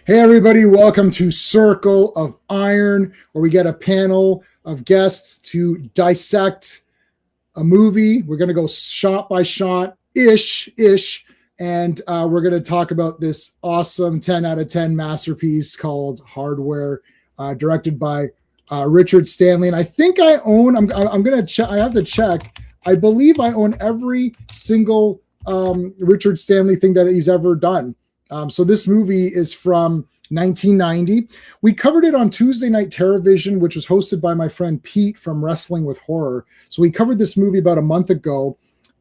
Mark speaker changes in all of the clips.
Speaker 1: Hey, everybody, welcome to Circle of Iron, where we get a panel of guests to dissect a movie. We're going to go shot by shot, ish, and we're going to talk about this awesome 10 out of 10 masterpiece called Hardware, directed by Richard Stanley. And I think I own, I'm going to check, I have to check. I believe I own every single Richard Stanley thing that he's ever done. So this movie is from 1990. We covered it on Tuesday Night Terrorvision, which was hosted by my friend Pete from Wrestling with Horror. So we covered this movie about a month ago.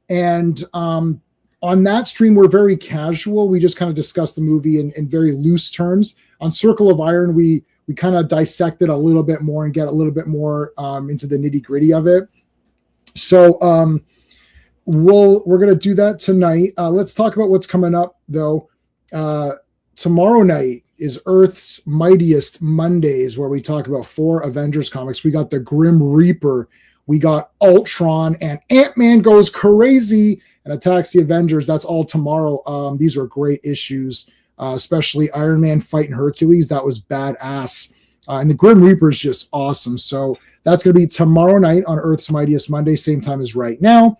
Speaker 1: And on that stream, we're very casual. We just kind of discussed the movie in very loose terms. On Circle of Iron, we kind of dissect it a little bit more and get a little bit more into the nitty gritty of it. So we're going to do that tonight. Let's talk about what's coming up, though. Tomorrow night is Earth's Mightiest Mondays, where we talk about 4 Avengers comics. We got the Grim Reaper, we got Ultron, and Ant-Man goes crazy and attacks the Avengers. That's all tomorrow. These are great issues, especially Iron Man fighting Hercules. That was badass. And the Grim Reaper is just awesome. So that's going to be tomorrow night on Earth's Mightiest Monday, same time as right now.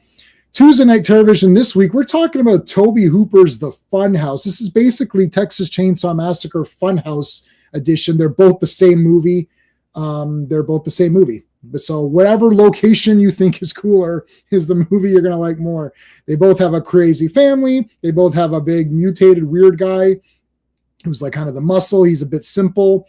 Speaker 1: Tuesday Night Terrorvision this week, we're talking about Tobe Hooper's The Funhouse. This is basically Texas Chainsaw Massacre Funhouse edition. They're both the same movie. But so whatever location you think is cooler is the movie you're going to like more. They both have a crazy family. They both have a big mutated weird guy who's like kind of the muscle. He's a bit simple.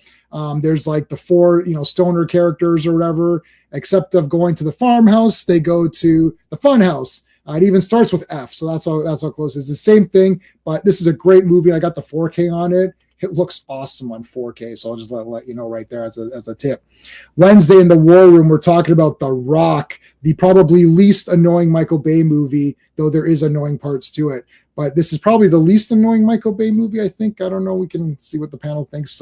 Speaker 1: There's like the 4, stoner characters or whatever, except of going to the farmhouse, they go to the funhouse. It even starts with F, so that's how close it is. The same thing, but this is a great movie. I got the 4K on it. It looks awesome on 4K, so I'll just let you know right there as a tip. Wednesday in the War Room, we're talking about The Rock, the probably least annoying Michael Bay movie, though there is annoying parts to it. But this is probably the least annoying Michael Bay movie, I think. I don't know. We can see what the panel thinks.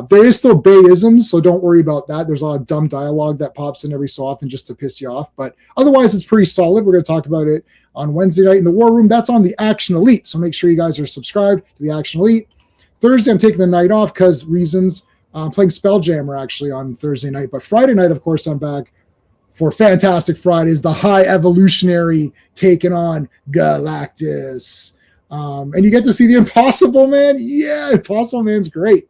Speaker 1: There is still Bay-isms, so don't worry about that. There's a lot of dumb dialogue that pops in every so often just to piss you off. But otherwise, it's pretty solid. We're going to talk about it on Wednesday night in the War Room. That's on the Action Elite, so make sure you guys are subscribed to the Action Elite. Thursday, I'm taking the night off because reasons. I'm playing Spelljammer, actually, on Thursday night. But Friday night, of course, I'm back for Fantastic Fridays, the High Evolutionary taking on Galactus. And you get to see the Impossible Man. Yeah, Impossible Man's great.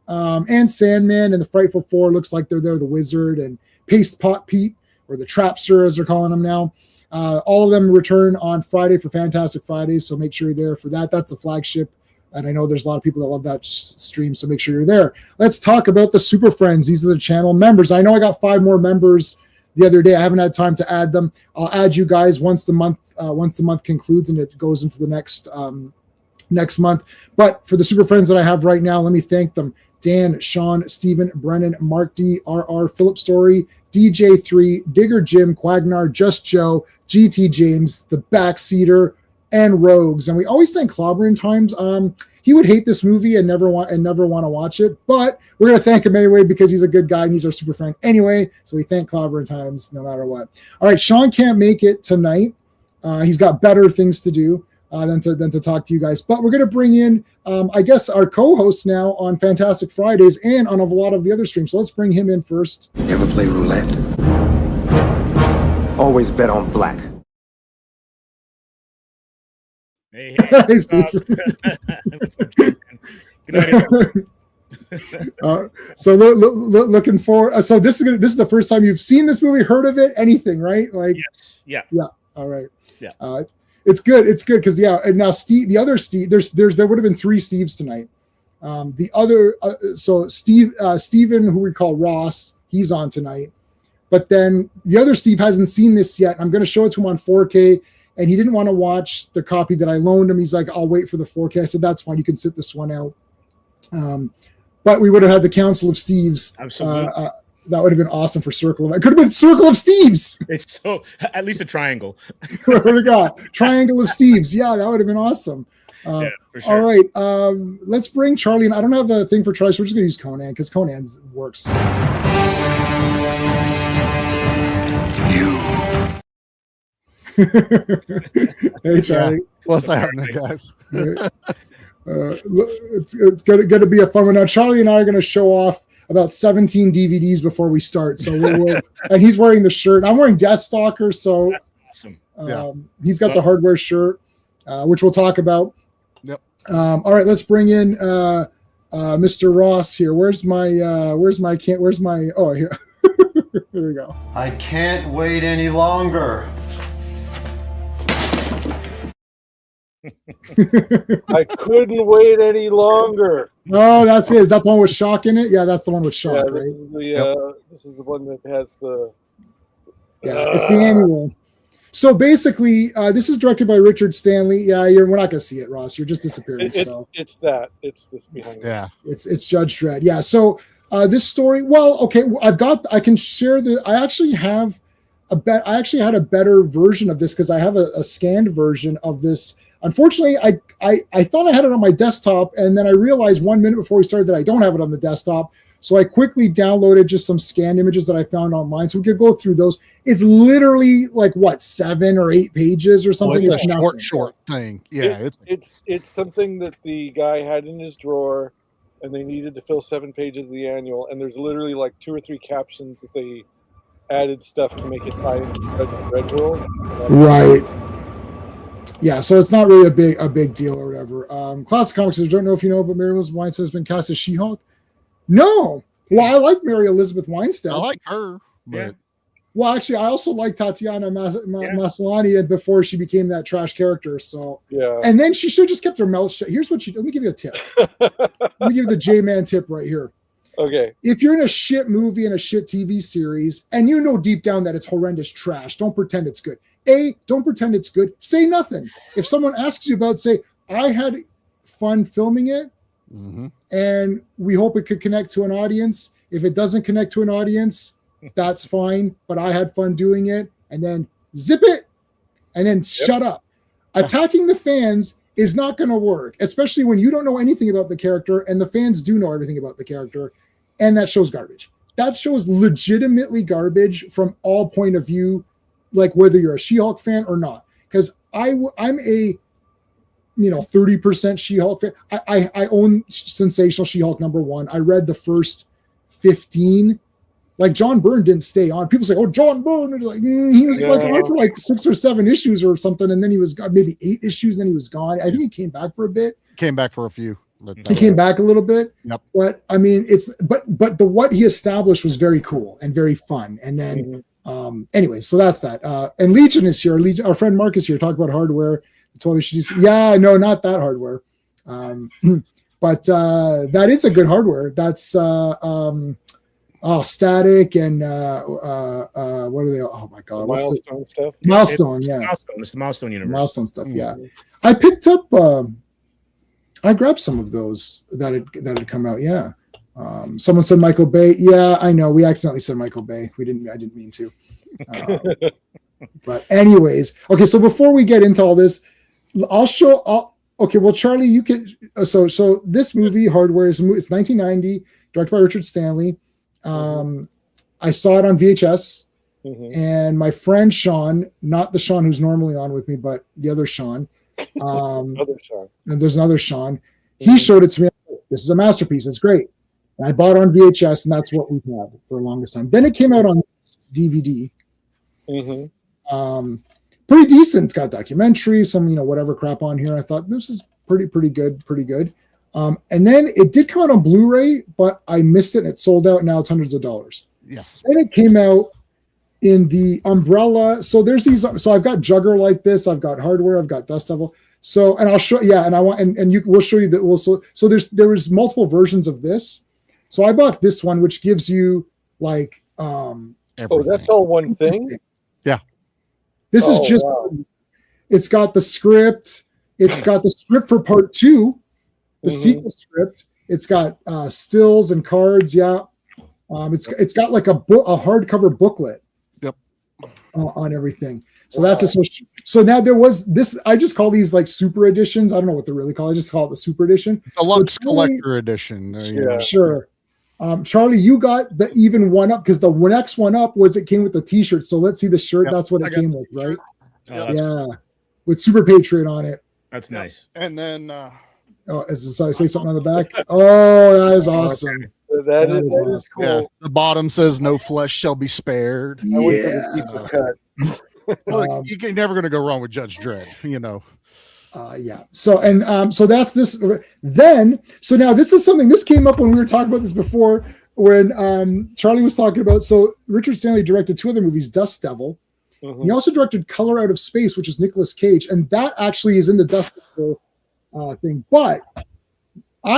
Speaker 1: And Sandman and the Frightful Four, looks like they're there, the Wizard and Paste Pot Pete, or the Trapster as they're calling him now. All of them return on Friday for Fantastic Fridays, so make sure you're there for that. That's the flagship, and I know there's a lot of people that love that stream, so make sure you're there. Let's talk about the Super Friends. These are the channel members. I know I got 5 more members the other day. I haven't had time to add them. I'll add you guys once the month concludes and it goes into the next month. But for the Super Friends that I have right now, let me thank them. Dan, Sean, Steven, Brennan, Mark D, RR, Philip Story, DJ3, Digger Jim, Quagnar, Just Joe, GT James, The Backseater, and Rogues. And we always thank Clobbering Times. He would hate this movie and never want to watch it, but we're going to thank him anyway because he's a good guy and he's our super friend anyway. So we thank Clobbering Times no matter what. All right, Sean can't make it tonight. He's got better things to do than to talk to you guys. But we're going to bring in, I guess, our co-host now on Fantastic Fridays and on a lot of the other streams. So let's bring him in first.
Speaker 2: You ever play roulette? Always bet on black.
Speaker 3: Hey,
Speaker 1: Hey, Steve.
Speaker 3: Good night.
Speaker 1: So looking for. So this is the first time you've seen this movie, heard of it, anything, right? Like,
Speaker 3: Yes. Yeah.
Speaker 1: All right.
Speaker 3: Yeah.
Speaker 1: It's good. It's good because and now Steve, the other Steve, there would have been 3 Steves tonight. The other, so Steven, who we call Ross, he's on tonight. But then the other Steve hasn't seen this yet. I'm going to show it to him on 4K, and he didn't want to watch the copy that I loaned him. He's like, I'll wait for the 4K. I said, that's fine. You can sit this one out. But we would have had the Council of Steves.
Speaker 3: Absolutely.
Speaker 1: That would have been awesome for Circle of. It could have been Circle of Steves.
Speaker 3: It's so at least a triangle.
Speaker 1: What do we got? Triangle of Steves. Yeah, that would have been awesome.
Speaker 3: Yeah, for sure.
Speaker 1: All right, let's bring Charlie in. I don't have a thing for Charlie, so we're just going to use Conan because Conan works. Hey, Charlie.
Speaker 4: What's happening, guys?
Speaker 1: It's going to be a fun one. Now, Charlie and I are going to show off about 17 DVDs before we start. So and he's wearing the shirt. I'm wearing Deathstalker, so
Speaker 3: Awesome.
Speaker 1: he's got the hardware shirt, which we'll talk about.
Speaker 4: Yep.
Speaker 1: All right, let's bring in Mr. Ross here. Where's my oh, here. Here we go.
Speaker 5: I can't wait any longer.
Speaker 6: I couldn't wait any longer.
Speaker 1: Oh, that's it. Is that the one with Shock in it? Yeah, that's the one with Shock,
Speaker 6: Yeah,
Speaker 1: right?
Speaker 6: this is the one that has the.
Speaker 1: Yeah, it's the annual. So basically, this is directed by Richard Stanley. Yeah, we're not going to see it, Ross. You're just disappearing.
Speaker 6: It's this behind.
Speaker 4: Yeah.
Speaker 1: It's Judge Dredd. Yeah. So this story. Well, okay. I can share I actually have I actually had a better version of this because I have a scanned version of this. Unfortunately, I thought I had it on my desktop, and then I realized 1 minute before we started that I don't have it on the desktop. So I quickly downloaded just some scanned images that I found online, so we could go through those. It's literally like 7 or 8 pages or something.
Speaker 4: Well,
Speaker 1: it's
Speaker 4: a short thing. Yeah,
Speaker 6: it's something that the guy had in his drawer, and they needed to fill 7 pages of the annual. And there's literally like 2 or 3 captions that they added stuff to make it tie into the Red World.
Speaker 1: Right. Yeah, so it's not really a big deal or whatever. Classic Comics says, I don't know if you know, but Mary Elizabeth Weinstein has been cast as She-Hulk. No. Well, I like Mary Elizabeth Weinstein.
Speaker 4: I like her. But...
Speaker 3: Yeah.
Speaker 1: Well, actually, I also like Tatiana Maslany before she became that trash character. So,
Speaker 6: yeah.
Speaker 1: And then she should have just kept her mouth shut. Here's what let me give you a tip. Let me give you the J-Man tip right here.
Speaker 6: Okay.
Speaker 1: If you're in a shit movie and a shit TV series, and you know deep down that it's horrendous trash, don't pretend it's good. Don't pretend it's good. Say nothing. If someone asks you about, say, I had fun filming it, and we hope it could connect to an audience. If it doesn't connect to an audience, that's fine. But I had fun doing it, and then zip it, and then shut up. Attacking the fans is not going to work, especially when you don't know anything about the character, and the fans do know everything about the character, and that show's garbage. That show is legitimately garbage from all point of view. Like whether you're a She-Hulk fan or not, because I'm a 30% She-Hulk fan. I own Sensational She-Hulk #1. I read the first 15. Like John Byrne didn't stay on. People say, "Oh, John Byrne," like he was on for 6 or 7 issues or something, and then he was maybe 8 issues. Then he was gone. I think he came back for a bit.
Speaker 4: Came back for a few.
Speaker 1: He came back a little bit.
Speaker 4: Yep.
Speaker 1: But I mean, but the what he established was very cool and very fun. And then. Anyway, so that's that. And Legion is here. Our friend Mark is here. Talk about hardware. That's why we should use. Yeah, no, not that hardware. But that is a good hardware. That's Static and what are they? Oh my god,
Speaker 6: Milestone stuff.
Speaker 1: Milestone,
Speaker 3: It's
Speaker 1: yeah.
Speaker 3: Milestone. It's the Milestone universe.
Speaker 1: Milestone stuff, yeah. I picked up. I grabbed some of those that had come out. Yeah. Someone said Michael Bay. Yeah, I know. We accidentally said Michael Bay. I didn't mean to. But anyways, okay. So before we get into all this, okay. Well, Charlie, you can. So this movie, Hardware, it's 1990, directed by Richard Stanley. I saw it on VHS, and my friend Sean, not the Sean who's normally on with me, but the other Sean.
Speaker 6: Other Sean.
Speaker 1: And there's another Sean. He showed it to me. This is a masterpiece. It's great. I bought it on VHS, and that's what we've had for the longest time. Then it came out on DVD. Pretty decent. It's got documentary, some whatever crap on here. I thought this is pretty good. And then it did come out on Blu-ray, but I missed it, and it sold out. Now it's hundreds of dollars.
Speaker 4: Yes.
Speaker 1: Then it came out in the Umbrella. So there's these. So I've got Jugger like this. I've got Hardware. I've got Dust Devil. So, and I'll show. Yeah, and I want we'll show you that. Also, so there was multiple versions of this. So I bought this one, which gives you like
Speaker 6: that's all one thing.
Speaker 4: Yeah.
Speaker 1: This is just it's got the script. It's got the script for part 2, the sequel script. It's got stills and cards. Yeah. It's got like a hardcover booklet.
Speaker 4: Yep.
Speaker 1: On everything. So that's it. So now there was this. I just call these like super editions. I don't know what they're really called. I just call it the super edition.
Speaker 4: Deluxe collector edition.
Speaker 1: Yeah, sure. Charlie, you got the even one up because the next one up was it came with the T-shirt. So let's see the shirt. That's what it came with, right?
Speaker 3: Oh,
Speaker 1: yeah, with Super Patriot on it.
Speaker 3: That's nice.
Speaker 4: And then
Speaker 1: Oh, does it say something on the back? Oh, that is awesome.
Speaker 6: That is cool.
Speaker 4: Yeah. The bottom says no flesh shall be spared.
Speaker 6: I wait for the deeper cut.
Speaker 4: Look, you're never going to go wrong with Judge Dredd, you know.
Speaker 1: Yeah. So that's this. Then, so now this is something, this came up when we were talking about this before, when Charlie was talking about, so Richard Stanley directed 2 other movies, Dust Devil.
Speaker 6: Mhm.
Speaker 1: He also directed Color Out of Space, which is Nicolas Cage. And that actually is in the Dust Devil thing. But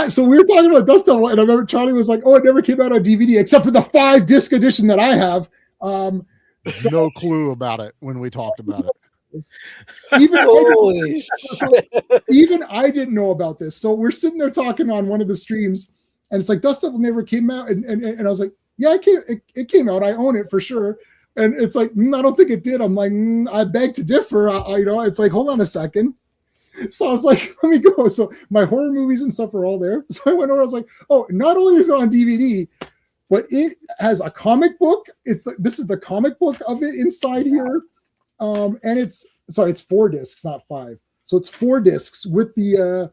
Speaker 1: so we were talking about Dust Devil, and I remember Charlie was like, oh, it never came out on DVD, except for the 5-disc edition that I have.
Speaker 4: No clue about it when we talked about it.
Speaker 6: Holy shit.
Speaker 1: Even I didn't know about this. So we're sitting there talking on one of the streams, and it's like Dust Devil never came out. And I was like, yeah, it came out. I own it for sure. And it's like, I don't think it did. I'm like, I beg to differ. It's like, hold on a second. So I was like, let me go. So my horror movies and stuff are all there. So I went over. I was like, oh, not only is it on DVD, but it has a comic book. This is the comic book of it inside here. And it's 4 discs, not 5. So it's 4 discs with the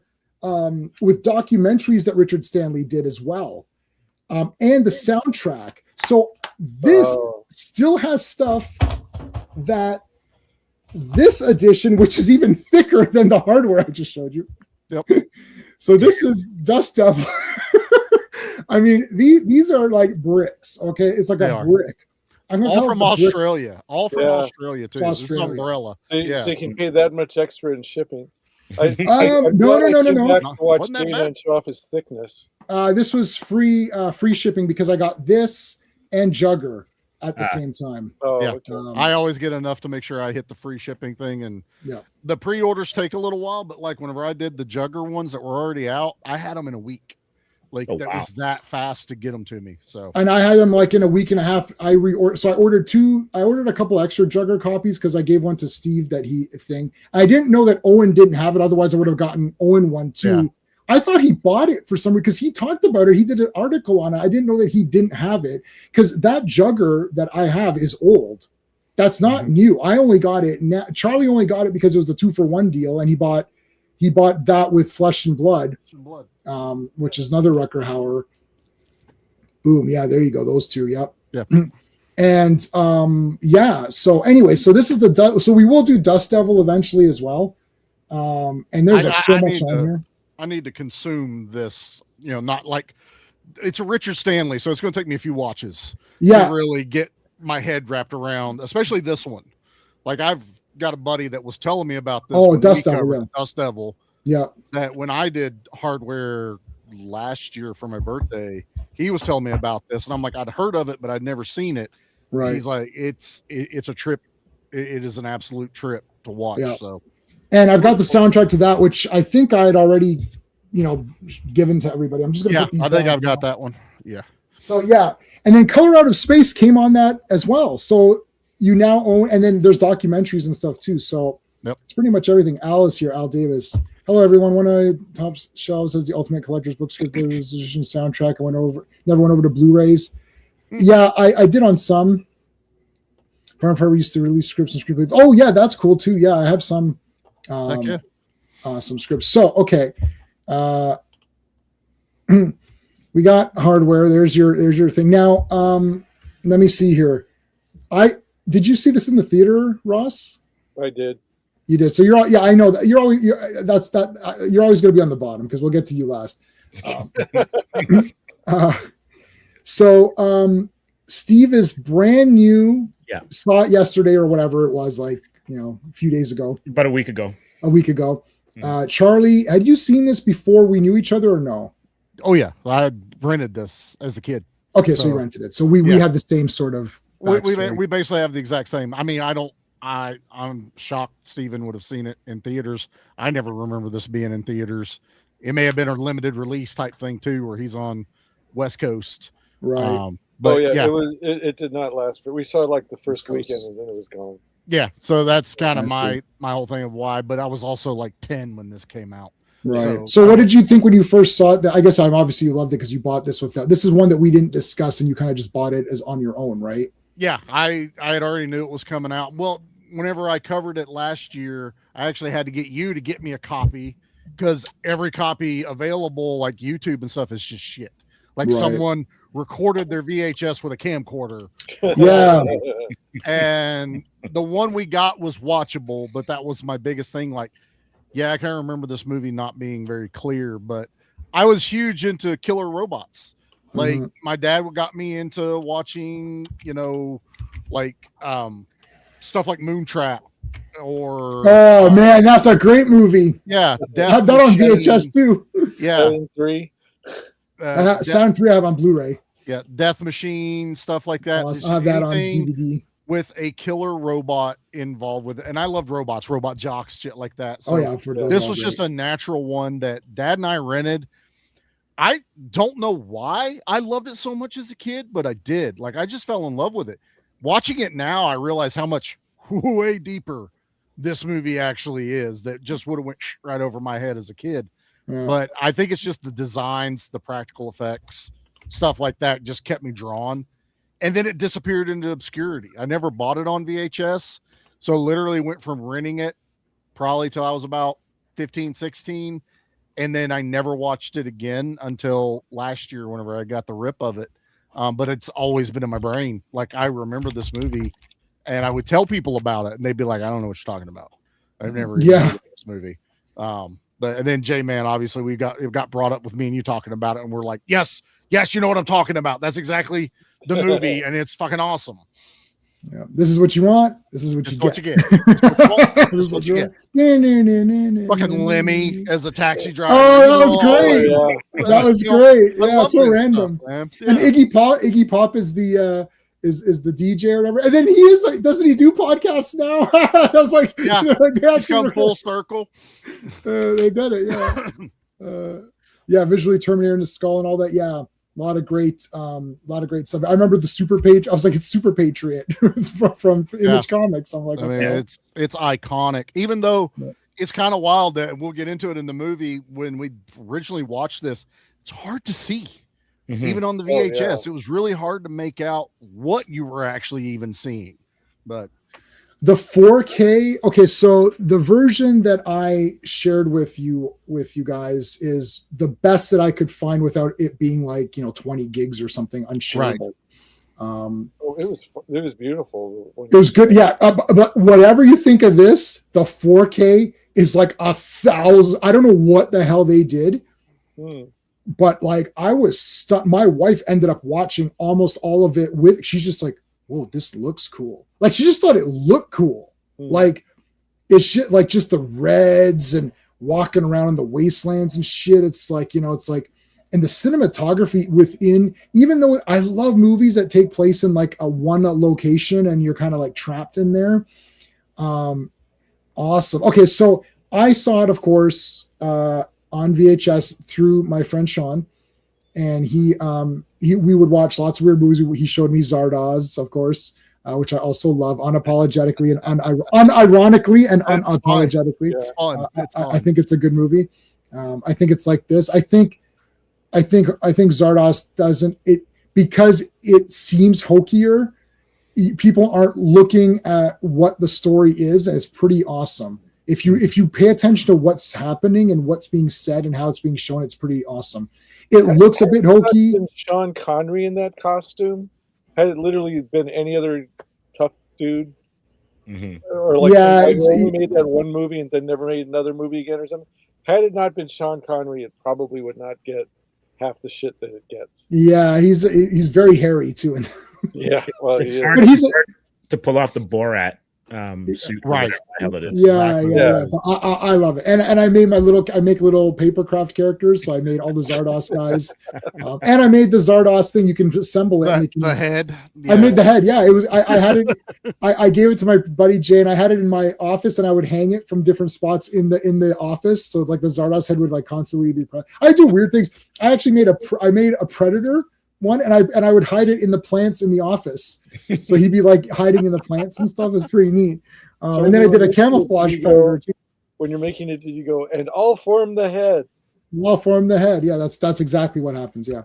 Speaker 1: with documentaries that Richard Stanley did as well, and the soundtrack. So this still has stuff that this edition, which is even thicker than the hardware I just showed you.
Speaker 4: Yep.
Speaker 1: So this is Dust Devil. I mean, these are like bricks. Okay, it's like a brick.
Speaker 4: All from Australia. All from Australia too.
Speaker 1: It's
Speaker 4: This is Umbrella.
Speaker 6: So you can pay that much extra in shipping.
Speaker 1: No.
Speaker 6: Watch Jay Man show off his thickness.
Speaker 1: This was free shipping because I got this and Jugger at the same time.
Speaker 6: Oh,
Speaker 4: yeah.
Speaker 6: okay.
Speaker 4: I always get enough to make sure I hit the free shipping thing, and the pre-orders take a little while, but like whenever I did the Jugger ones that were already out, I had them in a week. Like was that fast to get them to me. So, and
Speaker 1: I had them like in a week and a half. I ordered a couple extra Jugger copies because I gave one to Steve I didn't know that Owen didn't have it. Otherwise I would have gotten Owen one too. Yeah. I thought he bought it for some reason because he talked about it. He did an article on it. I didn't know that he didn't have it because that Jugger that I have is old. That's not new. I only got it now. Charlie only got it because it was the 2-for-1 deal, and he bought that with Flesh and Blood. Which is another Rucker Hauer. Boom. Yeah, there you go. Those 2. Yep.
Speaker 4: Yeah.
Speaker 1: And so anyway, so this is so we will do Dust Devil eventually as well. And there's so much on here.
Speaker 4: I need to consume this, not like it's a Richard Stanley, so it's going to take me a few watches to really get my head wrapped around, especially this one. Like I've got a buddy that was telling me about this.
Speaker 1: Dust Devil.
Speaker 4: Dust Devil.
Speaker 1: Yeah.
Speaker 4: That when I did hardware last year for my birthday, he was telling me about this, and I'm like, I'd heard of it, but I'd never seen it.
Speaker 1: Right.
Speaker 4: And he's like, it's a trip. It is an absolute trip to watch. Yeah. So,
Speaker 1: and I've got the soundtrack to that, which I think I had already, given to everybody. I'm just gonna.
Speaker 4: I think I've got that one. Yeah.
Speaker 1: So and then Color Out of Space came on that as well. So you now own, and then there's documentaries and stuff too. So it's pretty much everything. Al is here. Al Davis. Hello, everyone. One of my top shelves has the Ultimate Collector's Book script edition soundtrack. Never went over to Blu-rays. Yeah, I did on some. Farm Forever used to release scripts and screenplays. Oh, yeah, that's cool too. Yeah, I have some scripts. So, okay. We got hardware. There's your thing. Now, let me see here. Did you see this in the theater, Ross?
Speaker 6: I did.
Speaker 1: You did. So I know that you're always going to be on the bottom because we'll get to you last. Steve is brand new.
Speaker 3: Yeah.
Speaker 1: Saw it yesterday or whatever it was, like, a few days ago.
Speaker 3: About a week ago.
Speaker 1: Charlie, had you seen this before we knew each other or no?
Speaker 4: Oh yeah. I rented this as a kid.
Speaker 1: Okay. So you rented it. So we had the same sort of,
Speaker 4: we basically have the exact same. I mean, I'm shocked Steven would have seen it in theaters. I never remember this being in theaters. It may have been a limited release type thing too, where he's on West Coast.
Speaker 1: Right.
Speaker 4: But
Speaker 6: it did not last, but we saw like the first weekend and then it was gone.
Speaker 4: Yeah. So that's kind of my whole thing of why, but I was also like 10 when this came out.
Speaker 1: Right. So what did you think when you first saw it? I guess obviously you loved it because you bought this this is one that we didn't discuss and you kind of just bought it as on your own, right?
Speaker 4: Yeah. I had already knew it was coming out. Well, whenever I covered it last year, I actually had to get you to get me a copy because every copy available, like YouTube and stuff, is just shit. Like
Speaker 1: Right.
Speaker 4: someone recorded their VHS with a camcorder.
Speaker 1: Yeah.
Speaker 4: And the one we got was watchable, but that was my biggest thing. Like, yeah, I can't remember this movie not being very clear, but I was huge into killer robots. Like my dad got me into watching, like stuff like Moontrap or
Speaker 1: Oh man, that's a great movie.
Speaker 4: yeah,
Speaker 1: I have that on VHS too.
Speaker 4: Yeah,
Speaker 6: Silent 3.
Speaker 1: Sound 3 I have on Blu-ray.
Speaker 4: yeah, Death Machine, stuff like that.
Speaker 1: I have that on
Speaker 4: Anything
Speaker 1: DVD.
Speaker 4: with a killer robot involved with it. And I loved robots, robot jocks, shit like that. So
Speaker 1: Oh yeah, for those
Speaker 4: this
Speaker 1: all
Speaker 4: was
Speaker 1: great.
Speaker 4: just a natural one that Dad and I rented. I don't know why I loved it so much as a kid, but I did. Like, I just fell in love with it. Watching it now, I realize how much way deeper this movie actually is. That just would have went right over my head as a kid.
Speaker 1: Yeah.
Speaker 4: But I think it's just the designs, the practical effects, stuff like that just kept me drawn. And then it disappeared into obscurity. I never bought it on VHS. So literally went from renting it probably till I was about 15, 16. And then I never watched it again until last year whenever I got the rip of it. But it's always been in my brain. Like, I remember this movie and I would tell people about it and they'd be like, I don't know what you're talking about. I've never even heard of this movie. But and then J-Man, obviously it got brought up with me and you talking about it. And we're like, yes, you know what I'm talking about. That's exactly the movie. And it's fucking awesome.
Speaker 1: Yeah. This is what you want. This is what
Speaker 4: Just
Speaker 1: you
Speaker 4: what
Speaker 1: get.
Speaker 4: you get.
Speaker 1: This is what you
Speaker 4: get.
Speaker 1: get.
Speaker 4: Fucking Lemmy as a taxi driver.
Speaker 1: Oh, that was great.
Speaker 6: Yeah.
Speaker 1: That was
Speaker 4: You know,
Speaker 1: great.
Speaker 4: I
Speaker 1: Yeah,
Speaker 4: love
Speaker 1: so
Speaker 4: this
Speaker 1: random.
Speaker 4: stuff, man.
Speaker 1: And
Speaker 4: Yeah.
Speaker 1: Iggy Pop is the is the DJ or whatever. And then he is like, doesn't he do podcasts now? I was like,
Speaker 4: Yeah.
Speaker 1: like they
Speaker 4: It's
Speaker 1: actually
Speaker 4: come full circle.
Speaker 1: they did it. Yeah. Yeah. Visually Terminator in the skull and all that. Yeah. A lot of great stuff. I remember the Super Page. I was like, it's Super Patriot. It's from Image Comics. I'm like,
Speaker 4: I mean,
Speaker 1: okay.
Speaker 4: it's iconic, even though
Speaker 1: Yeah.
Speaker 4: it's kind of wild that we'll get into it in the movie. When we originally watched this, it's hard to see. Even on the
Speaker 6: Oh, yeah.
Speaker 4: VHS, it was really hard to make out what you were actually even seeing. But
Speaker 1: The 4K. Okay, so the version that I shared with you guys is the best that I could find without it being like 20 gigs or something unshareable.
Speaker 6: Oh, it was beautiful.
Speaker 1: It was good, yeah. But whatever you think of this, the 4K is like 1,000. I don't know what the hell they did, but like I was stuck. My wife ended up watching almost all of it with. She's just like, "Whoa, this looks cool." Like she just thought it looked cool. Like it's shit, like just the reds and walking around in the wastelands and shit. It's like, it's like, and the cinematography within, even though I love movies that take place in like a one location and you're kind of like trapped in there. Awesome. Okay. So I saw it, of course, on VHS through my friend Sean, and we would watch lots of weird movies. He showed me Zardoz, of course, which I also love unapologetically and unironically and unapologetically.
Speaker 4: it's fun. It's fun.
Speaker 1: I think it's a good movie. I think it's like this. I think Zardoz doesn't it because it seems hokier. People aren't looking at what the story is, and it's pretty awesome. If you pay attention to what's happening and what's being said and how it's being shown, it's pretty awesome. It looks a bit hokey.
Speaker 6: Sean Connery in that costume. Had it literally been any other tough dude, or like only made that one movie and then never made another movie again or something. Had it not been Sean Connery, it probably would not get half the shit that it gets.
Speaker 1: Yeah, he's very hairy too.
Speaker 6: Yeah, well,
Speaker 3: It's
Speaker 6: yeah.
Speaker 3: hard,
Speaker 1: But
Speaker 3: hard to pull off the Borat suit.
Speaker 4: Right.
Speaker 3: whatever the hell it is.
Speaker 1: Yeah.
Speaker 6: Yeah.
Speaker 1: I love it, and I made I make little papercraft characters, so I made all the Zardoz guys, and I made the Zardoz thing. You can assemble it. and you can,
Speaker 4: The head.
Speaker 1: I made the head. Yeah, it was. I had it. I gave it to my buddy Jay, and I had it in my office, and I would hang it from different spots in the office. So like the Zardoz head would like constantly be. I do weird things. I actually made a Predator one, and I would hide it in the plants in the office, so he'd be like hiding in the plants and stuff. It's pretty neat.
Speaker 6: So
Speaker 1: and then I did a
Speaker 6: when
Speaker 1: camouflage
Speaker 6: you
Speaker 1: Predator too.
Speaker 6: When you're making it, did you go and all form the head?
Speaker 1: Well, form the head. Yeah, that's exactly what happens. Yeah.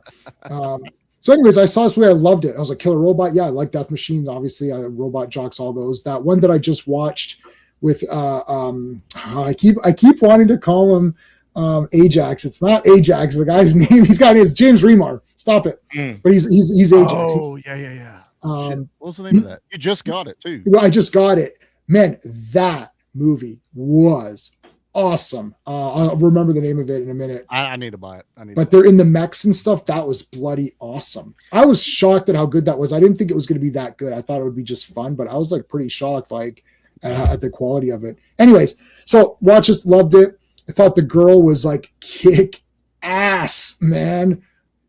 Speaker 1: So, anyways, I saw this movie. I loved it. I was like, Killer Robot. Yeah, I like Death Machines. Obviously, Robot Jocks. All those. That one that I just watched with I keep wanting to call him Ajax. It's not Ajax. The guy's name. He's got names. James Remar. Stop it. But he's Ajax.
Speaker 4: Oh yeah. What was the name of that? You just got it too.
Speaker 1: Well, I just got it. Man, that movie was awesome. I'll remember the name of it in a minute.
Speaker 4: I need to buy it.
Speaker 1: But they're in the mechs and stuff. That was bloody awesome. I was shocked at how good that was. I didn't think it was going to be that good. I thought it would be just fun, but I was like pretty shocked like at the quality of it. Anyways, so watch this, loved it. I thought the girl was like kick ass, man.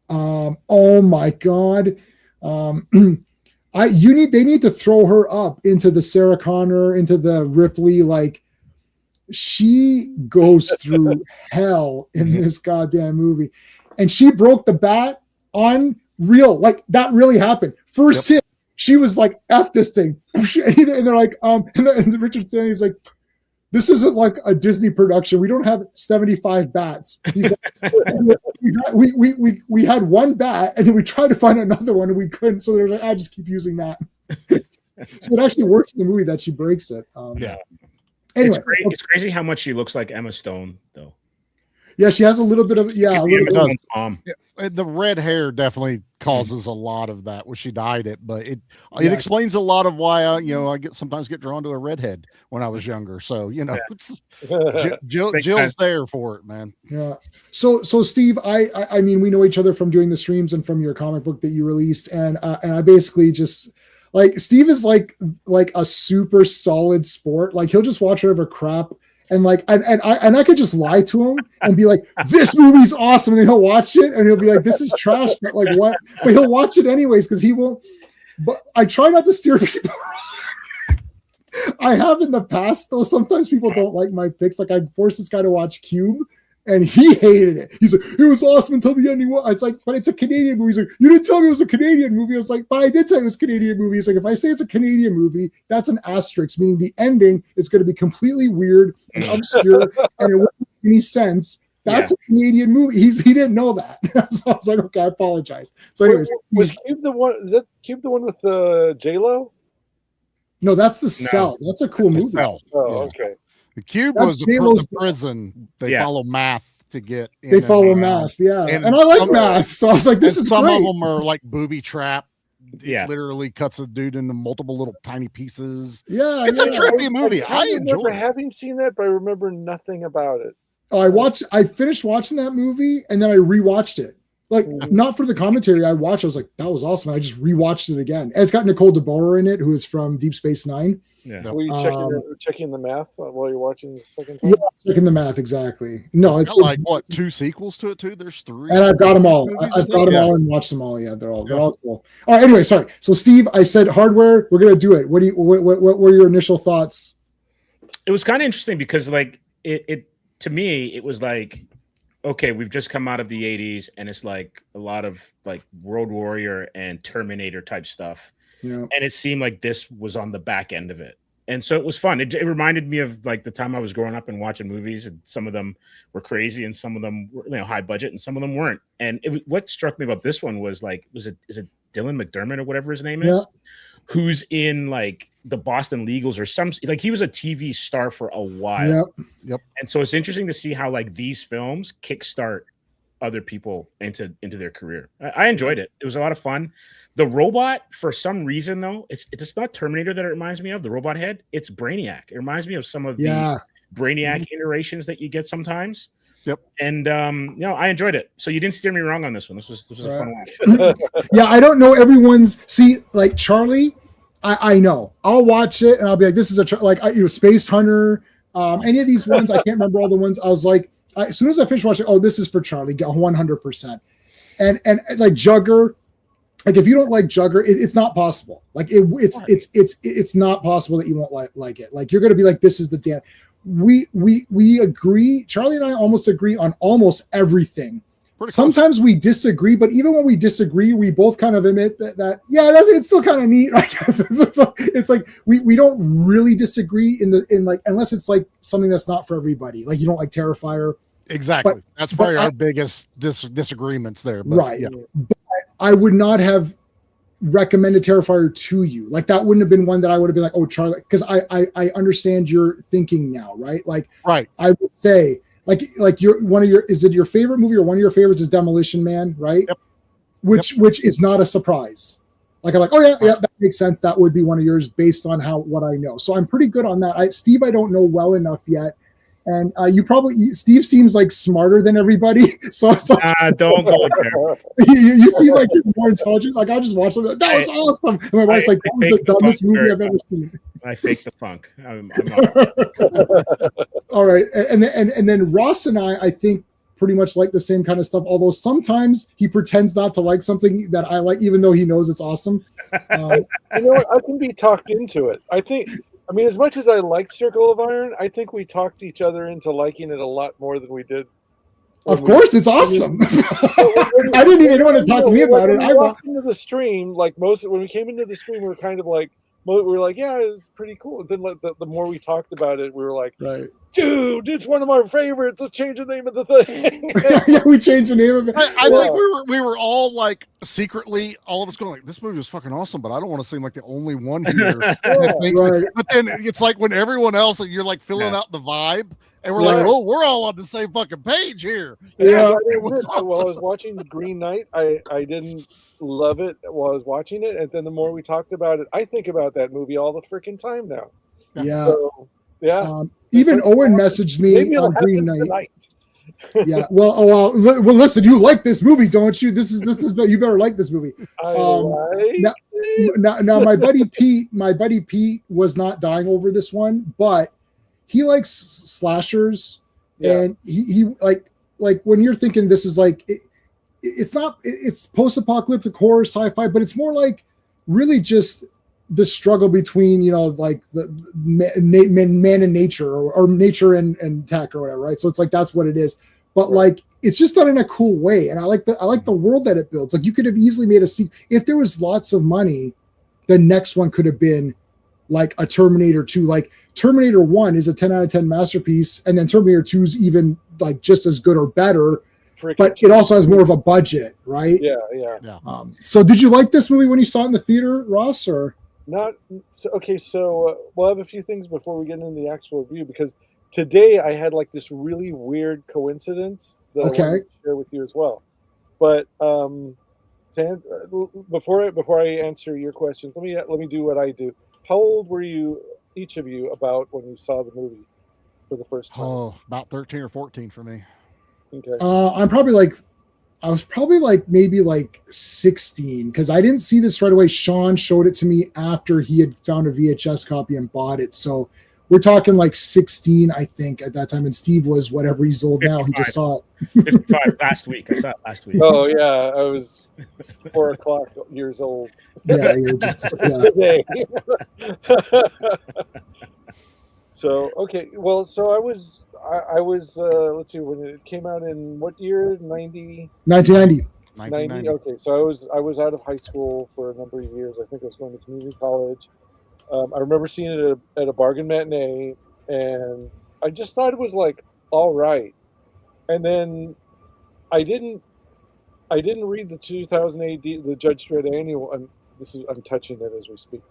Speaker 1: Oh my god. They need to throw her up into the Sarah Connor, into the Ripley. Like she goes through hell in this goddamn movie, and she broke the bat on real. Like that really happened. First hit, she was like, "F this thing," and they're like, and Richard Stanley's like, "This isn't like a Disney production. We don't have 75 bats." He's like, we had one bat, and then we tried to find another one, and we couldn't. So they're like, "I just keep using that." So it actually works in the movie that she breaks it. Anyway,
Speaker 3: it's crazy how much she looks like Emma Stone, though.
Speaker 1: Yeah, she has a little bit of a little bit.
Speaker 4: The red hair definitely causes a lot of that when she dyed it, but it explains a lot of why I sometimes get drawn to a redhead when I was younger. So Jill's there for it, man.
Speaker 1: Yeah. So Steve, I mean, we know each other from doing the streams and from your comic book that you released, and I basically just like Steve is like a super solid sport. Like he'll just watch whatever crap. And like, and I could just lie to him and be like, "This movie's awesome," and then he'll watch it and he'll be like, "This is trash," but like what? But he'll watch it anyways because he won't. But I try not to steer people. I have in the past though. Sometimes people don't like my picks. Like I forced this guy to watch Cube, and he hated it. He's like, "It was awesome until the ending." I was like, "But it's a Canadian movie." He's like, "You didn't tell me it was a Canadian movie." I was like, "But I did tell you it was a Canadian movie." He's like, "If I say it's a Canadian movie, that's an asterisk, meaning the ending is going to be completely weird and obscure, and it wouldn't make any sense. That's a Canadian movie." He didn't know that. So I was like, "Okay, I apologize." So anyways,
Speaker 6: was Cube the one? Is that Cube the one with the J-Lo?
Speaker 1: No, that's the Cell. That's a cool movie.
Speaker 6: Oh, okay.
Speaker 4: The Cube
Speaker 1: That's
Speaker 4: was the prison. They follow math to get in.
Speaker 1: They follow math, and I like math. So I was like, this is
Speaker 4: some
Speaker 1: great.
Speaker 4: of them are like booby trap.
Speaker 3: Yeah.
Speaker 4: It literally cuts a dude into multiple little tiny pieces.
Speaker 1: Yeah.
Speaker 4: It's a trippy movie. I enjoy it.
Speaker 6: Having seen that, but I remember nothing about it.
Speaker 1: Oh, I finished watching that movie and then I rewatched it. Like, not for the commentary. I watched. I was like, that was awesome. I just rewatched it again. And it's got Nicole DeBoer in it, who is from Deep Space Nine.
Speaker 3: Yeah.
Speaker 6: Were you checking the math while you're watching the second time?
Speaker 1: Yeah, checking the math exactly. No, it's
Speaker 4: like what 2 sequels to it too. There's 3,
Speaker 1: and I've got them all. I've got them all and watched them all. Yeah, they're all cool. Oh, anyway, sorry. So Steve, I said hardware. We're gonna do it. What were your initial thoughts?
Speaker 3: It was kind of interesting because like it to me it was like, okay, we've just come out of the 80s and it's like a lot of like World Warrior and Terminator type stuff.
Speaker 1: Yeah.
Speaker 3: And it seemed like this was on the back end of it. And so it was fun. It reminded me of like the time I was growing up and watching movies, and some of them were crazy and some of them were high budget and some of them weren't. And what struck me about this one was like, is it Dylan McDermott or whatever his name is?
Speaker 1: Yeah.
Speaker 3: Who's in like the Boston Legals or some, like he was a TV star for a while.
Speaker 1: Yep.
Speaker 3: And so it's interesting to see how like these films kickstart other people into their career. I enjoyed it. It was a lot of fun. The robot, for some reason though, it's not Terminator that it reminds me of, the robot head. It's Brainiac. It reminds me of some of the Brainiac iterations that you get sometimes.
Speaker 4: Yep.
Speaker 3: And I enjoyed it. So you didn't steer me wrong on this one. This was a fun watch.
Speaker 1: Yeah, I don't know everyone's. See, like Charlie, I know. I'll watch it and I'll be like, this is Space Hunter. Any of these ones, I can't remember all the ones. I was like, as soon as I finished watching, this is for Charlie, 100%. And like Jugger, like if you don't like Jugger, it's not possible. Like it's not possible that you won't like it. Like you're gonna be like, this is the damn. We agree. Charlie and I almost agree on almost everything. Sometimes we disagree, but even when we disagree, we both kind of admit that it's still kind of neat. Like it's like we don't really disagree in like, unless it's like something that's not for everybody. Like you don't like Terrifier.
Speaker 4: Exactly. That's probably our biggest disagreements there. But,
Speaker 1: right. Yeah. But I would not have recommended Terrifier to you. Like that wouldn't have been one that I would have been like, oh, Charlie, because I understand your thinking now, right? Like,
Speaker 4: right.
Speaker 1: I would say like is it your favorite movie or one of your favorites is Demolition Man, right?
Speaker 4: Yep.
Speaker 1: Which is not a surprise. Like I'm like, oh yeah, that makes sense. That would be one of yours based on what I know. So I'm pretty good on that. Steve, I don't know well enough yet. And Steve seems like smarter than everybody. So it's like,
Speaker 3: don't go there.
Speaker 1: You seem like you're more intelligent. Like I just watched something. That was awesome. And my wife's like, that was the dumbest movie I've ever seen.
Speaker 3: I fake the funk. I'm not.
Speaker 1: All right. And then Ross and I think pretty much like the same kind of stuff. Although sometimes he pretends not to like something that I like, even though he knows it's awesome.
Speaker 6: You know what? I can be talked into it. I mean, as much as I like Circle of Iron, I think we talked each other into liking it a lot more than we did.
Speaker 1: Of course, it's awesome. I didn't even want to talk to me about it.
Speaker 6: I walked into the stream, like when we came into the stream, we were kind of like, we were like, yeah, it's pretty cool. And then like the more we talked about it, we were like,
Speaker 1: right.
Speaker 6: Dude, it's one of our favorites. Let's change the name of the thing.
Speaker 1: Yeah, we changed the name of it.
Speaker 4: I think we were all like secretly, all of us going like, this movie was fucking awesome, but I don't want to seem like the only one here.
Speaker 1: Right.
Speaker 4: But then it's like when everyone else, you're like filling out the vibe, and we're like, oh, we're all on the same fucking page here.
Speaker 1: Yeah.
Speaker 4: It was awesome.
Speaker 6: While I was watching The Green Knight, I didn't love it while I was watching it, and then the more we talked about it, I think about that movie all the freaking time now.
Speaker 1: Yeah.
Speaker 6: So, yeah.
Speaker 1: Even Owen messaged me on Green Knight.
Speaker 6: Tonight.
Speaker 1: Yeah. Well, listen, you like this movie, don't you? This is you better like this movie. Now my buddy Pete was not dying over this one, but he likes slashers, and he like when you're thinking this is like it's post-apocalyptic horror sci-fi, but it's more like really just the struggle between, like the man and nature or nature and tech or whatever, right? So it's like that's what it is, but like it's just done in a cool way, and I like the world that it builds. Like you could have easily made if there was lots of money, the next one could have been like a Terminator 2. Like Terminator 1 is a 10 out of 10 masterpiece, and then Terminator 2 is even like just as good or better. But it also has more of a budget, right?
Speaker 6: Yeah.
Speaker 1: So did you like this movie when you saw it in the theater, Ross, or?
Speaker 6: Not so, okay. So we'll have a few things before we get into the actual review, because today I had like this really weird coincidence that I wanted to share with you as well. But before I answer your questions, let me do what I do. How old were you, each of you, about when you saw the movie for the first time?
Speaker 4: Oh, about 13 or 14 for me.
Speaker 6: Okay.
Speaker 1: I was probably like maybe like 16, because I didn't see this right away. Sean showed it to me after he had found a VHS copy and bought it. So we're talking like 16, I think, at that time. And Steve was whatever he's old 55. Now. He just saw it.
Speaker 3: 55 last week. I saw it last week.
Speaker 6: Oh, yeah. I was 4 o'clock years old.
Speaker 1: Yeah, you're just
Speaker 6: today. So, okay. Well, so I was let's see, when it came out in what year?
Speaker 1: 1990.
Speaker 6: 90. Okay, so I was out of high school for a number of years. I think I was going to community college. I remember seeing it at a bargain matinee, and I just thought it was like all right. And then I didn't read the 2000 AD, the Judge Dredd annual. I'm touching it as we speak.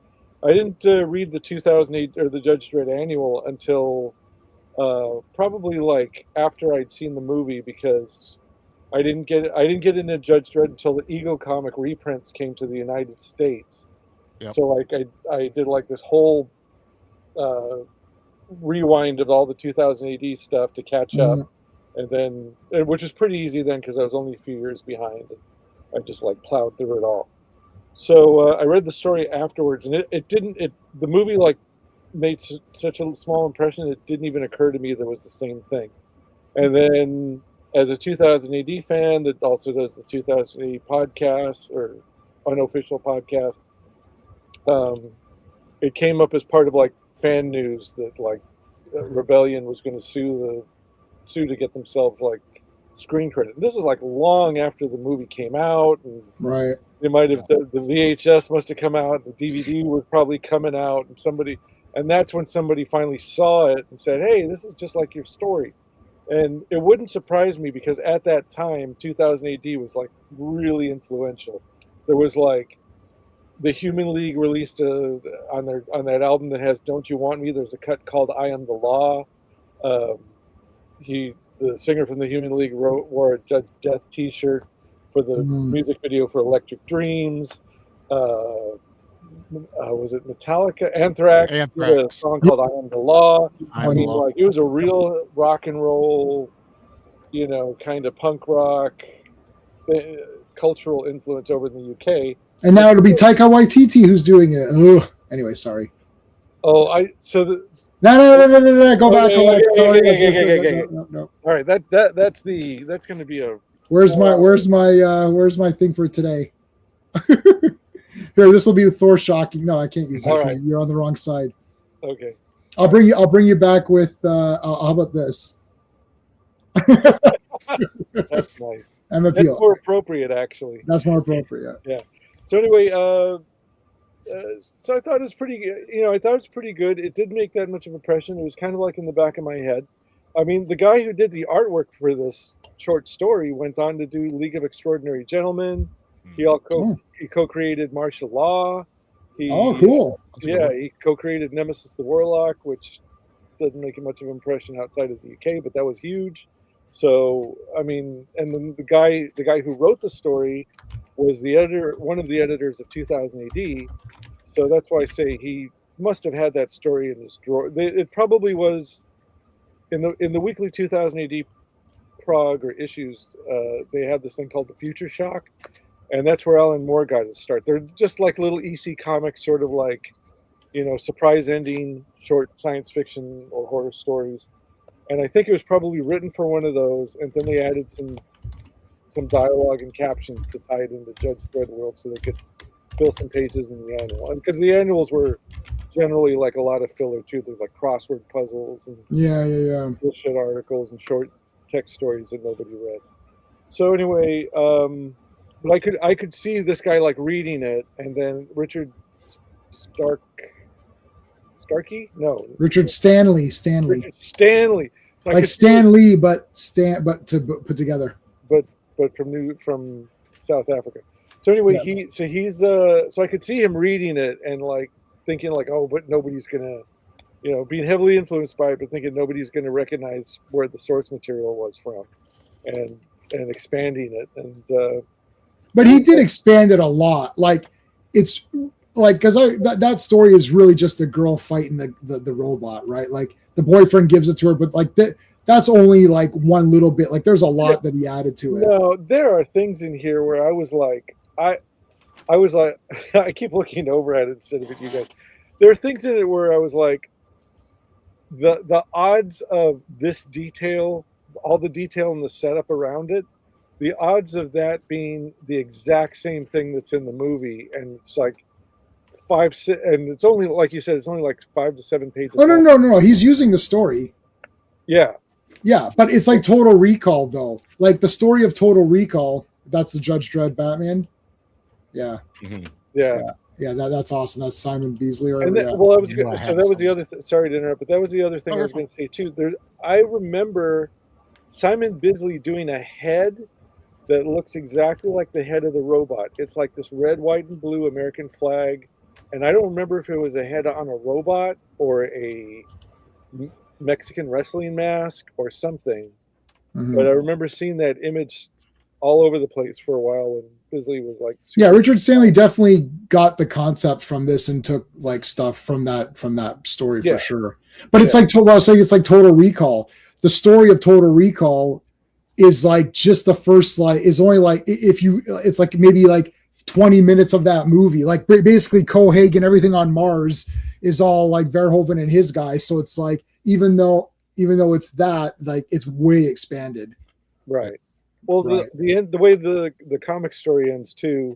Speaker 6: I didn't read the 2008 or the Judge Dredd annual until probably like after I'd seen the movie, because I didn't get into Judge Dredd until the Eagle comic reprints came to the United States. Yep. So like I did like this whole rewind of all the 2000 AD stuff to catch up, and then which is pretty easy then, because I was only a few years behind, and I just like plowed through it all. So I read the story afterwards, and the movie like made such a small impression it didn't even occur to me there was the same thing. And then as a 2000 AD fan that also does the 2000 AD podcast or unofficial podcast, it came up as part of like fan news that like Rebellion was going to sue to get themselves like screen credit. And this is like long after the movie came out, and
Speaker 1: right.
Speaker 6: They might have the VHS must have come out, the DVD was probably coming out, and that's when somebody finally saw it and said, "Hey, this is just like your story." And it wouldn't surprise me, because at that time, 2000 AD was like really influential. There was like the Human League released on that album that has "Don't You Want Me." There's a cut called "I Am the Law." the singer from the Human League wore a Judge Death T-shirt for the music video for Electric Dreams. Was it Metallica? Anthrax did a song called "I Am the Law." I mean, like it was a real rock and roll, kind of punk rock cultural influence over in the UK.
Speaker 1: And now it'll be Taika Waititi who's doing it. Ugh. Anyway, sorry.
Speaker 6: Oh,
Speaker 1: No. Go back.
Speaker 6: No. All right, that's going to be a.
Speaker 1: Where's my thing for today? Here, this will be the Thor shocking. No, I can't use that because you're on the wrong side.
Speaker 6: Okay.
Speaker 1: I'll bring you back with. How about this?
Speaker 6: That's nice.
Speaker 1: That's
Speaker 6: more appropriate, actually.
Speaker 1: That's more appropriate.
Speaker 6: Yeah. So anyway, so I thought it was pretty good. I thought it was pretty good. It didn't make that much of an impression. It was kind of like in the back of my head. I mean, the guy who did the artwork for this short story went on to do League of Extraordinary Gentlemen. He co-created Martial Law.
Speaker 1: Cool.
Speaker 6: He co-created Nemesis the Warlock, which doesn't make much of an impression outside of the UK, but that was huge. So, I mean, and then the guy who wrote the story was one of the editors of 2000 AD. So that's why I say he must have had that story in his drawer. It probably was in the weekly 2000 AD Prague or issues. They had this thing called the Future Shock, and that's where Alan Moore got his start. They're just like little EC comics, sort of like, surprise ending short science fiction or horror stories. And I think it was probably written for one of those, and then they added some dialogue and captions to tie it into Judge Dredd World so they could fill some pages in the annual. And because the annuals were generally like a lot of filler too. There's like crossword puzzles and bullshit articles and short text stories that nobody read. So anyway, but I could see this guy like reading it, and then Richard Starkey? No.
Speaker 1: Richard Stanley.
Speaker 6: Richard Stanley.
Speaker 1: Like Stan Lee, but to put together.
Speaker 6: But from South Africa. So anyway, so I could see him reading it and like thinking like, oh, but nobody's gonna, being heavily influenced by it, but thinking nobody's gonna recognize where the source material was from, and expanding it. And
Speaker 1: but he did expand it a lot. Like it's like because that story is really just the girl fighting the robot, right? Like the boyfriend gives it to her, but like that's only like one little bit. Like there's a lot that he added to it.
Speaker 6: No, there are things in here where I was like, I keep looking over at it instead of at you guys. There are things in it where I was like, the odds of this detail, all the detail and the setup around it, the odds of that being the exact same thing that's in the movie, and it's like 5, 6, and it's only like you said, it's only like 5 to 7 pages.
Speaker 1: Oh no! He's using the story. Yeah, but it's like Total Recall though. Like the story of Total Recall. That's the Judge Dredd Batman. Yeah.
Speaker 3: Mm-hmm.
Speaker 1: Yeah. That's awesome. That's Simon Beasley.
Speaker 6: And that was good. So that was the other. Sorry to interrupt, but that was the other thing I was going to say too. I remember Simon Bisley doing a head that looks exactly like the head of the robot. It's like this red, white, and blue American flag, and I don't remember if it was a head on a robot or a Mexican wrestling mask or something. Mm-hmm. But I remember seeing that image all over the place for a while when Bisley was like,
Speaker 1: Richard Stanley definitely got the concept from this and took like stuff from that story for sure. But it's like I was saying, it's like Total Recall. The story of Total Recall is like just the first is only like it's like maybe like 20 minutes of that movie. Like basically Cohaagen and everything on Mars is all like Verhoeven and his guys. So it's like even though it's that, like it's way expanded.
Speaker 6: Right. Well, the end, the way the comic story ends too.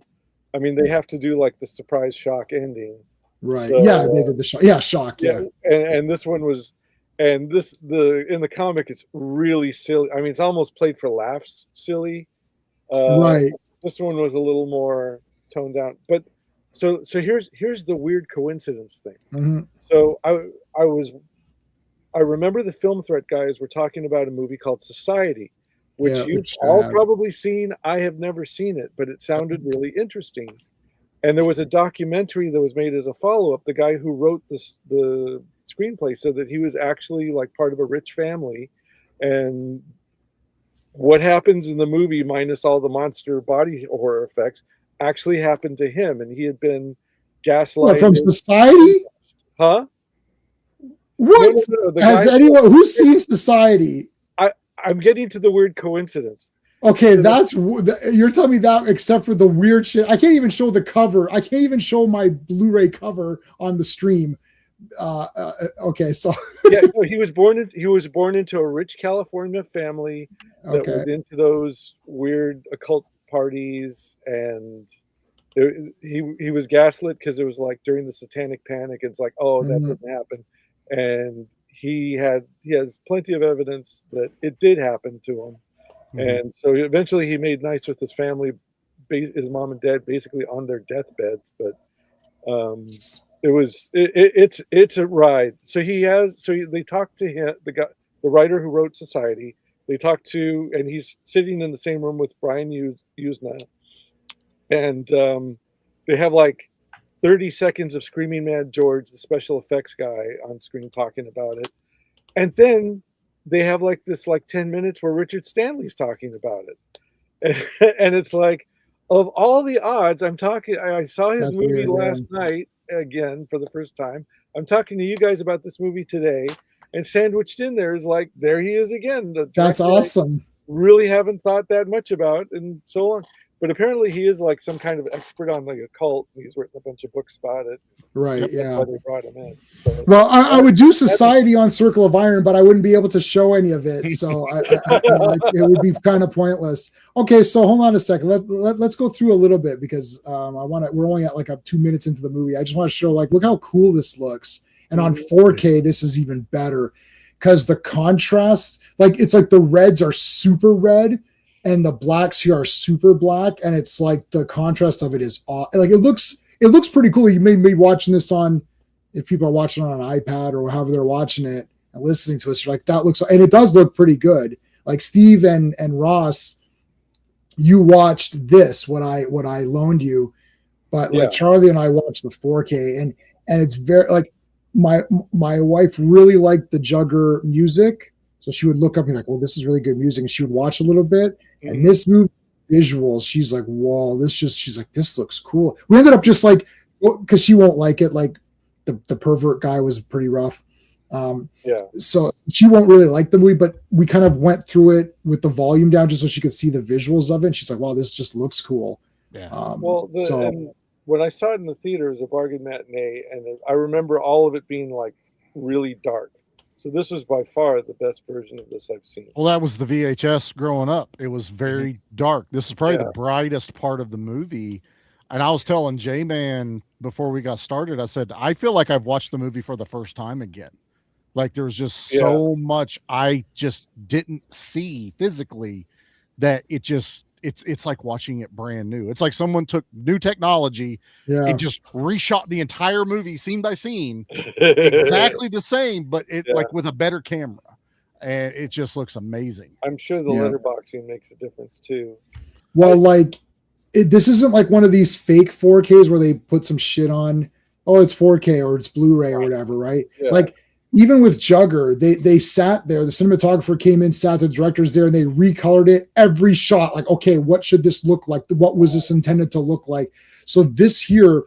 Speaker 6: I mean, they have to do like the surprise shock ending.
Speaker 1: Right. So, they did the shock. Yeah, shock. Yeah.
Speaker 6: And this one was, and in the comic, it's really silly. I mean, it's almost played for laughs, silly.
Speaker 1: Right.
Speaker 6: This one was a little more toned down. But so here's the weird coincidence thing.
Speaker 1: Mm-hmm.
Speaker 6: So I remember the Film Threat guys were talking about a movie called Society, which you've all probably seen. I have never seen it, but it sounded really interesting. And there was a documentary that was made as a follow-up. The guy who wrote the screenplay said that he was actually like part of a rich family, and what happens in the movie, minus all the monster body horror effects, actually happened to him, and he had been gaslighted.
Speaker 1: From Society?
Speaker 6: Huh?
Speaker 1: What?
Speaker 6: No,
Speaker 1: Has anyone who's seen Society?
Speaker 6: I'm getting to the word coincidence.
Speaker 1: Okay, you're telling me that, except for the weird shit. I can't even show the cover. I can't even show my Blu-ray cover on the stream. Okay, so
Speaker 6: yeah, no, he was born into a rich California family that was into those weird occult parties, and he was gaslit because it was like during the Satanic Panic. It's like, oh, that didn't happen, and he has plenty of evidence that it did happen to him. And so eventually he made nice with his family, his mom and dad, basically on their deathbeds. But it's a ride. So they talked to him, the writer who wrote Society. They talked to, and he's sitting in the same room with Brian Usna, and they have like 30 seconds of Screaming Mad George, the special effects guy, on screen talking about it, and then they have like this 10 minutes where Richard Stanley's talking about it. And it's like, of all the odds, I saw his movie last night again for the first time. I'm talking to you guys about this movie today, and sandwiched in there is like, there he is again.
Speaker 1: That's awesome.
Speaker 6: Really haven't thought that much about in so long. But apparently he is like some kind of expert on the occult. He's written a bunch of books about it.
Speaker 1: Right,
Speaker 6: That's
Speaker 1: yeah.
Speaker 6: why they brought him in. So,
Speaker 1: well, I would do Society on Circle of Iron, but I wouldn't be able to show any of it. So it would be kind of pointless. Okay, so hold on a second. Let's go through a little bit, because we're only at like 2 minutes into the movie. I just want to show, like, look how cool this looks. And on 4K, this is even better, because the contrast, like, it's like the reds are super red and the blacks here are super black, and it's like the contrast of it is like, it looks pretty cool. You may be watching this on, if people are watching on an iPad or however they're watching it and listening to us, you're like, that looks, and it does look pretty good. Like Steve and Ross, you watched this, what I loaned you, but like Charlie and I watched the 4K, and it's very, like, my wife really liked the Jugger music. So she would look up and be like, well, this is really good music. And she would watch a little bit. And this movie visuals, she's like, whoa, she's like, this looks cool. We ended up just like, because she won't like it. Like the pervert guy was pretty rough. So she won't really like the movie, but we kind of went through it with the volume down just so she could see the visuals of it. And she's like, wow, this just looks cool.
Speaker 4: Yeah.
Speaker 6: And when I saw it in the theater, it was a bargain matinee. And I remember all of it being like really dark. So this was by far the best version of this I've seen.
Speaker 4: Well, that was the VHS growing up. It was very dark. This is probably the brightest part of the movie. And I was telling J-Man before we got started, I said, I feel like I've watched the movie for the first time again. Like there's just so much I just didn't see physically that it's like watching it brand new. It's like someone took new technology and just reshot the entire movie scene by scene, exactly the same, but like with a better camera, and it just looks amazing.
Speaker 6: I'm sure the letterboxing makes a difference too.
Speaker 1: Well, like this isn't like one of these fake 4Ks where they put some shit on, oh, it's 4K or it's Blu-ray or whatever, right? Yeah. Like even with Jugger, they sat there, the cinematographer came in, sat the directors there, and they recolored it every shot. Like, okay, what should this look like? What was this intended to look like? So this here,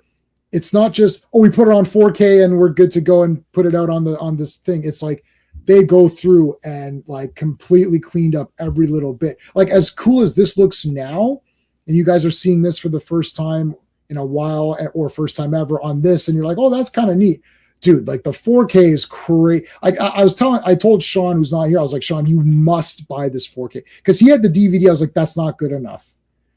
Speaker 1: it's not just, oh, we put it on 4K and we're good to go and put it out on this thing. It's like they go through and like completely cleaned up every little bit. Like as cool as this looks now, and you guys are seeing this for the first time in a while or first time ever on this, and you're like, oh, that's kind of neat. Dude, like the 4K is crazy. I told Sean, who's not here, I was like, Sean, you must buy this 4K, because he had the DVD. I was like, that's not good enough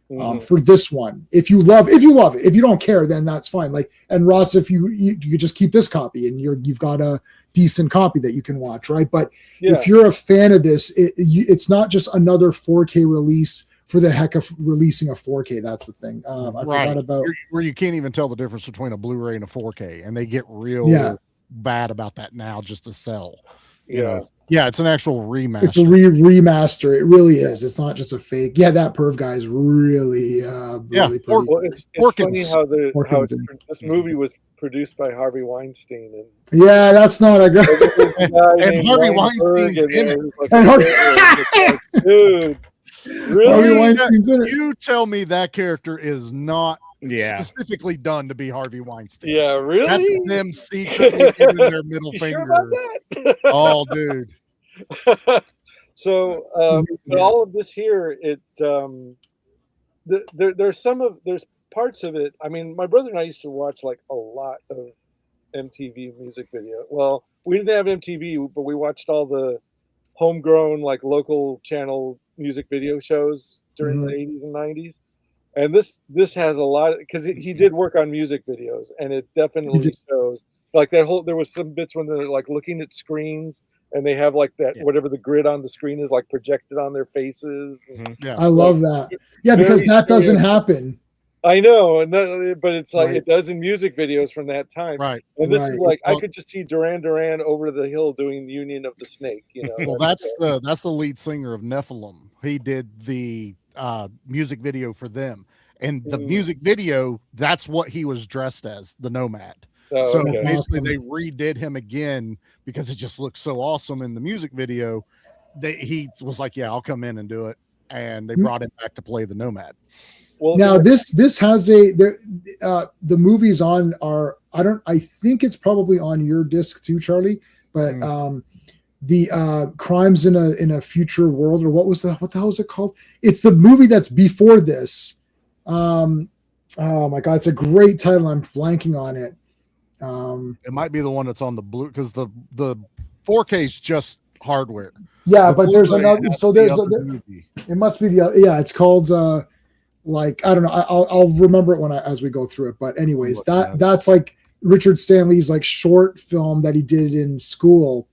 Speaker 1: for this one. If you love it. If you don't care, then that's fine. Like, and Ross, if you just keep this copy and you've got a decent copy that you can watch, right? But if you're a fan of this, it's not just another 4K release for the heck of releasing a 4K. That's the thing. I forgot about
Speaker 4: where you can't even tell the difference between a Blu-ray and a 4K, and they get real bad about that now just to sell. You know? Yeah, it's an actual remaster.
Speaker 1: It's a remaster. It really is. It's not just a fake. Yeah, that perv guy is really pretty.
Speaker 6: Well, it's funny how this movie was produced by Harvey Weinstein, and
Speaker 1: that's not a good.
Speaker 4: And Harvey Weinstein's in it.
Speaker 6: Dude. Really?
Speaker 1: Harvey Weinstein's in it.
Speaker 4: You tell me that character is not
Speaker 3: Yeah.
Speaker 4: specifically done to be Harvey Weinstein.
Speaker 6: Yeah, really?
Speaker 4: That's them secretly giving their middle
Speaker 6: You
Speaker 4: finger.
Speaker 6: sure about that?
Speaker 4: Oh, dude.
Speaker 6: So
Speaker 1: Yeah.
Speaker 6: all of this here, there's parts of it. I mean, my brother and I used to watch like a lot of MTV music video. Well, we didn't have MTV, but we watched all the homegrown like local channel music video shows during the 80s and 90s. And this has a lot because he did work on music videos, and it definitely shows like there was some bits when they're like looking at screens and they have like that whatever the grid on the screen is like projected on their faces.
Speaker 4: Yeah.
Speaker 1: I love that. Yeah, because that doesn't happen.
Speaker 6: I know, but it's like it does in music videos from that time.
Speaker 4: Right.
Speaker 6: And this is like I could just see Duran Duran over the hill doing Union of the Snake. You know.
Speaker 4: Well, that's the lead singer of Nephilim. He did the music video for them, and the music video, that's what he was dressed as, the Nomad.
Speaker 6: Oh,
Speaker 4: so
Speaker 6: okay.
Speaker 4: basically they redid him again because it just looks so awesome in the music video. He was like, yeah, I'll come in and do it, and they brought him back to play the Nomad.
Speaker 1: Well, now this has the movies on are I think it's probably on your disc too, Charlie, but the Crimes in a Future World, or what the hell is it called? It's the movie that's before this. Oh my god, it's a great title. I'm blanking on it.
Speaker 4: It might be the one that's on the blue, because the 4K is just hardware.
Speaker 1: Yeah, but there's another. So there's it must be it's called like I don't know. I'll remember it as we go through it. But anyways, that's like Richard Stanley's like short film that he did in school,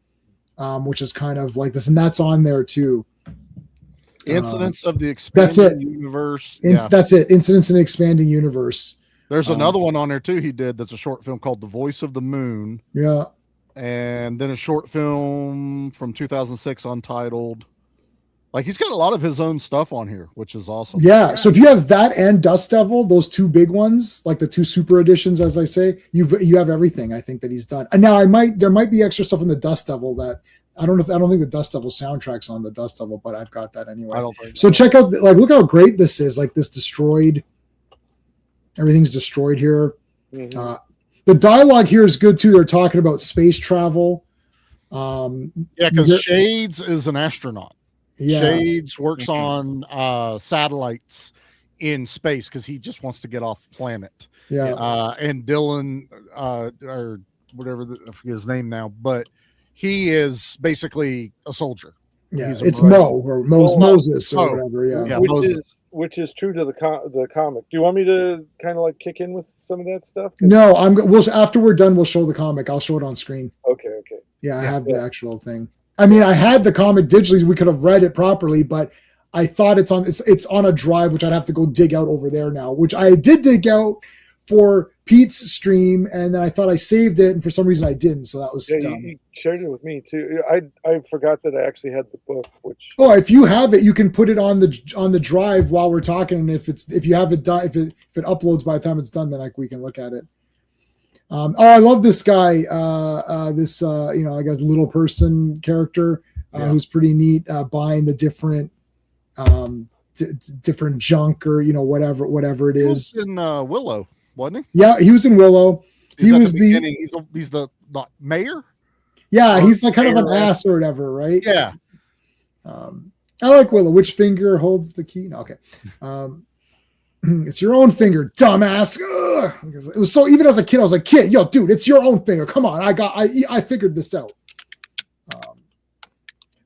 Speaker 1: which is kind of like this, and that's on there too.
Speaker 4: Incidents of the Expanding Universe.
Speaker 1: That's it. Incidents in the Expanding Universe.
Speaker 4: There's another one on there too he did that's a short film called The Voice of the Moon.
Speaker 1: Yeah.
Speaker 4: And then a short film from 2006 untitled. Like, he's got a lot of his own stuff on here, which is awesome.
Speaker 1: Yeah. So if you have that and Dust Devil, those two big ones, like the two super editions, as I say, you have everything I think that he's done. And now there might be extra stuff in the Dust Devil that I don't think the Dust Devil soundtrack's on the Dust Devil, but I've got that anyway.
Speaker 4: I don't think
Speaker 1: so. Check out, like, look how great this is. Like, this destroyed. Everything's destroyed here.
Speaker 6: Mm-hmm.
Speaker 1: The dialogue here is good too. They're talking about space travel.
Speaker 4: Because Shades is an astronaut.
Speaker 1: Yeah.
Speaker 4: Shades works on satellites in space because he just wants to get off the planet.
Speaker 1: Yeah.
Speaker 4: And Dylan, or whatever, I forget his name now, but he is basically a soldier.
Speaker 1: Yeah, it's Mo or Moses or whatever. Yeah,
Speaker 6: which is true to the comic. Do you want me to kind of like kick in with some of that stuff?
Speaker 1: No, after we're done, we'll show the comic. I'll show it on screen.
Speaker 6: Okay.
Speaker 1: Yeah, I have the actual thing. I mean, I had the comic digitally. We could have read it properly, but I thought it's on a drive, which I'd have to go dig out over there now. Which I did dig out for Pete's stream, and then I thought I saved it, and for some reason I didn't. So that was dumb.
Speaker 6: You shared it with me too. I forgot that I actually had the book.
Speaker 1: If you have it, you can put it on the drive while we're talking, and if you have it done, if it uploads by the time it's done, then we can look at it. I love this guy. I guess little person character who's pretty neat. Buying the different different junk or whatever it is.
Speaker 4: He was in Willow, wasn't he?
Speaker 1: Yeah, he was in Willow. He's
Speaker 4: the mayor.
Speaker 1: Yeah, he's like kind of an ass or whatever, right?
Speaker 4: Yeah.
Speaker 1: I like Willow. Which finger holds the key? No, okay. It's your own finger, dumbass. Ugh. It was so, even as a kid, I was like, kid, yo, dude, it's your own finger. Come on, I figured this out.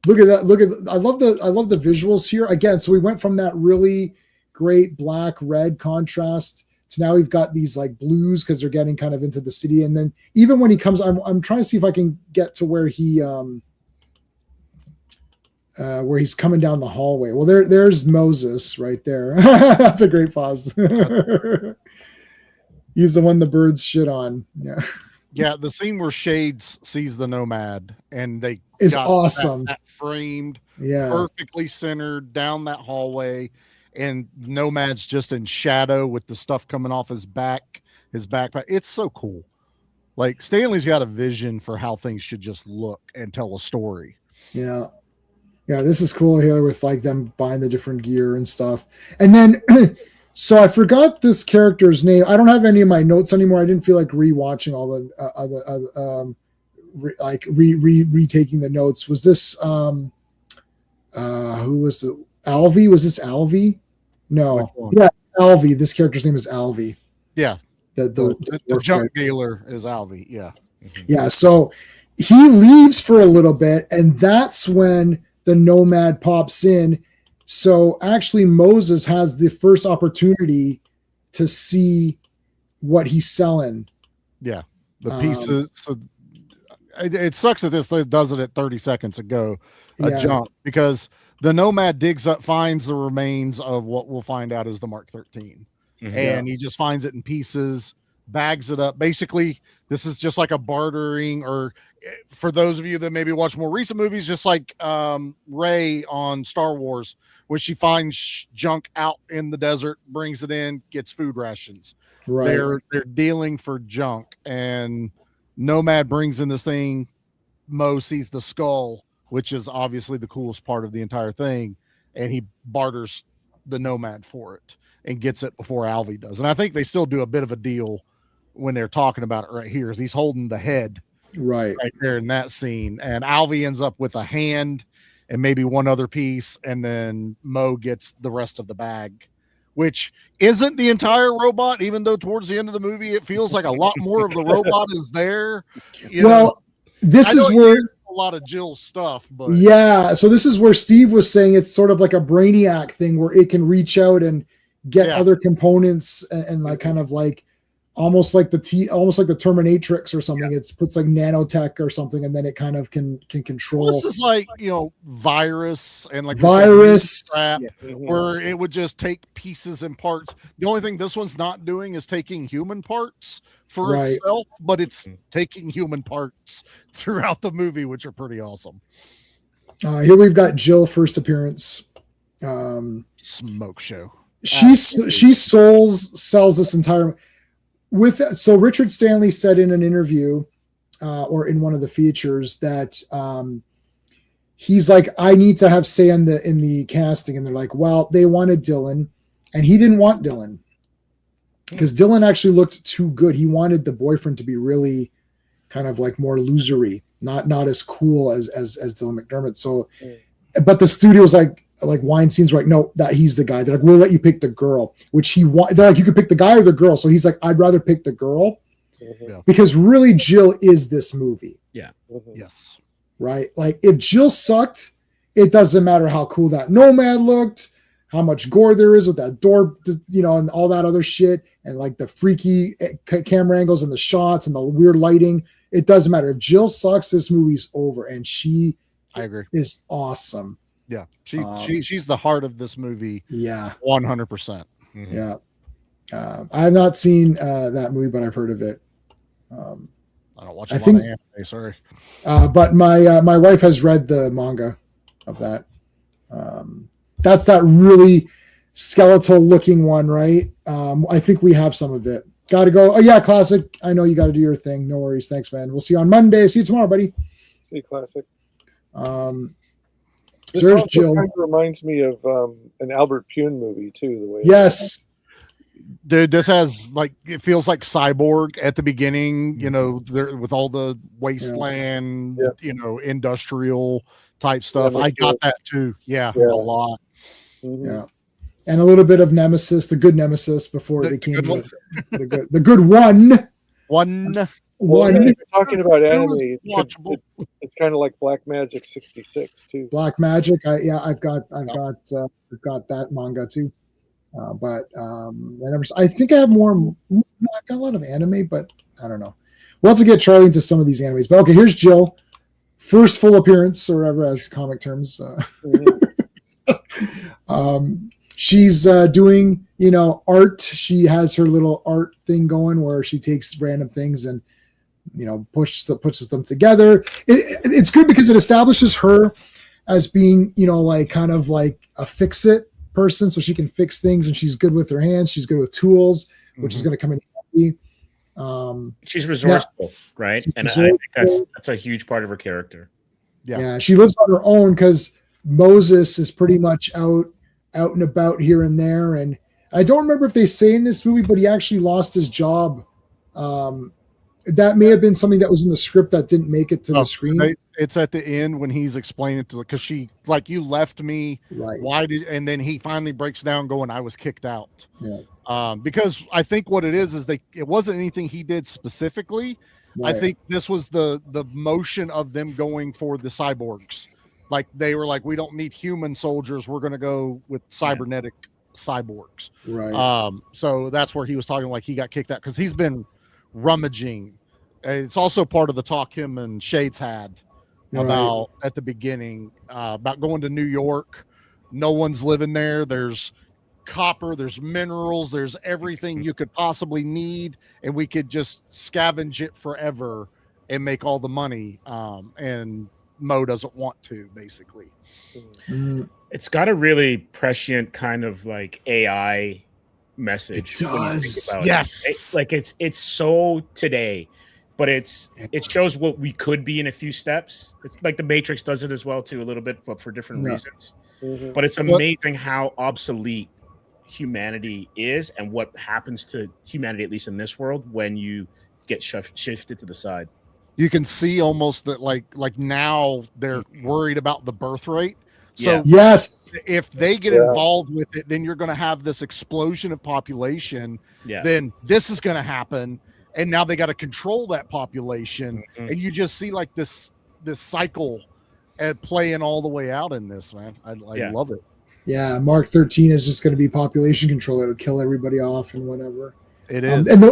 Speaker 1: Look at that. I love the visuals here. Again, so we went from that really great black red contrast to now we've got these like blues because they're getting kind of into the city. And then even when he comes, I'm trying to see if I can get to where he's coming down the hallway. Well, there's Moses right there. That's a great pause. He's the one the birds shit on. Yeah.
Speaker 4: Yeah, the scene where Shades sees the Nomad and they
Speaker 1: is awesome.
Speaker 4: That framed,
Speaker 1: yeah,
Speaker 4: perfectly centered down that hallway, and Nomad's just in shadow with the stuff coming off his backpack. It's so cool. Like, Stanley's got a vision for how things should just look and tell a story.
Speaker 1: Yeah. Yeah, this is cool here with like them buying the different gear and stuff. And then, so I forgot this character's name. I don't have any of my notes anymore. I didn't feel like rewatching all the retaking the notes. Was this who was it? Alvy? Was this Alvy? No, yeah, Alvy. This character's name is Alvy.
Speaker 4: Yeah, the junk dealer is Alvy. Yeah,
Speaker 1: yeah. So he leaves for a little bit, and that's when the Nomad pops in. So actually Moses has the first opportunity to see what he's selling.
Speaker 4: Yeah. The pieces. So it sucks that this does it at 30 seconds ago, jump, because the Nomad finds the remains of what we'll find out is the Mark 13. And he just finds it in pieces, bags it up. Basically, this is just like a bartering, or for those of you that maybe watch more recent movies, just like Rey on Star Wars, where she finds junk out in the desert, brings it in, gets food rations.
Speaker 1: Right.
Speaker 4: They're dealing for junk, and Nomad brings in this thing. Mo sees the skull, which is obviously the coolest part of the entire thing, and he barters the Nomad for it and gets it before Alvy does. And I think they still do a bit of a deal when they're talking about it right here, as he's holding the head right there in that scene, and Alvy ends up with a hand and maybe one other piece, and then Mo gets the rest of the bag, which isn't the entire robot, even though towards the end of the movie it feels like a lot more of the robot is there.
Speaker 1: This is where
Speaker 4: a lot of Jill's stuff, but
Speaker 1: yeah, so this is where Steve was saying it's sort of like a Brainiac thing where it can reach out and get other components and like kind of like almost like the Terminatrix or something. It's puts like nanotech or something, and then it kind of can control.
Speaker 4: Well, this is like, virus and like
Speaker 1: virus
Speaker 4: crap, where it would just take pieces and parts. The only thing this one's not doing is taking human parts for itself, but it's taking human parts throughout the movie, which are pretty awesome.
Speaker 1: Here we've got Jill first appearance.
Speaker 4: Smoke show.
Speaker 1: She sells this entire. So Richard Stanley said in an interview or in one of the features that he's like, I need to have say in the casting, and they're like, well, they wanted Dylan, and he didn't want Dylan because Dylan actually looked too good. He wanted the boyfriend to be really kind of like more losery, not as cool as Dylan McDermott. So, but the studio was like Weinstein's right. No, that he's the guy. They're like, we'll let you pick the girl, which he want. They're like, you could pick the guy or the girl. So he's like, I'd rather pick the girl because really Jill is this movie.
Speaker 3: Yeah.
Speaker 4: Yes.
Speaker 1: Right. Like if Jill sucked, it doesn't matter how cool that Nomad looked, how much gore there is with that door, and all that other shit, and like the freaky camera angles and the shots and the weird lighting. It doesn't matter. If Jill sucks, this movie's over, and
Speaker 4: I agree,
Speaker 1: is awesome.
Speaker 4: Yeah, she's the heart of this movie.
Speaker 1: Yeah,
Speaker 4: 100%.
Speaker 1: Yeah, I have not seen that movie, but I've heard of it.
Speaker 4: I don't watch a lot of anime. Sorry,
Speaker 1: but my wife has read the manga of that. That's that really skeletal looking one, right? I think we have some of it. Got to go. Oh yeah, Classic. I know you got to do your thing. No worries. Thanks, man. We'll see you on Monday. See you tomorrow, buddy.
Speaker 6: See you, Classic.
Speaker 1: This
Speaker 6: also
Speaker 1: Jill.
Speaker 6: kind of reminds me of an Albert Pune movie too. The way
Speaker 4: dude, this has it feels like Cyborg at the beginning. There with all the wasteland, industrial type stuff. I got that too. Yeah, a lot.
Speaker 1: Mm-hmm. Yeah, and a little bit of Nemesis, the good Nemesis before they came with the good one.
Speaker 6: Well, if you're talking about anime, it's kind of like Black Magic 66 too.
Speaker 1: Black Magic, I've got that manga too, but I think I have more. I've got a lot of anime, but I don't know. We'll have to get Charlie into some of these animes. But okay, here's Jill, first full appearance, or whatever as comic terms. She's doing art. She has her little art thing going where she takes random things and puts them together. It's good because it establishes her as being kind of like a fix-it person, so she can fix things, and she's good with her hands. She's good with tools, which is going to come in handy.
Speaker 3: She's resourceful, right? And I think that's a huge part of her character.
Speaker 1: Yeah, she lives on her own because Moses is pretty much out and about here and there. And I don't remember if they say in this movie, but he actually lost his job. That may have been something that was in the script that didn't make it to the screen.
Speaker 4: It's at the end when he's explaining to, because she, like, you left me,
Speaker 1: Right.
Speaker 4: why did, and then he finally breaks down going, I was kicked out.
Speaker 1: Yeah.
Speaker 4: Because I think what it is it wasn't anything he did specifically.
Speaker 1: Right.
Speaker 4: I think this was the motion of them going for the cyborgs. Like, they were like, we don't need human soldiers, we're going to go with cybernetic cyborgs.
Speaker 1: Right.
Speaker 4: So that's where he was talking, like, he got kicked out because he's been rummaging. It's also part of the talk him and Shades had about at the beginning about going to New York. No one's living there. There's copper, there's minerals, there's everything you could possibly need, and we could just scavenge it forever and make all the money. And Mo doesn't want to, basically.
Speaker 3: It's got a really prescient kind of like AI message.
Speaker 1: It does.
Speaker 4: Yes.
Speaker 3: It's so today, but it shows what we could be in a few steps. It's like the Matrix does it as well too, a little bit, but for different reasons.
Speaker 6: Mhm.
Speaker 3: But it's amazing how obsolete humanity is and what happens to humanity, at least in this world, when you get shifted to the side.
Speaker 4: You can see almost that like now they're worried about the birth rate. So
Speaker 1: yes,
Speaker 4: if they get involved with it, then you're going to have this explosion of population. Then this is going to happen, and now they got to control that population, and you just see like this cycle playing all the way out in this, man. I love it.
Speaker 1: Yeah, Mark 13 is just going to be population control. It'll kill everybody off and whatever.
Speaker 4: It is.
Speaker 1: And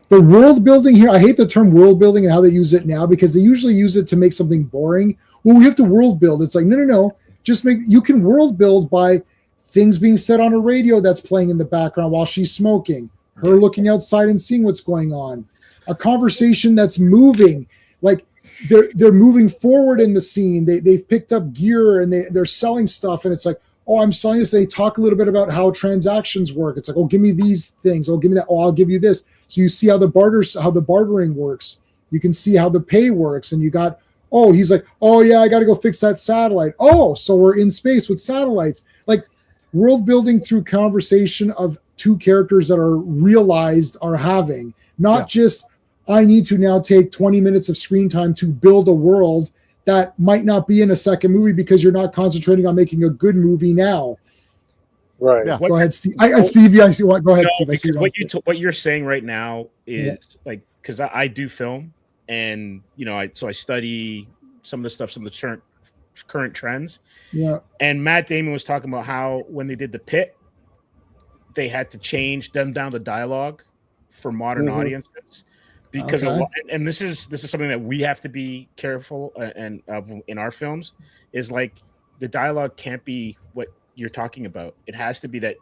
Speaker 1: the world building here, I hate the term world building and how they use it now, because they usually use it to make something boring. Well, we have to world build. It's like, no. Just you can world build by things being said on a radio that's playing in the background while she's smoking, her looking outside and seeing what's going on, a conversation that's moving. Like they're moving forward in the scene. They've picked up gear and they're selling stuff, and it's like, oh, I'm selling this. They talk a little bit about how transactions work. It's like, oh, give me these things. Oh, give me that. Oh, I'll give you this. So you see how the bartering works. You can see how the pay works, and you got, oh, he's like, oh yeah, I got to go fix that satellite. Oh, so we're in space with satellites. Like world building through conversation of two characters that are realized are having, not just, I need to now take 20 minutes of screen time to build a world that might not be in a second movie because you're not concentrating on making a good movie now.
Speaker 6: Right.
Speaker 1: Yeah. Go ahead, Steve. Stevie, I see what. Go ahead, Steve. I see
Speaker 3: what you're saying right now is like, because I do film, and I study some of the current trends.
Speaker 1: Yeah.
Speaker 3: And Matt Damon was talking about how when they did The Pit, they had to dumb down the dialogue for modern audiences, because and this is something that we have to be careful in our films, is like the dialogue can't be what you're talking about. It has to be that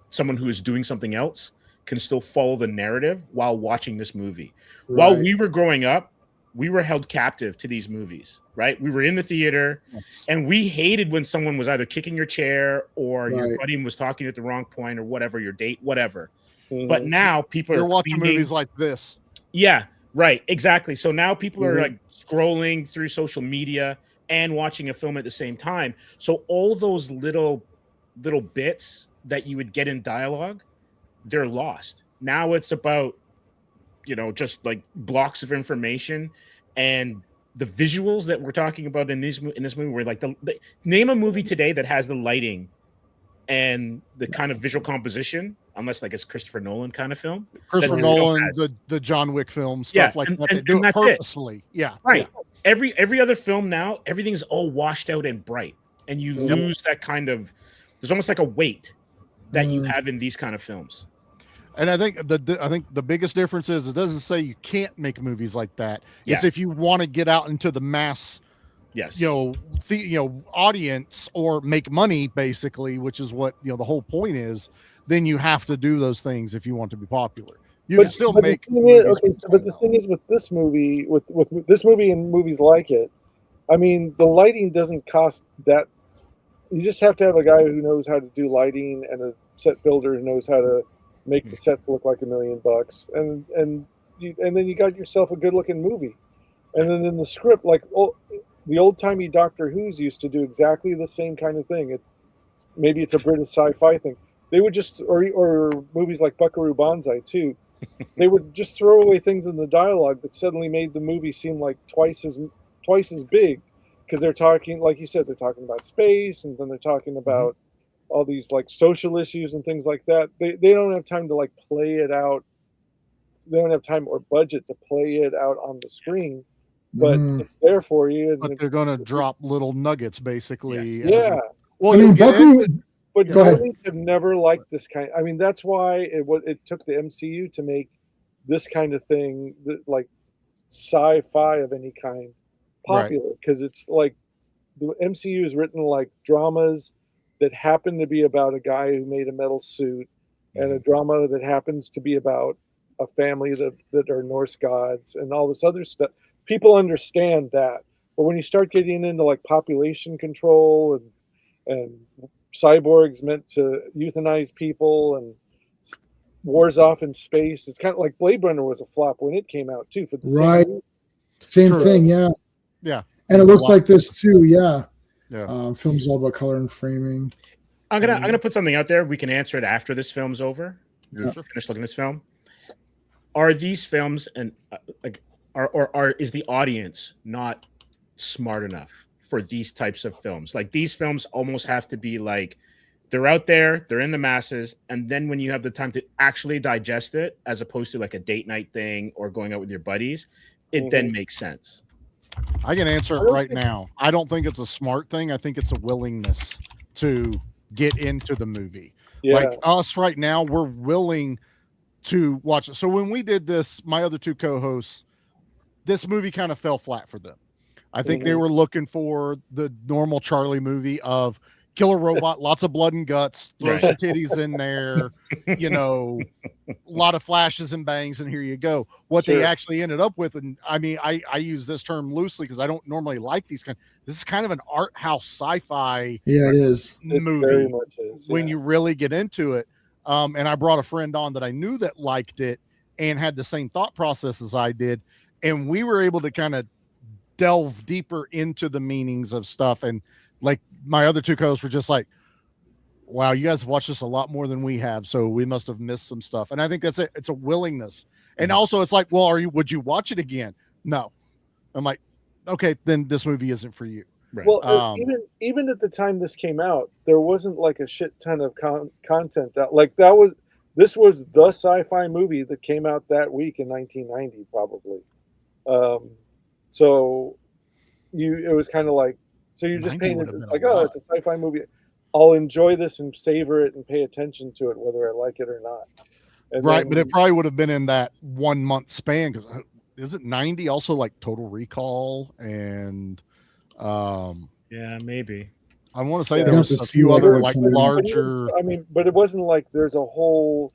Speaker 3: someone who is doing something else can still follow the narrative while watching this movie. Right. While we were growing up, we were held captive to these movies, right? We were in the theater, and we hated when someone was either kicking your chair or your buddy was talking at the wrong point or whatever, your date, whatever. But now people are
Speaker 4: watching movies like this.
Speaker 3: Yeah, right, exactly. So now people are like scrolling through social media and watching a film at the same time. So all those little bits that you would get in dialogue, they're lost. Now it's about, just like blocks of information, and the visuals that we're talking about in this movie, where like name a movie today that has the lighting and the kind of visual composition, unless like it's Christopher Nolan kind of film.
Speaker 4: Christopher Nolan, the John Wick film, stuff like that. They do it purposefully. Yeah.
Speaker 3: Right. Yeah. Every other film now, everything's all washed out and bright, and you lose that kind of. There's almost like a weight that you have in these kind of films.
Speaker 4: And I think the biggest difference is it doesn't say you can't make movies like that. It's if you want to get out into the mass, audience, or make money, basically, which is what the whole point is. Then you have to do those things if you want to be popular. You can still make.
Speaker 6: But the thing is, with this movie, with this movie and movies like it, I mean, the lighting doesn't cost that. You just have to have a guy who knows how to do lighting and a set builder who knows how to make the sets look like $1 million, and then you got yourself a good looking movie. And then in the script, like, the old timey Doctor Who's used to do exactly the same kind of thing. Maybe it's a British sci-fi thing. They would just, or movies like Buckaroo Banzai too. They would just throw away things in the dialogue that suddenly made the movie seem like twice as big, because they're talking, like you said, they're talking about space, and then they're talking about all these like social issues and things like that. They don't have time to like play it out. They don't have time or budget to play it out on the screen, but it's there for you.
Speaker 4: But they're going to drop little nuggets, basically.
Speaker 6: Yeah.
Speaker 4: Well,
Speaker 1: I mean,
Speaker 6: but
Speaker 1: Go ahead.
Speaker 6: movies have never liked this kind. I mean, that's why it took the MCU to make this kind of thing, like sci-fi of any kind, popular, because it's like the MCU is written like dramas that happen to be about a guy who made a metal suit, and a drama that happens to be about a family that are Norse gods and all this other stuff. People understand that, but when you start getting into like population control and cyborgs meant to euthanize people and wars off in space, it's kind of like Blade Runner was a flop when it came out too, for the
Speaker 1: Right. Same
Speaker 4: True.
Speaker 1: thing, yeah.
Speaker 4: Yeah.
Speaker 1: And it looks like this too, yeah.
Speaker 4: Yeah.
Speaker 1: Film's all about color and framing.
Speaker 3: I'm gonna put something out there. We can answer it after this film's over.
Speaker 4: Yeah.
Speaker 3: Finish looking at this film. Are these films and is the audience not smart enough for these types of films? Like, these films almost have to be like, they're out there, they're in the masses, and then when you have the time to actually digest it, as opposed to like a date night thing or going out with your buddies, it then makes sense.
Speaker 4: I can answer it right now. I don't think it's a smart thing. I think it's a willingness to get into the movie.
Speaker 6: Yeah.
Speaker 4: Like us right now, we're willing to watch it. So when we did this, my other two co-hosts, this movie kind of fell flat for them. I think they were looking for the normal Charlie movie of kill a robot, lots of blood and guts, throw some titties in there, you know, a lot of flashes and bangs, and here you go. What they actually ended up with, and I mean, I use this term loosely because I don't normally like these kind. This is kind of an art house sci-fi
Speaker 1: Yeah, it is.
Speaker 4: movie
Speaker 6: very much is,
Speaker 4: when you really get into it. And I brought a friend on that I knew that liked it and had the same thought process as I did, and we were able to kind of delve deeper into the meanings of stuff. And like my other two co-hosts were just like, wow, you guys have watched this a lot more than we have, so we must have missed some stuff. And I think that's it. It's a willingness. And also it's like, well, would you watch it again? No. I'm like, okay, then this movie isn't for you.
Speaker 3: Right.
Speaker 6: Well, even at the time this came out, there wasn't like a shit ton of content out. Like this was the sci-fi movie that came out that week in 1990, probably. So it was kind of like, so you're just paying it. It's like, oh, it's a sci-fi movie. I'll enjoy this and savor it and pay attention to it, whether I like it or not. And
Speaker 4: right, but it probably would have been in that 1 month span, because is it 90 also like Total Recall and
Speaker 3: yeah, maybe.
Speaker 4: I want to say there was a few other like larger.
Speaker 6: I mean, but it wasn't like there's a whole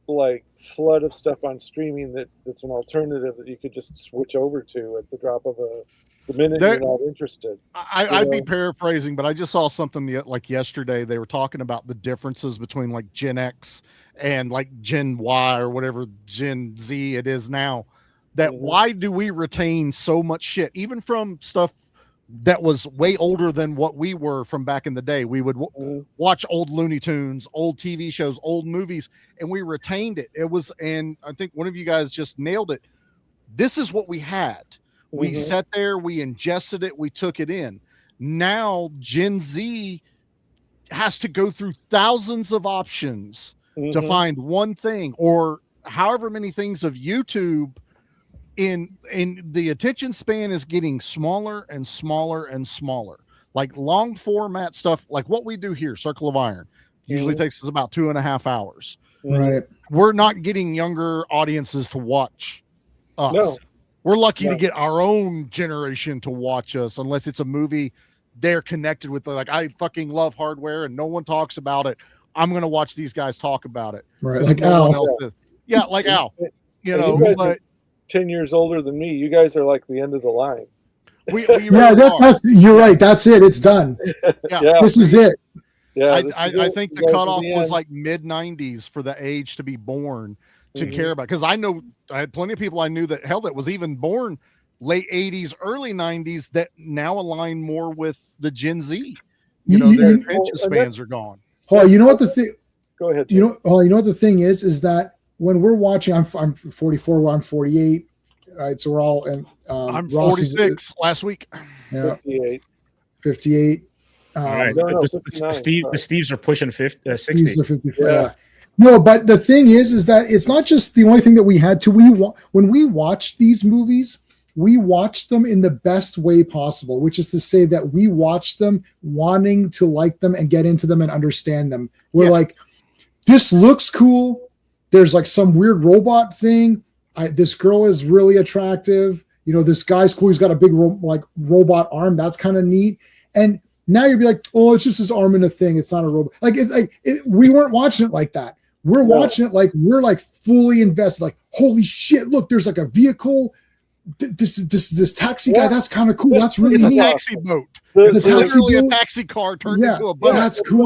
Speaker 6: like flood of stuff on streaming that's an alternative that you could just switch over to at the drop of the minute you're not interested.
Speaker 4: I'd be paraphrasing, but I just saw something like yesterday. They were talking about the differences between like Gen X and like Gen Y or whatever Gen Z it is now. That why do we retain so much shit, even from stuff that was way older than what we were from back in the day? We would watch old Looney Tunes, old TV shows, old movies, and we retained it. It was, and I think one of you guys just nailed it. This is what we had. We sat there, we ingested it, we took it in. Now Gen Z has to go through thousands of options to find one thing, or however many things of YouTube. In the attention span is getting smaller and smaller and smaller. Like long format stuff, like what we do here, Circle of Iron, usually takes us about 2.5 hours.
Speaker 1: Right.
Speaker 4: We're not getting younger audiences to watch us.
Speaker 6: No.
Speaker 4: We're lucky to get our own generation to watch us, unless it's a movie they're connected with. Like, I fucking love Hardware and no one talks about it. I'm going to watch these guys talk about it.
Speaker 1: Right. Like Al.
Speaker 4: Yeah, like Al. You know, but
Speaker 6: 10 years older than me. You guys are like the end of the line.
Speaker 4: we
Speaker 1: yeah, that's you're right. That's it. It's done.
Speaker 6: Yeah.
Speaker 1: This is it.
Speaker 6: Yeah,
Speaker 4: I think the cutoff was like mid 90s for the age to be born to care about. Because I know I had plenty of people I knew that was even born late 80s, early 90s that now align more with the Gen Z. You know, their attention spans are gone.
Speaker 1: Oh, you know what the thing?
Speaker 6: Go ahead.
Speaker 1: You know, you know what the thing is that when we're watching, I'm 44, well, I'm 48. Right, so we're all in.
Speaker 4: I'm
Speaker 1: Ross
Speaker 4: 46 last week.
Speaker 1: Yeah,
Speaker 6: 58.
Speaker 1: 58.
Speaker 3: All right.
Speaker 6: No,
Speaker 3: the
Speaker 6: 59,
Speaker 3: the Steves are pushing 60.
Speaker 1: 54.
Speaker 6: Yeah.
Speaker 1: Yeah. No, but the thing is that it's not just the only thing that we had to. When we watch these movies, we watch them in the best way possible, which is to say that we watch them wanting to like them and get into them and understand them. We're like, this looks cool. There's like some weird robot thing. This girl is really attractive. You know, this guy's cool. He's got a big robot arm. That's kind of neat. And now you'd be like, oh, it's just his arm in a thing. It's not a robot. Like we weren't watching it like that. We're watching it like we're like fully invested. Like, holy shit! Look, there's like a vehicle. This taxi guy. That's kind of cool. That's really neat.
Speaker 4: A taxi boat.
Speaker 1: It's
Speaker 4: literally a taxi car turned into a boat.
Speaker 1: That's cool.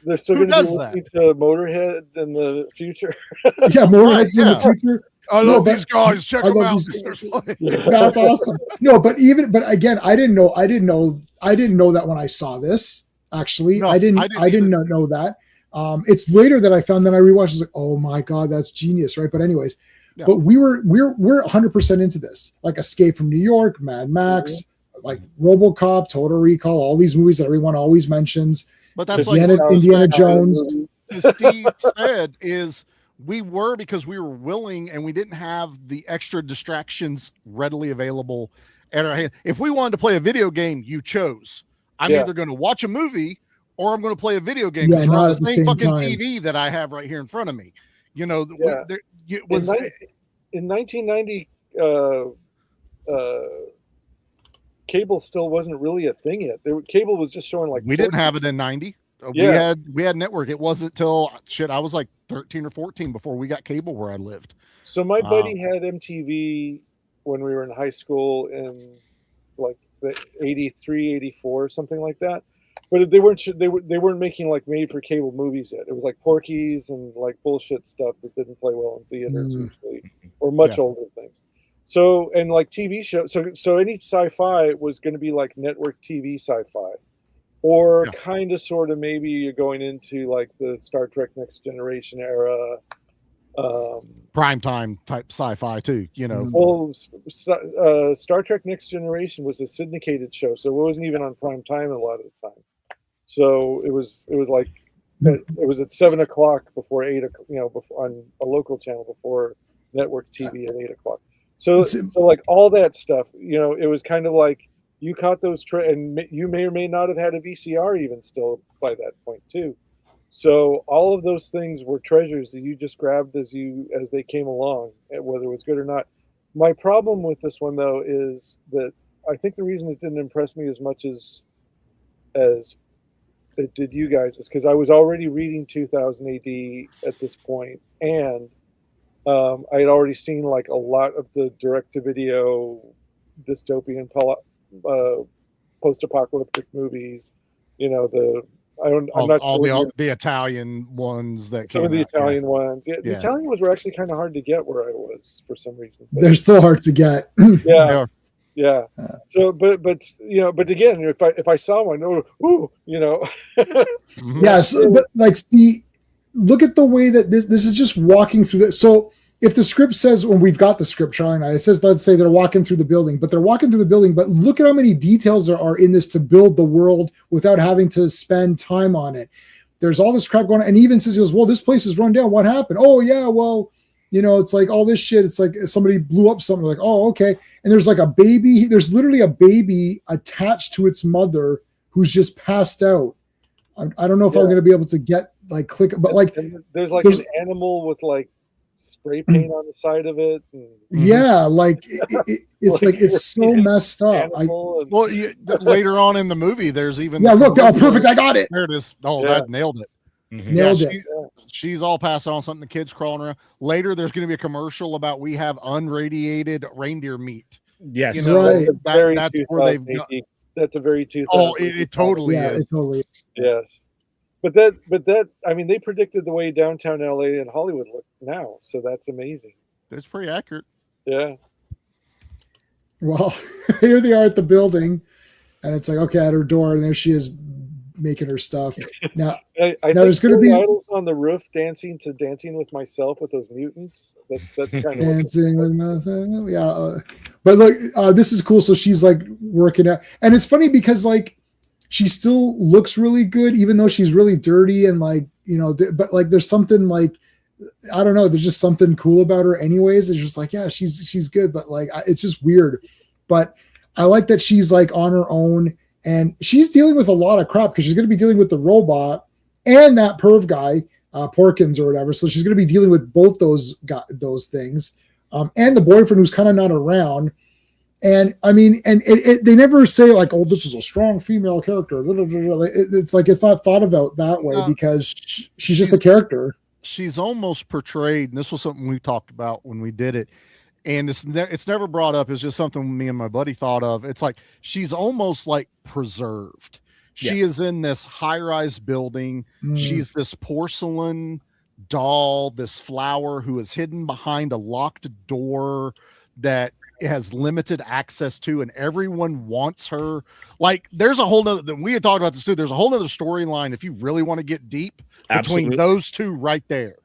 Speaker 6: They're still
Speaker 4: Who
Speaker 6: going to
Speaker 4: does
Speaker 6: be
Speaker 4: that?
Speaker 6: listening to Motorhead in the future.
Speaker 1: Yeah, Motorhead's in the future.
Speaker 4: I love these guys. Check
Speaker 1: I
Speaker 4: them
Speaker 1: love
Speaker 4: out.
Speaker 1: these- That's awesome. No, but again, I didn't know that when I saw this. Actually,
Speaker 4: No,
Speaker 1: I didn't
Speaker 4: either.
Speaker 1: know that. It's later that I found that I rewatched. I was like, oh my god, that's genius, right? But anyways, but we're 100% into this, like Escape from New York, Mad Max, like RoboCop, Total Recall, all these movies that everyone always mentions.
Speaker 4: But that's
Speaker 1: Indiana Jones.
Speaker 4: As Steve said, is we were because we were willing and we didn't have the extra distractions readily available at our hand. If we wanted to play a video game, you chose. I'm either going to watch a movie or I'm going to play a video game.
Speaker 1: Yeah, not
Speaker 4: on
Speaker 1: at
Speaker 4: the
Speaker 1: the
Speaker 4: same
Speaker 1: same
Speaker 4: fucking
Speaker 1: time.
Speaker 4: TV that I have right here in front of me. You know, it was
Speaker 6: in 1990. Cable still wasn't really a thing yet. Cable was just showing like
Speaker 4: we didn't have it in 90. We had network. It wasn't till I was like 13 or 14 before we got cable where I lived.
Speaker 6: So my buddy had MTV when we were in high school in like the 83, 84, something like that. But they weren't making like made for cable movies yet. It was like Porky's and like bullshit stuff that didn't play well in theaters usually, or much older things. So, and like TV shows, so any sci-fi was going to be like network TV sci-fi, or kind of sort of maybe you're going into like the Star Trek Next Generation era,
Speaker 4: primetime type sci-fi too. You know,
Speaker 6: well, Star Trek Next Generation was a syndicated show, so it wasn't even on prime time a lot of the time. So it was like it was at 7 o'clock before 8 o'clock, before on a local channel before network TV at 8 o'clock. So like all that stuff, it was kind of like you caught those and you may or may not have had a VCR even still by that point too. So all of those things were treasures that you just grabbed as they came along, whether it was good or not. My problem with this one though is that I think the reason it didn't impress me as much as it did you guys is because I was already reading 2000 AD at this point, and I had already seen like a lot of the direct-to-video dystopian post-apocalyptic movies. I'm not
Speaker 4: the Italian ones that
Speaker 6: some of the Italian ones. Yeah, the Italian ones were actually kind of hard to get where I was for some reason.
Speaker 1: They're still hard to get.
Speaker 6: Yeah. So, but again, if I saw one,
Speaker 1: Yeah. So, but like, see, look at the way that this is just walking through the. So if the script says, when we've got the script, Charlie and I, it says, let's say they're walking through the building, but look at how many details there are in this to build the world without having to spend time on it. There's all this crap going on. And he even says, he goes, well, this place is run down. What happened? Oh yeah. Well, it's like all this shit. It's like somebody blew up something. Like, oh, okay. And there's like a baby. There's literally a baby attached to its mother who's just passed out. I don't know if I'm going to be able to get like click, but like
Speaker 6: there's an animal with like spray paint on the side of it.
Speaker 1: Yeah, like it's like it's so messed up.
Speaker 4: Later on in the movie, there's even
Speaker 1: look, perfect. I got it.
Speaker 4: There it is. Oh, that nailed it.
Speaker 1: Nailed it.
Speaker 4: She's all passed on something. The kids crawling around. Later, there's going to be a commercial about we have unradiated reindeer meat.
Speaker 3: Yes,
Speaker 1: right.
Speaker 4: That's where they've got.
Speaker 6: That's a very 2000.
Speaker 4: Oh, it totally is.
Speaker 1: It totally.
Speaker 6: Yes, but that I mean, they predicted the way downtown LA and Hollywood look now, so that's amazing.
Speaker 4: It's pretty accurate.
Speaker 6: Yeah.
Speaker 1: Well, here they are at the building, and it's like, okay, at her door, and there she is making her stuff. Now,
Speaker 6: I
Speaker 1: now there's going to be
Speaker 6: Idols on the roof dancing to Dancing with Myself with those mutants. That's kind of
Speaker 1: dancing with myself. Yeah, but look, this is cool. So she's like working out, and it's funny because like she still looks really good, even though she's really dirty and like but like there's something like I don't know. There's just something cool about her, anyways. It's just like yeah, she's good, but like it's just weird. But I like that she's like on her own, and she's dealing with a lot of crap because she's going to be dealing with the robot and that perv guy. Porkins or whatever. So she's going to be dealing with both those things, and the boyfriend who's kind of not around. And I mean, and they never say like, "Oh, this is a strong female character." It's like it's not thought about that way because she's just a character.
Speaker 4: She's almost portrayed, and this was something we talked about when we did it. And it's never brought up. It's just something me and my buddy thought of. It's like she's almost like preserved. She is in this high-rise building. She's this porcelain doll, this flower who is hidden behind a locked door that has limited access to, and everyone wants her. Like there's a whole nother, we had talked about this too. There's a whole nother storyline if you really want to get deep between those two right there.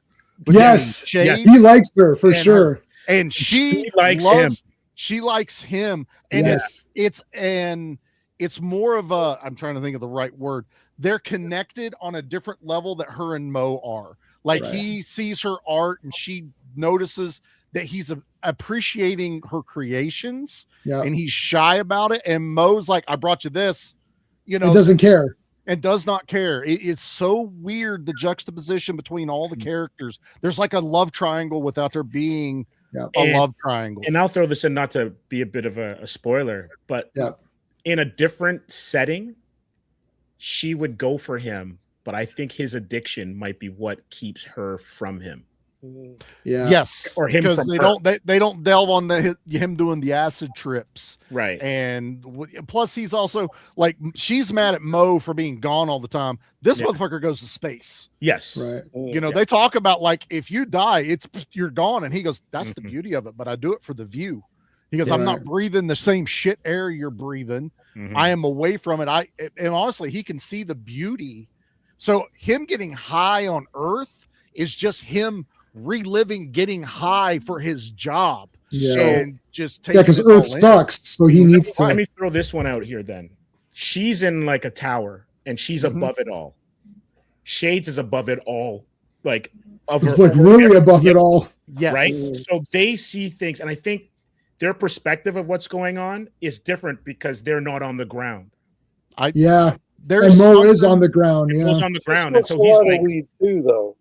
Speaker 1: Yes, he likes her for sure.
Speaker 4: And she
Speaker 3: likes him.
Speaker 4: She likes him. And it's more of a, I'm trying to think of the right word. They're connected on a different level that her and Mo are. Like he sees her art and she notices that he's appreciating her creations and he's shy about it. And Mo's like, I brought you this,
Speaker 1: he doesn't care
Speaker 4: and does not care. It's so weird. The juxtaposition between all the characters, there's like a love triangle without there being a love triangle.
Speaker 3: And I'll throw this in, not to be a bit of a spoiler, but in a different setting, she would go for him, but I think his addiction might be what keeps her from him.
Speaker 4: Yes,
Speaker 3: or him,
Speaker 4: because they don't delve on him doing the acid trips,
Speaker 3: right?
Speaker 4: And plus, he's also like she's mad at Mo for being gone all the time. This motherfucker goes to space.
Speaker 3: Yes,
Speaker 1: right.
Speaker 4: They talk about like if you die, you're gone, and he goes, "That's the beauty of it." But I do it for the view. He goes, I'm not breathing the same shit air you're breathing. I am away from it. And honestly, he can see the beauty. So him getting high on Earth is just him reliving getting high for his job. And just taking
Speaker 1: because Earth sucks. So he needs to.
Speaker 3: Let me throw this one out here then. She's in like a tower and she's above it all. Shades is above it all. Like
Speaker 1: really above it all.
Speaker 4: Yes.
Speaker 3: Right. So they see things, and I think their perspective of what's going on is different because they're not on the ground.
Speaker 1: And Mo is on the ground.
Speaker 3: Mo's on the ground, and so he's like,
Speaker 6: weed too, though.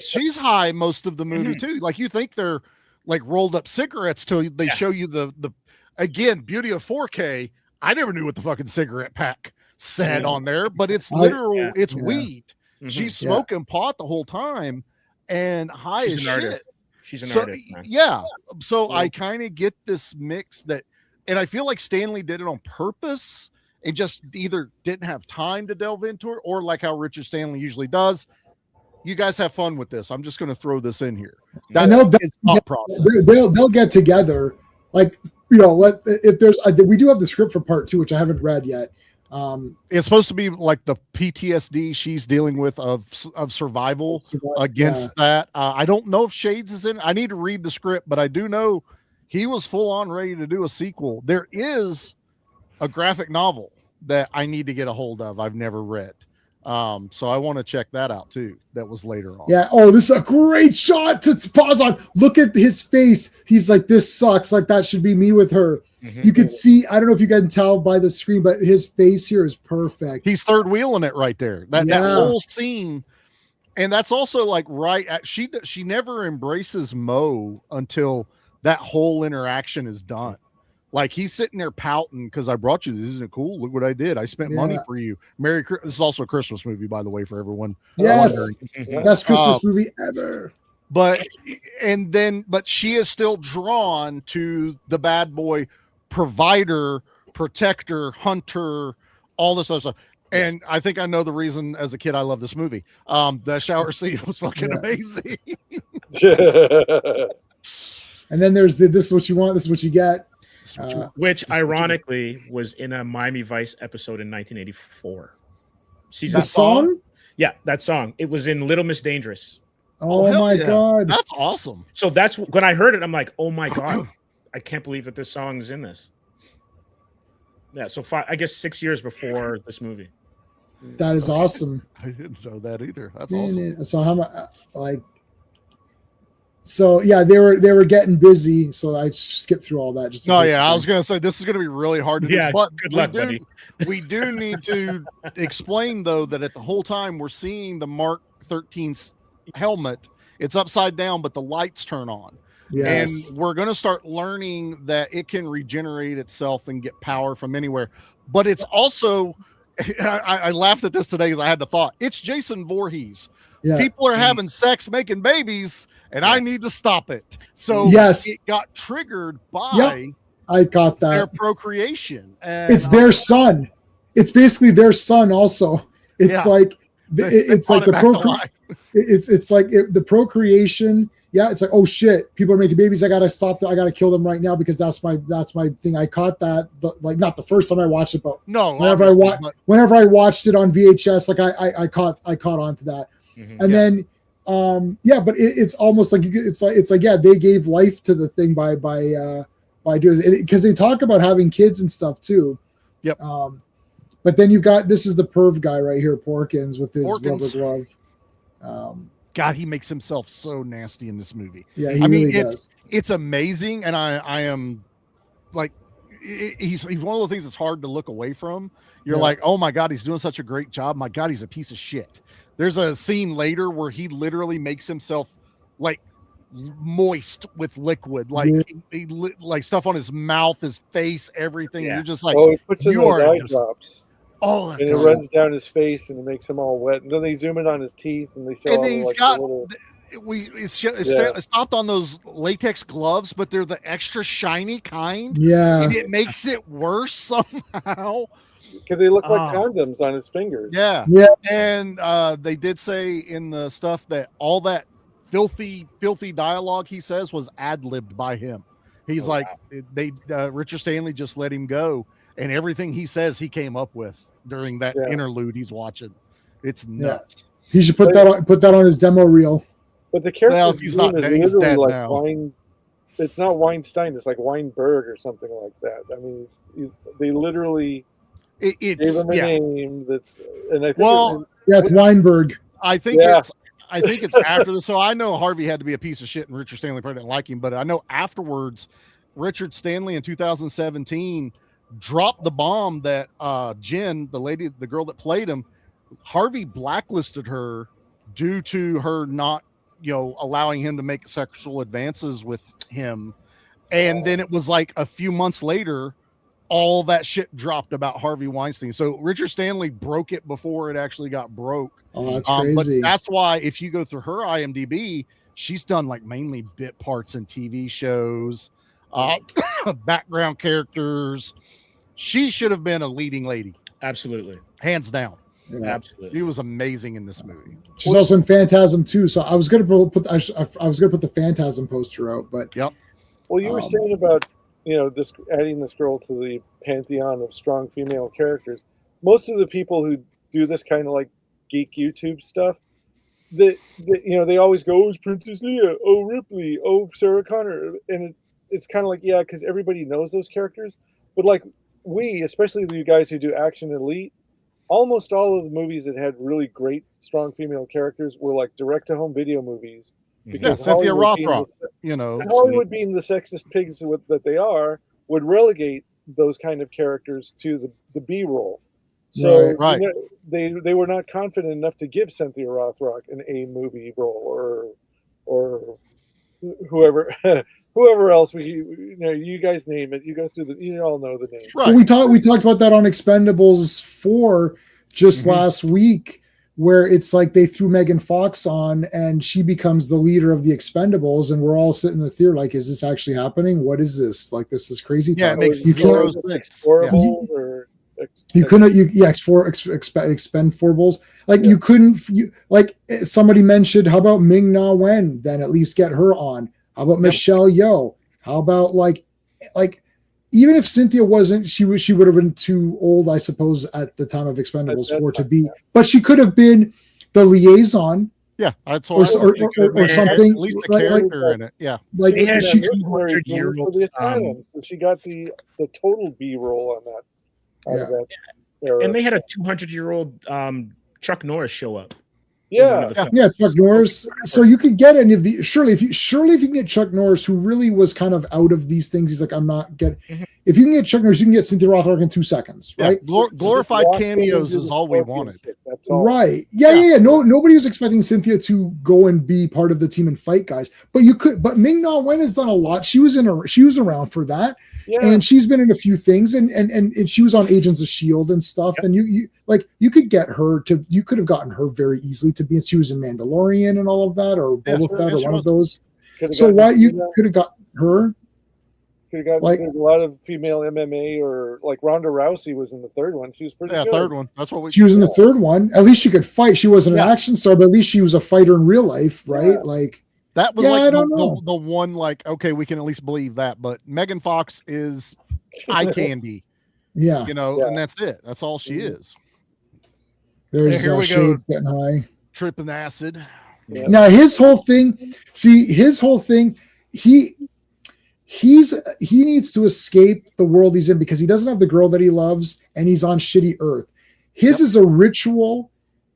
Speaker 4: She's high most of the movie too. Like you think they're like rolled up cigarettes till they show you the again beauty of 4K. I never knew what the fucking cigarette pack said on there, but it's literal. It's weed. She's smoking pot the whole time and high as shit.
Speaker 3: She's an artist, man.
Speaker 4: So I kind of get this mix that, and I feel like Stanley did it on purpose and just either didn't have time to delve into it, or like how Richard Stanley usually does. You guys have fun with this. I'm just going to throw this in here. That's his thought process.
Speaker 1: They'll get together. Like, if there's, we do have the script for part 2, which I haven't read yet.
Speaker 4: It's supposed to be like the PTSD she's dealing with of survival against that. I don't know if Shades is in it. I need to read the script, but I do know he was full on ready to do a sequel. There is a graphic novel that I need to get a hold of. I've never read. So I want to check that out too. That was later on.
Speaker 1: Yeah. Oh, this is a great shot to pause on. Look at his face. He's like, this sucks. Like that should be me with her. You could see, I don't know if you can tell by the screen, but his face here is perfect.
Speaker 4: He's third wheeling it right there. That whole scene. And that's also like, she never embraces Mo until that whole interaction is done. Like he's sitting there pouting because I brought you this. Isn't it cool? Look what I did. I spent money for you. This is also a Christmas movie, by the way, for everyone.
Speaker 1: Yes, best Christmas movie ever.
Speaker 4: But she is still drawn to the bad boy, provider, protector, hunter, all this other stuff. And I think I know the reason. As a kid, I love this movie. The shower scene was fucking amazing.
Speaker 1: And then there's this is what you want, this is what you get.
Speaker 3: Which ironically was in a Miami Vice episode in 1984. Season
Speaker 1: The song?
Speaker 3: Yeah, that song. It was in Little Miss Dangerous.
Speaker 1: Oh
Speaker 4: hell
Speaker 1: my
Speaker 4: yeah.
Speaker 1: God.
Speaker 4: That's awesome.
Speaker 3: So that's when I heard it. I'm like, oh my God, I can't believe that this song is in this. Yeah, so I guess 6 years before this movie.
Speaker 1: That is awesome.
Speaker 4: I didn't know that either. That's awesome.
Speaker 1: So how much so yeah, they were getting busy, so I skipped through all that. Just
Speaker 4: No, yeah, I was gonna say this is gonna be really hard to do.
Speaker 3: Yeah,
Speaker 4: But
Speaker 3: good luck, buddy.
Speaker 4: We do need to explain though that at the whole time we're seeing the Mark 13 helmet. It's upside down, but the lights turn on.
Speaker 1: Yes.
Speaker 4: And we're going to start learning that it can regenerate itself and get power from anywhere. But it's also, I laughed at this today because I had the thought, it's Jason Voorhees.
Speaker 1: Yeah.
Speaker 4: People are having sex, making babies, and I need to stop it. So
Speaker 1: Yes.
Speaker 4: it got triggered by
Speaker 1: I got
Speaker 4: their
Speaker 1: that.
Speaker 4: procreation. And
Speaker 1: It's their son. It's basically their son also. It's like it's like the the procreation. Yeah, it's like, oh shit, people are making babies. I gotta stop. I gotta kill them right now because that's my thing. I caught that. Like not the first time I watched it, but
Speaker 4: no,
Speaker 1: whenever I watched it on VHS, like I caught on to that.
Speaker 3: Mm-hmm.
Speaker 1: And then but it's almost like it's like yeah, they gave life to the thing by doing it because they talk about having kids and stuff too.
Speaker 4: Yep.
Speaker 1: But then you've got this is the perv guy right here, Porkins, with his rubber glove.
Speaker 4: God, he makes himself so nasty in this movie.
Speaker 1: Yeah, he really does.
Speaker 4: It's amazing, and I am like, he's one of the things that's hard to look away from. You're like, oh my God, he's doing such a great job. My God, he's a piece of shit. There's a scene later where he literally makes himself like moist with liquid, like he like stuff on his mouth, his face, everything.
Speaker 3: Yeah.
Speaker 4: You're just like,
Speaker 6: he puts in
Speaker 4: you
Speaker 6: those
Speaker 4: are
Speaker 6: eye
Speaker 4: just-
Speaker 6: drops.
Speaker 4: oh,
Speaker 6: And it runs down his face and it makes him all wet. And then they zoom in on his teeth and they show
Speaker 4: and
Speaker 6: all
Speaker 4: then he's
Speaker 6: like,
Speaker 4: got
Speaker 6: the little...
Speaker 4: it stopped on those latex gloves, but they're the extra shiny kind.
Speaker 1: Yeah.
Speaker 4: And it makes it worse somehow.
Speaker 6: Because they look like condoms on his fingers.
Speaker 4: Yeah.
Speaker 1: Yeah.
Speaker 4: And they did say in the stuff that all that filthy dialogue he says was ad-libbed by him. He's Richard Stanley just let him go, and everything he says he came up with during that interlude he's watching. It's nuts.
Speaker 1: He should put that on his demo reel.
Speaker 6: But the character
Speaker 4: Well, if he's not dead, he's dead
Speaker 6: like
Speaker 4: now.
Speaker 6: it's not Weinstein, it's like Weinberg or something like that. I mean, they literally gave him a name that's, and I think
Speaker 1: it's Weinberg.
Speaker 4: I think it's after this. So I know Harvey had to be a piece of shit and Richard Stanley probably didn't like him, but I know afterwards Richard Stanley in 2017 dropped the bomb that Jen, the girl that played him, Harvey blacklisted her due to her not, allowing him to make sexual advances with him. And then it was like a few months later, all that shit dropped about Harvey Weinstein. So Richard Stanley broke it before it actually got broke.
Speaker 1: Oh, that's crazy.
Speaker 4: But that's why if you go through her IMDb, she's done like mainly bit parts in TV shows, background characters. She should have been a leading lady.
Speaker 3: Absolutely.
Speaker 4: Hands down.
Speaker 1: Yeah.
Speaker 3: Absolutely.
Speaker 4: She was amazing in this movie.
Speaker 1: She's also in Phantasm too. So I was gonna put the Phantasm poster out, but
Speaker 6: Well, you were saying about this adding this girl to the pantheon of strong female characters. Most of the people who do this kind of like geek YouTube stuff, they always go, "Oh, it's Princess Leia, oh Ripley, oh Sarah Connor," and it's kind of like because everybody knows those characters. But like especially you guys who do Action Elite, almost all of the movies that had really great strong female characters were like direct-to-home video movies. Because
Speaker 4: Cynthia Rothrock,
Speaker 6: Hollywood being the sexist pigs that they are, would relegate those kind of characters to the B roll. So they were not confident enough to give Cynthia Rothrock an A movie role or whoever whoever else you guys name it. You go through you all know the name.
Speaker 1: Right. Well, we talked about that on Expendables 4 just last week, where it's like they threw Megan Fox on and she becomes the leader of the Expendables, and we're all sitting in the theater like, is this actually happening? What is this? Like, this is crazy.
Speaker 4: Yeah, it makes
Speaker 1: you can't. You couldn't. Expend 4 bulls. Like you couldn't. Somebody mentioned, how about Ming Na Wen? Then at least get her on. How about Michelle Yeoh? How about like even if Cynthia wasn't, she would have been too old, I suppose, at the time of Expendables 4 to be, but she could have been the liaison.
Speaker 4: Yeah, that's
Speaker 1: or something
Speaker 4: at least a character in it. Yeah,
Speaker 1: like
Speaker 3: They had
Speaker 1: she,
Speaker 3: a 200-year-old.
Speaker 6: for the asylum, so she got the total B roll on that. Out of that era.
Speaker 3: And they had a 200-year-old Chuck Norris show up.
Speaker 6: Yeah,
Speaker 1: Chuck Norris. So you could get any of the surely if you can get Chuck Norris, who really was kind of out of these things. He's like, I'm not getting.
Speaker 3: Mm-hmm.
Speaker 1: If you can get Chuck Norris, you can get Cynthia Rothrock in 2 seconds, right?
Speaker 4: Yeah, glorified cameos is all we wanted.
Speaker 6: That's all.
Speaker 1: Right. Yeah. No, nobody was expecting Cynthia to go and be part of the team and fight guys. But you could. But Ming-Na Wen has done a lot. She was around for that.
Speaker 6: Yeah.
Speaker 1: And she's been in a few things, and she was on Agents of S.H.I.E.L.D. and stuff. Yep. And you could get her to, you could have gotten her very easily to be, she was in Mandalorian and all of that, or Boba Fett, or one of those. So why you could have gotten her?
Speaker 6: Could have gotten a lot of female MMA, or like Ronda Rousey was in the third one. She was pretty good.
Speaker 4: Third one. That's what
Speaker 1: she was in the third one. At least she could fight. She wasn't an action star, but at least she was a fighter in real life, right?
Speaker 6: Yeah.
Speaker 1: Like.
Speaker 4: That was like the one, like, okay, we can at least believe that. But Megan Fox is eye candy.
Speaker 1: Yeah.
Speaker 4: And that's it. That's all she is.
Speaker 1: There's Shades getting high.
Speaker 4: Tripping acid.
Speaker 1: Yeah. Now his whole thing, he needs to escape the world he's in because he doesn't have the girl that he loves and he's on shitty Earth. His is a ritual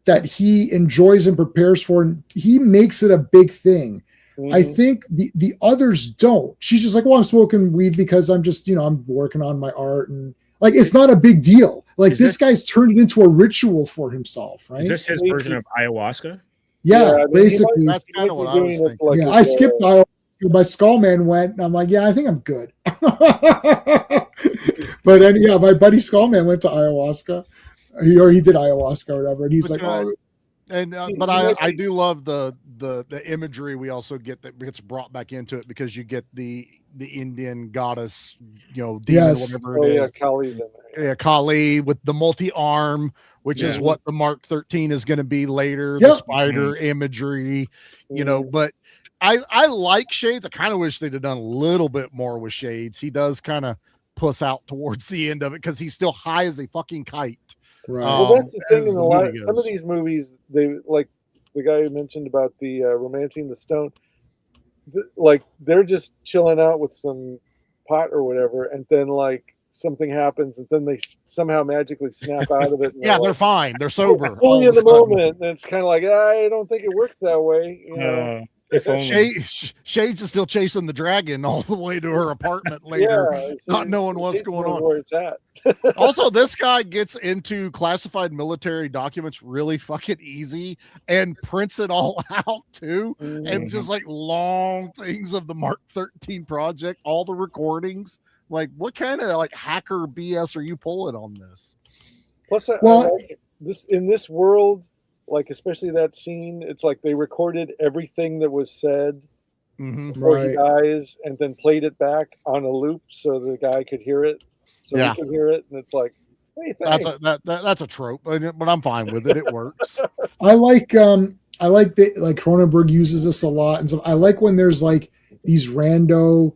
Speaker 1: that he enjoys and prepares for, and he makes it a big thing. Mm-hmm. I think the others don't. She's just like, well, I'm smoking weed because I'm just, I'm working on my art, and like, it's not a big deal. Like, this guy's turned it into a ritual for himself, right?
Speaker 3: Is this his version of ayahuasca?
Speaker 1: Yeah, basically.
Speaker 4: That's kind of what I was thinking.
Speaker 1: I skipped ayahuasca. My skull man went, and I'm like, yeah, I think I'm good. But then, my buddy Skullman went to ayahuasca. He did ayahuasca or whatever, and he's like, oh.
Speaker 4: But I do love the imagery we also get that gets brought back into it, because you get the Indian goddess, demon, whatever it is.
Speaker 6: Kali's in there.
Speaker 4: Yeah, Kali with the multi-arm, which is what the Mark 13 is going to be later. The spider imagery, but I like Shades. I kind of wish they'd have done a little bit more with Shades. He does kind of puss out towards the end of it because he's still high as a fucking kite.
Speaker 1: Right.
Speaker 6: Well, that's the thing. In some of these movies, they, like the guy who mentioned about the Romancing the Stone, like, they're just chilling out with some pot or whatever, and then like something happens, and then they somehow magically snap out of it. And
Speaker 4: they're fine. They're sober.
Speaker 6: Fully in the moment, and it's kind of like, I don't think it works that way.
Speaker 4: Shades is still chasing the dragon all the way to her apartment later, not knowing what's going on.
Speaker 6: Where it's at.
Speaker 4: Also, this guy gets into classified military documents really fucking easy and prints it all out too. Mm-hmm. And just like long things of the Mark 13 project, all the recordings. Like, what kind of like hacker BS are you pulling on this?
Speaker 6: Plus, like this in this world, like, especially that scene, it's like they recorded everything that was said before he dies, and then played it back on a loop so the guy could hear it, so he could hear it, and it's like, hey,
Speaker 4: that's a trope, but I'm fine with it. It works.
Speaker 1: I like that, like, Cronenberg uses this a lot, and so I like when there's like these rando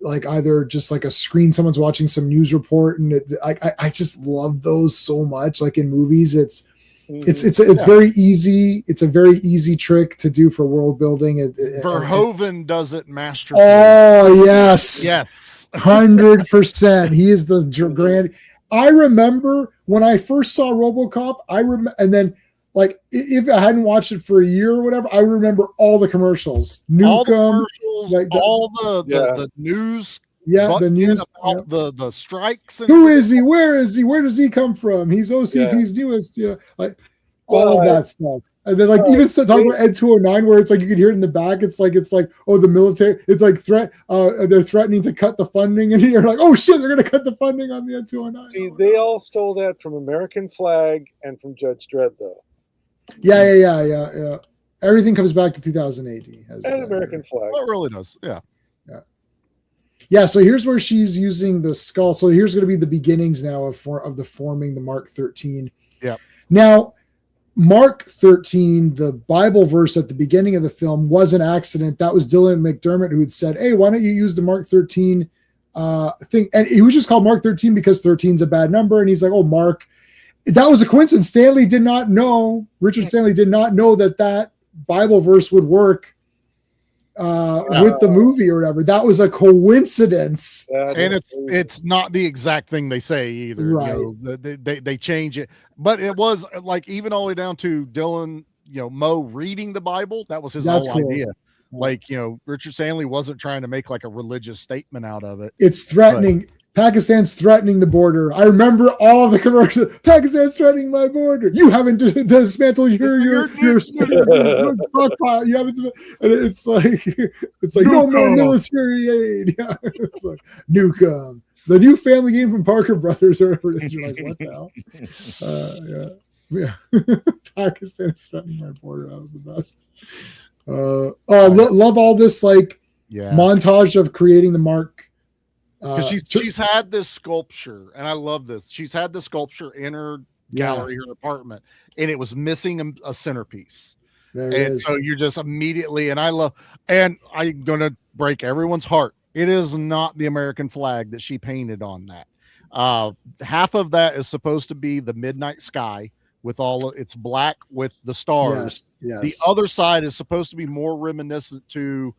Speaker 1: like either just like a screen, someone's watching some news report, and I just love those so much. Like in movies, it's very easy. It's a very easy trick to do for world building.
Speaker 4: Verhoeven does it masterfully.
Speaker 1: Oh yes,
Speaker 6: 100%.
Speaker 1: He is the grand. I remember when I first saw RoboCop. And then, like, if I hadn't watched it for a year or whatever, I remember all the commercials. Nukem,
Speaker 4: all the news.
Speaker 1: Yeah, the news,
Speaker 4: the strikes.
Speaker 1: Who is he? Where is he? Where does he come from? He's OCP's newest, like all of that stuff. And then, like, even talking about Ed 209, where it's like you can hear it in the back. It's like oh, the military. It's like they're threatening to cut the funding, and you're like, oh shit, they're gonna cut the funding on the Ed 209.
Speaker 6: See, they all stole that from American Flag and from Judge Dredd, though.
Speaker 1: Yeah. Everything comes back to 2080.
Speaker 6: And American Flag.
Speaker 4: It really does.
Speaker 1: Yeah, so here's where she's using the skull. So here's going to be the beginnings now of the forming the Mark 13.
Speaker 4: Yeah.
Speaker 1: Now, Mark 13, the Bible verse at the beginning of the film, was an accident. That was Dylan McDermott who had said, "Hey, why don't you use the Mark 13 thing?" And he was just called Mark 13 because 13 is a bad number. And he's like, "Oh, Mark." That was a coincidence. Stanley did not know. Richard Stanley did not know that Bible verse would work with the movie or whatever. That was a coincidence.
Speaker 4: And it's not the exact thing they say either.
Speaker 1: Right.
Speaker 4: You know, they change it, but it was like even all the way down to Dylan, Moe reading the Bible. That was his whole idea. Like, Richard Stanley wasn't trying to make like a religious statement out of it.
Speaker 1: It's threatening. Pakistan's threatening the border. I remember all of the commercials. Pakistan's threatening my border. You haven't dismantled your stockpile. You haven't. And it's like no more military aid. Yeah, it's like Nukem, the new family game from Parker Brothers. Or whatever it is. You're like, what the hell? Yeah. Pakistan is threatening my border. That was the best. Love all this montage of creating the mark.
Speaker 4: Because she's had this sculpture, and I love this. She's had the sculpture in her gallery, her apartment, and it was missing a centerpiece. So you're just immediately, and I'm gonna break everyone's heart. It is not the American flag that she painted on that. Half of that is supposed to be the midnight sky with it's black with the stars.
Speaker 1: Yes.
Speaker 4: The other side is supposed to be more reminiscent to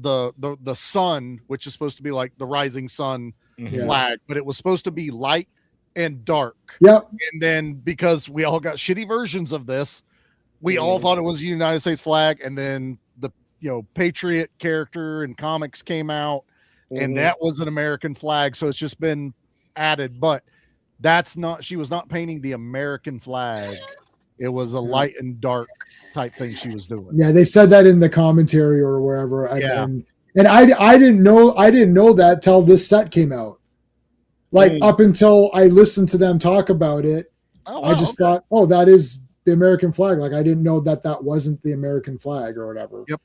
Speaker 4: the sun, which is supposed to be like the rising sun flag, but it was supposed to be light and dark.
Speaker 1: Yep.
Speaker 4: And then because we all got shitty versions of this, we all thought it was the United States flag, and then the Patriot character in comics came out, and that was an American flag, so it's just been added. But she was not painting the American flag. It was a light and dark type thing she was doing.
Speaker 1: Yeah, they said that in the commentary or wherever.
Speaker 4: Yeah.
Speaker 1: And I didn't know that till this set came out. Up until I listened to them talk about it, I just thought, oh, that is the American flag. Like, I didn't know that wasn't the American flag or whatever.
Speaker 4: Yep.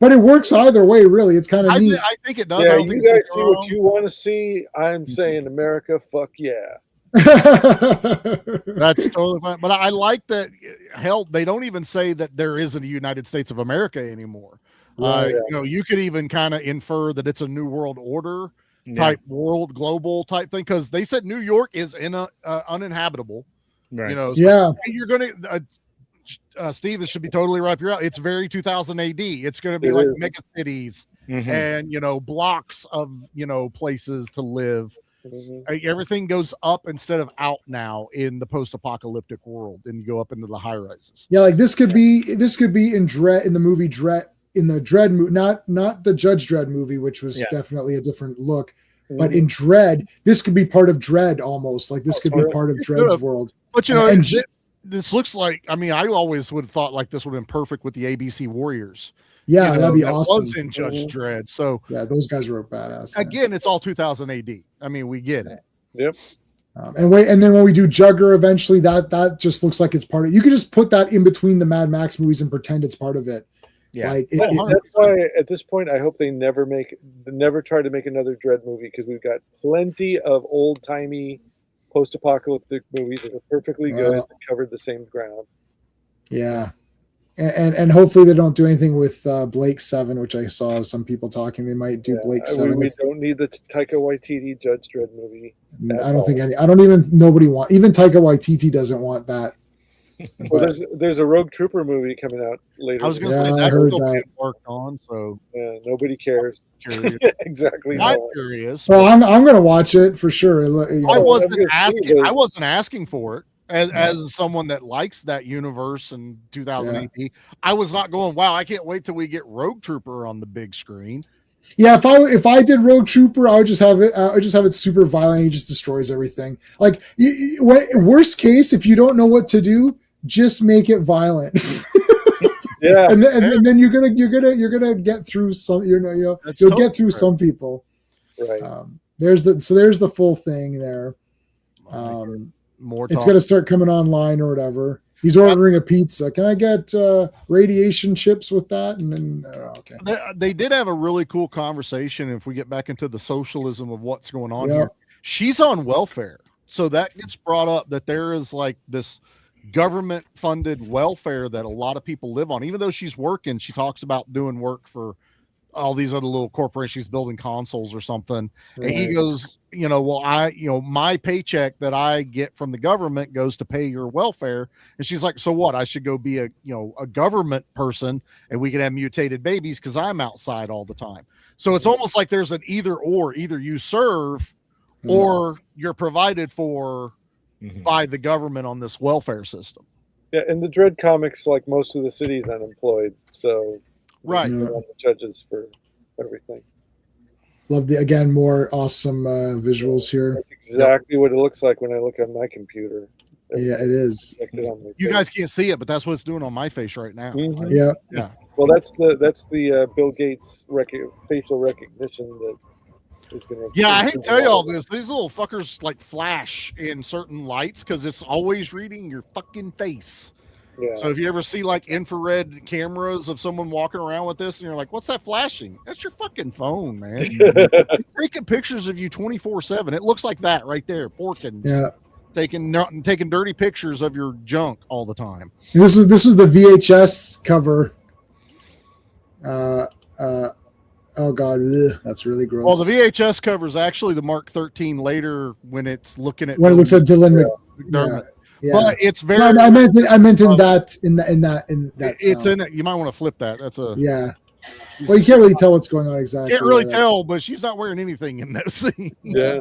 Speaker 1: But it works either way, really. It's kind of neat.
Speaker 4: I think it does.
Speaker 6: Yeah,
Speaker 4: I don't
Speaker 6: you
Speaker 4: think
Speaker 6: guys see what you want to see. I'm saying America, fuck yeah.
Speaker 4: That's totally fine. But I like that. Hell, they don't even say that there isn't a United States of America anymore. You could even kind of infer that it's a new world order type global type thing, because they said New York is uninhabitable. Right.
Speaker 1: And
Speaker 4: you're gonna Steve, this should be totally right up your alley. It's very 2000 AD. It's gonna be like mega cities and blocks of places to live. Everything goes up instead of out now in the post-apocalyptic world, and you go up into the high rises.
Speaker 1: Yeah, like this could be in Dredd, in the movie Dredd, in the Dredd movie, not the Judge Dredd movie, which was definitely a different look. But in Dredd, this could be part of Dredd almost. Like this could be part of Dredd's world.
Speaker 4: But this looks like, I always would have thought like this would have been perfect with the ABC Warriors.
Speaker 1: Yeah, that'd be awesome.
Speaker 4: Was in Judge Dredd. So
Speaker 1: yeah, those guys were badass.
Speaker 4: Again, it's all 2000 AD. We get it.
Speaker 6: Yep.
Speaker 1: And then when we do Jugger eventually, that just looks like it's part of. You could just put that in between the Mad Max movies and pretend it's part of it.
Speaker 3: Yeah,
Speaker 6: that's why at this point I hope they never try to make another Dredd movie, because we've got plenty of old timey post-apocalyptic movies that are perfectly good that covered the same ground.
Speaker 1: Yeah. And hopefully they don't do anything with Blake 7, which I saw some people talking. They might do Blake 7.
Speaker 6: We don't need the Taika Waititi Judge Dredd movie.
Speaker 1: I don't think even Taika Waititi doesn't want that.
Speaker 6: Well, there's a Rogue Trooper movie coming out later.
Speaker 4: I was going to say that's still being worked on, so
Speaker 6: nobody cares. Exactly.
Speaker 4: I'm curious.
Speaker 1: Well, I'm going to watch it for sure.
Speaker 4: I wasn't asking for it. As someone that likes that universe in 2000 AD, I was not going, wow, I can't wait till we get Rogue Trooper on the big screen.
Speaker 1: Yeah, if I did Rogue Trooper, I would just have it super violent. He just destroys everything. Like, worst case, if you don't know what to do, just make it violent.
Speaker 6: Yeah,
Speaker 1: and then you're gonna get through some. You'll get through some people.
Speaker 6: Right.
Speaker 1: There's the full thing there. It's gonna start coming online or whatever. He's ordering a pizza. Can I get radiation chips with that? And then okay.
Speaker 4: They did have a really cool conversation. If we get back into the socialism of what's going on here, she's on welfare, so that gets brought up that there is like this government funded welfare that a lot of people live on. Even though she's working, she talks about doing work for all these other little corporations, building consoles or something.
Speaker 1: Right.
Speaker 4: And he goes, well, my paycheck that I get from the government goes to pay your welfare. And she's like, so what? I should go be a government person and we can have mutated babies because I'm outside all the time. So it's almost like there's an either or. Either you serve or you're provided for by the government on this welfare system.
Speaker 6: Yeah, in the Dread comics, like most of the city's unemployed, so
Speaker 4: right,
Speaker 6: the judges for everything.
Speaker 1: Love again more awesome visuals here.
Speaker 6: That's exactly what it looks like when I look on my computer.
Speaker 1: Yeah, it is.
Speaker 4: You guys can't see it, but that's what it's doing on my face right now.
Speaker 6: Mm-hmm.
Speaker 1: Yeah.
Speaker 6: Well, that's the Bill Gates facial recognition that.
Speaker 4: Yeah, I hate to tell you all this. These little fuckers like flash in certain lights because it's always reading your fucking face.
Speaker 6: Yeah.
Speaker 4: So if you ever see like infrared cameras of someone walking around with this and you're like, what's that flashing? That's your fucking phone, man. It's taking pictures of you 24/7. It looks like that right there. Porkins. Yeah. Taking dirty pictures of your junk all the time.
Speaker 1: And this is the VHS cover. Oh God, that's really gross.
Speaker 4: Well, the VHS cover is actually the Mark 13 later when it's looking at
Speaker 1: when it looks at Dylan
Speaker 4: McDermott. Yeah. But it's very.
Speaker 1: No, I meant in that.
Speaker 4: It's in it. You might want to flip that. That's a.
Speaker 1: Yeah. Well, you can't really tell what's going on exactly.
Speaker 4: Can't really tell, but she's not wearing anything in that scene.
Speaker 6: Yeah.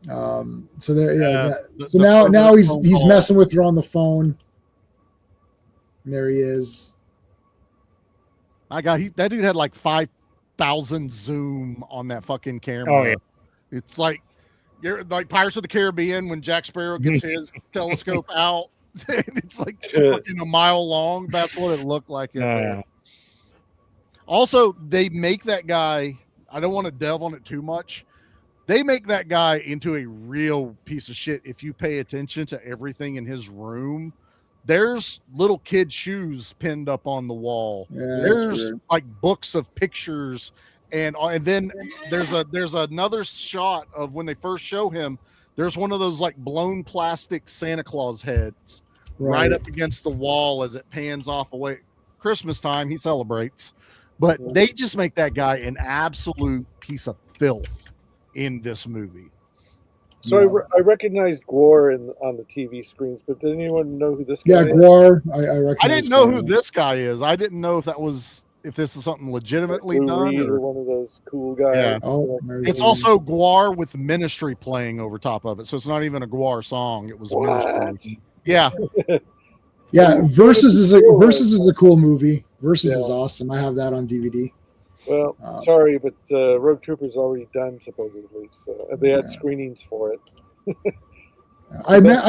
Speaker 1: So there. Yeah. So now he's messing with her on the phone. And there he is.
Speaker 4: My God, that dude had like 5,000 zoom on that fucking camera.
Speaker 3: Oh, yeah.
Speaker 4: It's like you're like Pirates of the Caribbean when Jack Sparrow gets his telescope out. It's like fucking a mile long. That's what it looked like. Also, they make that guy. I don't want to delve on it too much. They make that guy into a real piece of shit. If you pay attention to everything in his room. There's little kid shoes pinned up on the wall.
Speaker 1: Yeah,
Speaker 4: there's like books of pictures, and then there's another shot of when they first show him. There's one of those like blown plastic Santa Claus heads right up against the wall as it pans off away. Christmas time, he celebrates, but they just make that guy an absolute piece of filth in this movie.
Speaker 6: So I recognized Gwar on the TV screens, but did anyone know who this guy is?
Speaker 1: Yeah, Gwar. I recognize.
Speaker 4: I didn't know who this guy is. I didn't know if this is something legitimately done
Speaker 6: or one of those cool guys.
Speaker 4: Yeah.
Speaker 1: Oh,
Speaker 4: it's also Gwar with Ministry playing over top of it, so it's not even a Gwar song. It was Ministry. Yeah.
Speaker 1: Yeah, Versus is a cool movie. Versus is awesome. I have that on DVD.
Speaker 6: Well, sorry, but Rogue Trooper's already done supposedly, so they had screenings for it.
Speaker 1: I met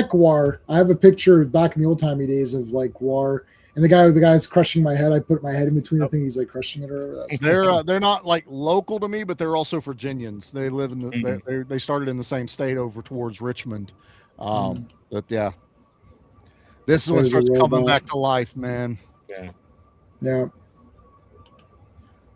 Speaker 1: Gwar. I have a picture back in the old timey days of like Gwar and the guy's crushing my head. I put my head in between the thing. He's like crushing it or whatever.
Speaker 4: They're not like local to me, but they're also Virginians. They live in they started in the same state over towards Richmond. But yeah, this is when it starts coming back to life, man.
Speaker 1: Yeah.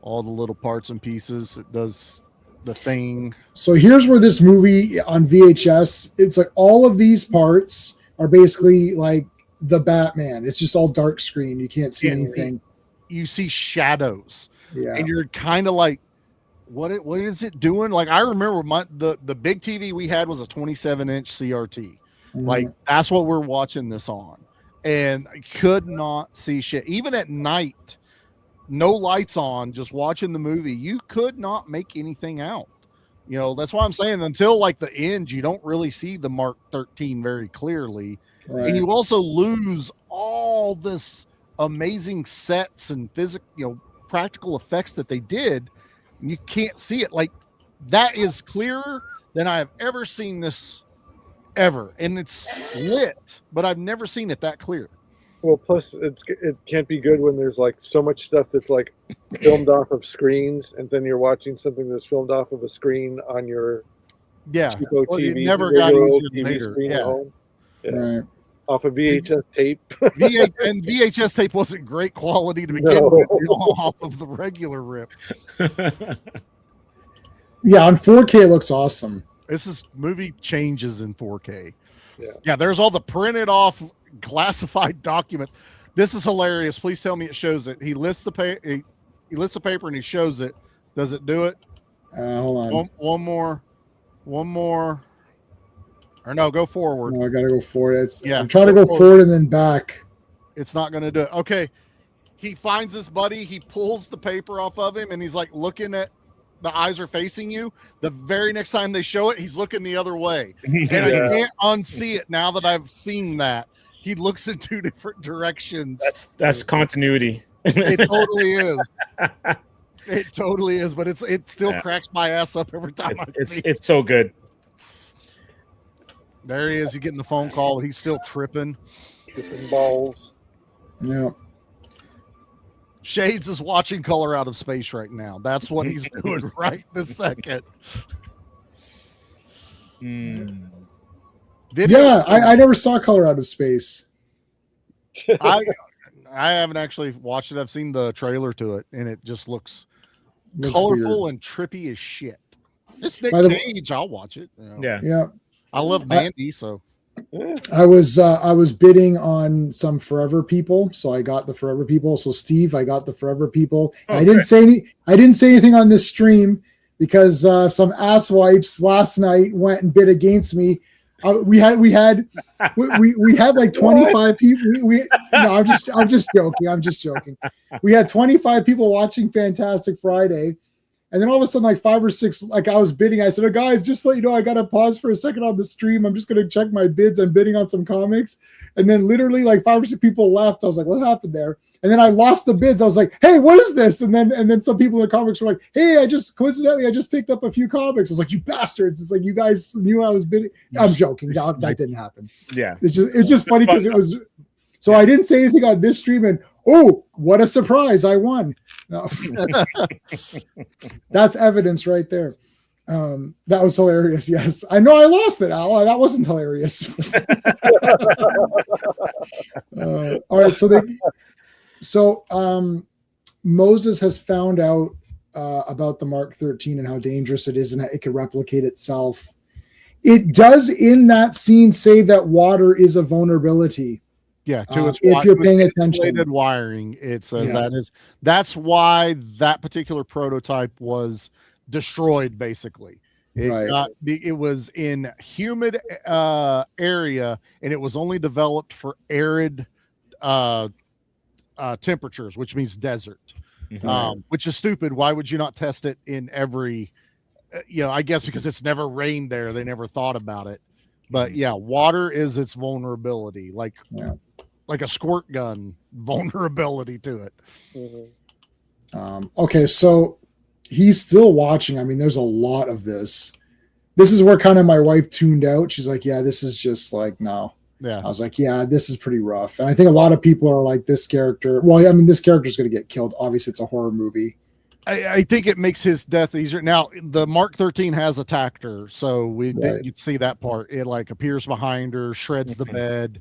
Speaker 4: All the little parts and pieces. It does the thing.
Speaker 1: So here's where this movie on VHS, it's like all of these parts are basically like the Batman. It's just all dark screen. You can't see anything.
Speaker 4: You see shadows.
Speaker 1: Yeah.
Speaker 4: And you're kind of like, what is it doing? Like I remember the big TV we had was a 27-inch CRT.
Speaker 1: Mm-hmm.
Speaker 4: Like that's what we're watching this on. And I could not see shit. Even at night, no lights on, just watching the movie, you could not make anything out. You know, that's why I'm saying until like the end, you don't really see the Mark 13 very clearly. Right. And you also lose all this amazing sets and practical effects that they did. And you can't see it. Like that is clearer than I have ever seen this ever. And it's lit, but I've never seen it that clear.
Speaker 6: Well, plus it can't be good when there's like so much stuff that's like filmed off of screens, and then you're watching something that's filmed off of a screen on your cheapo TV.
Speaker 4: It never got easier later.
Speaker 6: Screen at home.
Speaker 1: Right.
Speaker 6: Off of VHS tape.
Speaker 4: And VHS tape wasn't great quality to begin with, off of the regular rip.
Speaker 1: Yeah, on 4K it looks awesome.
Speaker 4: Movie changes in 4K. Yeah, there's all the printed off classified documents. This is hilarious. Please tell me it shows it. He lifts the he lifts the paper and he shows it. Does it do it?
Speaker 1: Hold on.
Speaker 4: One more. Or no, go forward.
Speaker 1: No, I gotta go forward.
Speaker 4: Yeah,
Speaker 1: I'm trying to go forward and then back.
Speaker 4: It's not going to do it. Okay. He finds his buddy. He pulls the paper off of him and he's like looking at the eyes are facing you. The very next time they show it, he's looking the other way. And I can't unsee it now that I've seen that. He looks in two different directions.
Speaker 3: That's continuity.
Speaker 4: It totally is. It totally is, but it still cracks my ass up every time
Speaker 3: it's so good.
Speaker 4: There he is. He's getting the phone call. He's still tripping.
Speaker 6: Tripping balls.
Speaker 1: Yeah.
Speaker 4: Shades is watching Color Out of Space right now. That's what he's doing right this second.
Speaker 1: Yeah, I never saw Color Out of Space.
Speaker 4: I haven't actually watched it. I've seen the trailer to it, and it just looks colorful
Speaker 1: weird
Speaker 4: and trippy as shit. It's Nick Cage. I'll watch it.
Speaker 1: Yeah.
Speaker 4: I love Mandy, so.
Speaker 1: I was bidding on some Forever People, so I got the Forever People. So Steve, I got the Forever People. I didn't say anything on this stream because some asswipes last night went and bid against me. We had like 25 people. No, I'm just joking. We had 25 people watching Fantastic Friday. And then all of a sudden, like 5 or 6, like I was bidding. I said, "Oh, guys, just to let you know, I got to pause for a second on the stream. I'm just going to check my bids. I'm bidding on some comics." And then literally like 5 or 6 people left. I was like, "What happened there?" And then I lost the bids. I was like, "Hey, what is this?" And then some people in the comics were like, "Hey, I just picked up a few comics." I was like, "You bastards." It's like, you guys knew I was bidding. I'm joking. That didn't happen.
Speaker 3: Yeah.
Speaker 1: It's just funny because it was, so I didn't say anything on this stream and, oh, what a surprise. I won. No. That's evidence right there. That was hilarious. Yes, I know I lost it, Al. That wasn't hilarious. All right, so Moses has found out about the Mark 13 and how dangerous it is, and that it can replicate itself. It does in that scene say that water is a vulnerability.
Speaker 4: Yeah, to its
Speaker 1: if you're paying attention.
Speaker 4: Wiring, it says that's why that particular prototype was destroyed. Basically, it was in humid area, and it was only developed for arid temperatures, which means desert. Which is stupid. Why would you not test it in every? I guess because it's never rained there, they never thought about it. But yeah, water is its vulnerability, like a squirt gun vulnerability to it.
Speaker 1: Okay, so he's still watching. I mean, there's a lot of this. This is where kind of my wife tuned out. She's like, "Yeah, this is just like no."
Speaker 4: Yeah,
Speaker 1: I was like, "Yeah, this is pretty rough." And I think a lot of people are like, "This character." Well, I mean, this character is going to get killed. Obviously, it's a horror movie.
Speaker 4: I think it makes his death easier. Now, the Mark 13 has attacked her, so you'd see that part. It like appears behind her, shreds the bed.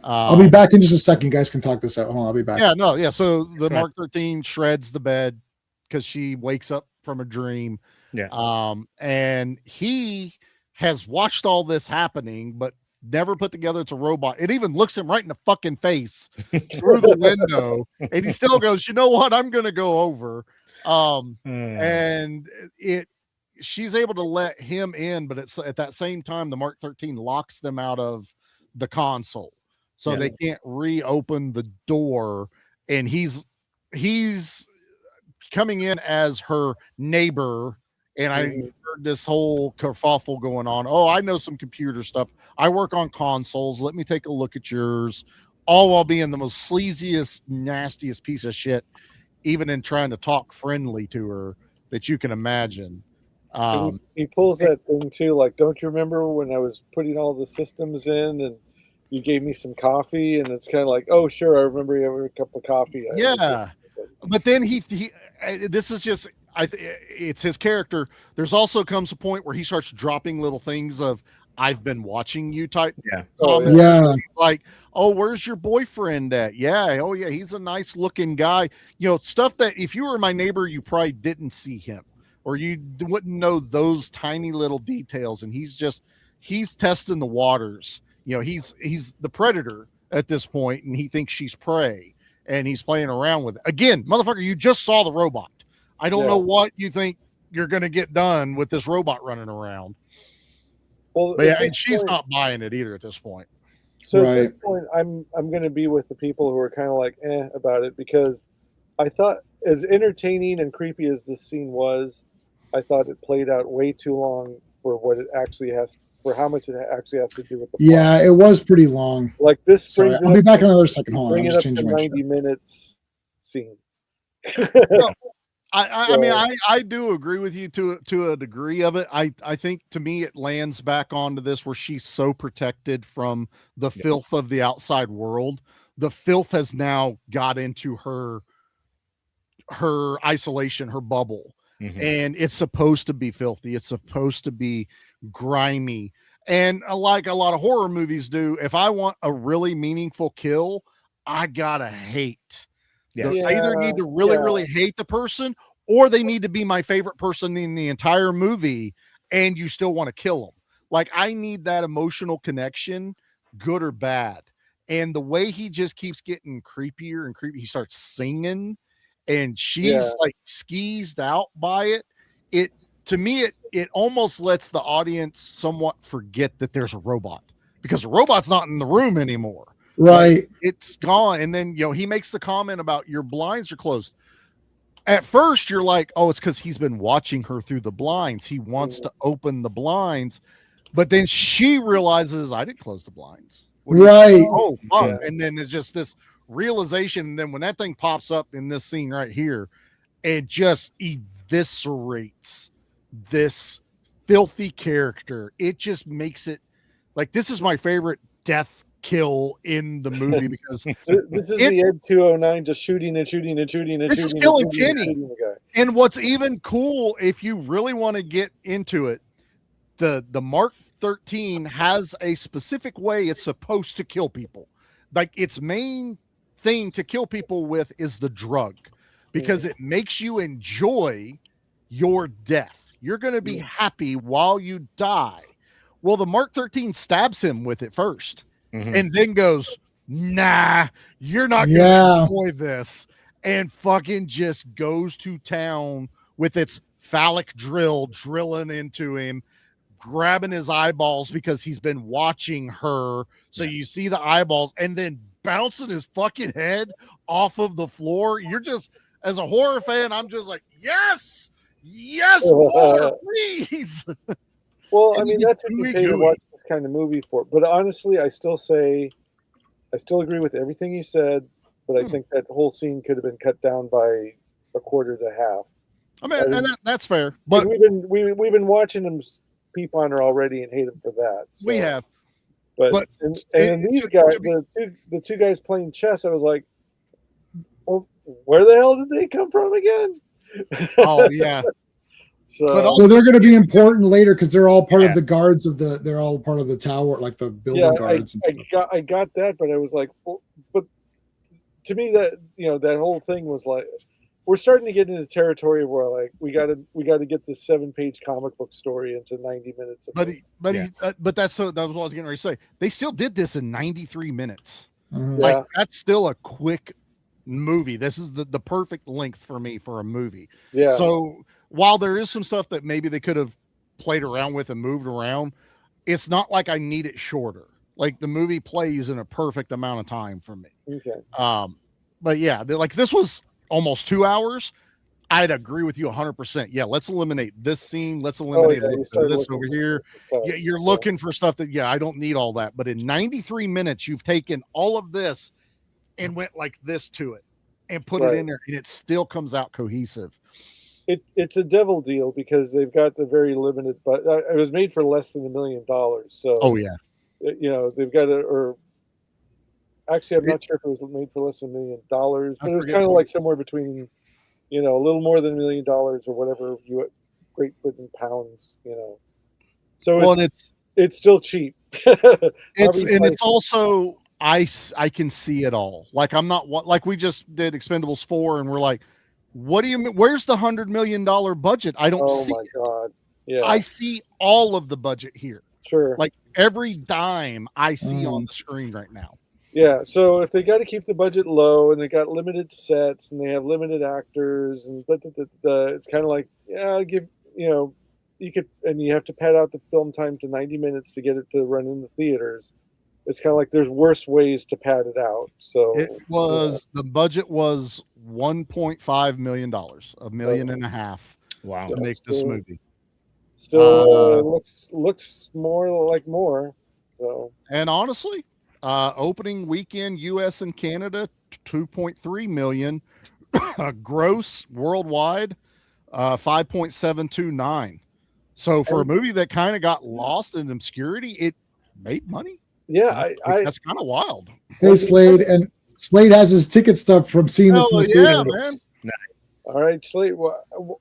Speaker 1: I'll be back in just a second. You guys can talk this out. Hold on, I'll be back.
Speaker 4: Yeah. So the Mark 13 shreds the bed because she wakes up from a dream.
Speaker 3: Yeah.
Speaker 4: And he has watched all this happening, but never put together it's a robot. It even looks him right in the fucking face through the window, and he still goes, "You know what? I'm gonna go over." And she's able to let him in, but it's at that same time the Mark 13 locks them out of the console, so they can't reopen the door. And he's coming in as her neighbor, and I heard this whole kerfuffle going on. "Oh, I know some computer stuff. I work on consoles. Let me take a look at yours." All while being the most sleaziest, nastiest piece of shit, even in trying to talk friendly to her that you can imagine.
Speaker 6: He pulls that thing too, like, "Don't you remember when I was putting all the systems in and you gave me some coffee?" And it's kind of like, "Oh, sure, I remember you having a cup of coffee."
Speaker 4: Yeah, but then he this is just it's his character. There's also comes a point where he starts dropping little things of "I've been watching you" type. Like, "Oh, where's your boyfriend at?" Yeah. "Oh yeah, he's a nice looking guy." Stuff that if you were my neighbor, you probably didn't see him, or you wouldn't know those tiny little details. And he's testing the waters. he's the predator at this point, and he thinks she's prey, and he's playing around with it. Again, motherfucker, you just saw the robot. I don't know what you think you're going to get done with this robot running around.
Speaker 6: Well,
Speaker 4: but and she's not buying it either at this point.
Speaker 6: So at this point, I'm going to be with the people who are kind of like about it, because I thought, as entertaining and creepy as this scene was, I thought it played out way too long for what it actually has, for how much it actually has to do with the plot.
Speaker 1: Yeah, it was pretty long.
Speaker 6: Like this.
Speaker 1: Sorry, I'll be back in another second. Hold on,
Speaker 6: bring
Speaker 1: I'm
Speaker 6: it
Speaker 1: just
Speaker 6: up to
Speaker 1: changing my
Speaker 6: 90 minutes scene.
Speaker 4: No, I mean, I do agree with you to a degree of it. I think to me it lands back onto this where she's so protected from the filth of the outside world. The filth has now got into her isolation, her bubble. Mm-hmm. And it's supposed to be filthy. It's supposed to be grimy. And like a lot of horror movies do, if I want a really meaningful kill, I gotta hate. I either need to really hate the person, or they need to be my favorite person in the entire movie, and you still want to kill them. Like, I need that emotional connection, good or bad. And the way he just keeps getting creepier and creepy, he starts singing, and she's like skeezed out by it. To me, it almost lets the audience somewhat forget that there's a robot, because the robot's not in the room anymore.
Speaker 1: Right.
Speaker 4: Like, it's gone. And then, he makes the comment about your blinds are closed. At first you're like, oh, it's because he's been watching her through the blinds. He wants to open the blinds, but then she realizes I didn't close the blinds.
Speaker 1: Right.
Speaker 4: Oh, fuck. Yeah. And then there's just this realization. And then when that thing pops up in this scene right here, it just eviscerates this filthy character. It just makes it like, this is my favorite death kill in the movie, because
Speaker 6: this is the Ed 209 just shooting and shooting and shooting and
Speaker 4: this
Speaker 6: shooting.
Speaker 4: Is killing Kenny. And what's even cool, if you really want to get into it, the Mark 13 has a specific way it's supposed to kill people. Like, its main thing to kill people with is the drug, because it makes you enjoy your death. You're going to be happy while you die. Well, the Mark 13 stabs him with it first. Mm-hmm. And then goes, nah, you're not going to enjoy this. And fucking just goes to town with its phallic drill, drilling into him, grabbing his eyeballs because he's been watching her. So you see the eyeballs, and then bouncing his fucking head off of the floor. You're just, as a horror fan, I'm just like, yes, more, please.
Speaker 6: Well, I mean, that's what you pay to watch this kind of movie for. But honestly, I still agree with everything you said, but I think that whole scene could have been cut down by a quarter to half.
Speaker 4: I mean, and that's fair. But
Speaker 6: we've been watching them peep on her already and hate him for that. So.
Speaker 4: We have.
Speaker 6: But these guys, the two guys playing chess, I was like, well, where the hell did they come from again?
Speaker 4: Oh yeah.
Speaker 6: So
Speaker 1: they're going to be important later, because they're all part of the guards they're all part of the tower, like the building guards.
Speaker 6: I got that, but I was like, well, but to me that that whole thing was like, we're starting to get into territory where like we got to get this 7-page comic book story into 90 minutes.
Speaker 4: But that's that was what I was getting ready to say. They still did this in 93 minutes.
Speaker 1: Mm-hmm.
Speaker 4: Like, that's still a quick movie. This is the perfect length for me for a movie.
Speaker 6: Yeah.
Speaker 4: So while there is some stuff that maybe they could have played around with and moved around, it's not like I need it shorter. Like, the movie plays in a perfect amount of time for me.
Speaker 6: Okay.
Speaker 4: But yeah, like, this was almost 2 hours. I'd agree with you 100%. Yeah, let's eliminate this scene. Let's eliminate this over here. You're looking for stuff that, I don't need all that. But in 93 minutes, you've taken all of this and went like this to it and put it in there, and it still comes out cohesive.
Speaker 6: It's a devil deal, because they've got the very limited, but it was made for less than $1 million. So they've got or actually, I'm not sure if it was made for less than $1 million, but it was kind of like somewhere between, a little more than $1 million or whatever Great Britain pounds, So it's still cheap.
Speaker 4: It's also, I can see it all. Like, I'm not like, we just did Expendables 4, and we're like, what do you mean? Where's the $100 million budget? I don't see it.
Speaker 6: God. Yeah.
Speaker 4: I see all of the budget here.
Speaker 6: Sure.
Speaker 4: Like, every dime I see on the screen right now.
Speaker 6: Yeah, so if they got to keep the budget low and they got limited sets and they have limited actors and it's kind of like, yeah, you could, and you have to pad out the film time to 90 minutes to get it to run in the theaters. It's kind of like there's worse ways to pad it out. So
Speaker 4: the budget was $1.5 million, $1.5 million
Speaker 3: Wow.
Speaker 4: to make this movie.
Speaker 6: Still looks more like more. So,
Speaker 4: and honestly, opening weekend US and Canada 2.3 million, gross worldwide 5.729. So for a movie that kind of got lost in obscurity, it made money.
Speaker 6: Yeah,
Speaker 4: that's kind of wild.
Speaker 1: Hey, Slade, and Slade has his ticket stuff from seeing this in the theater.
Speaker 4: Man.
Speaker 6: All right, Slade.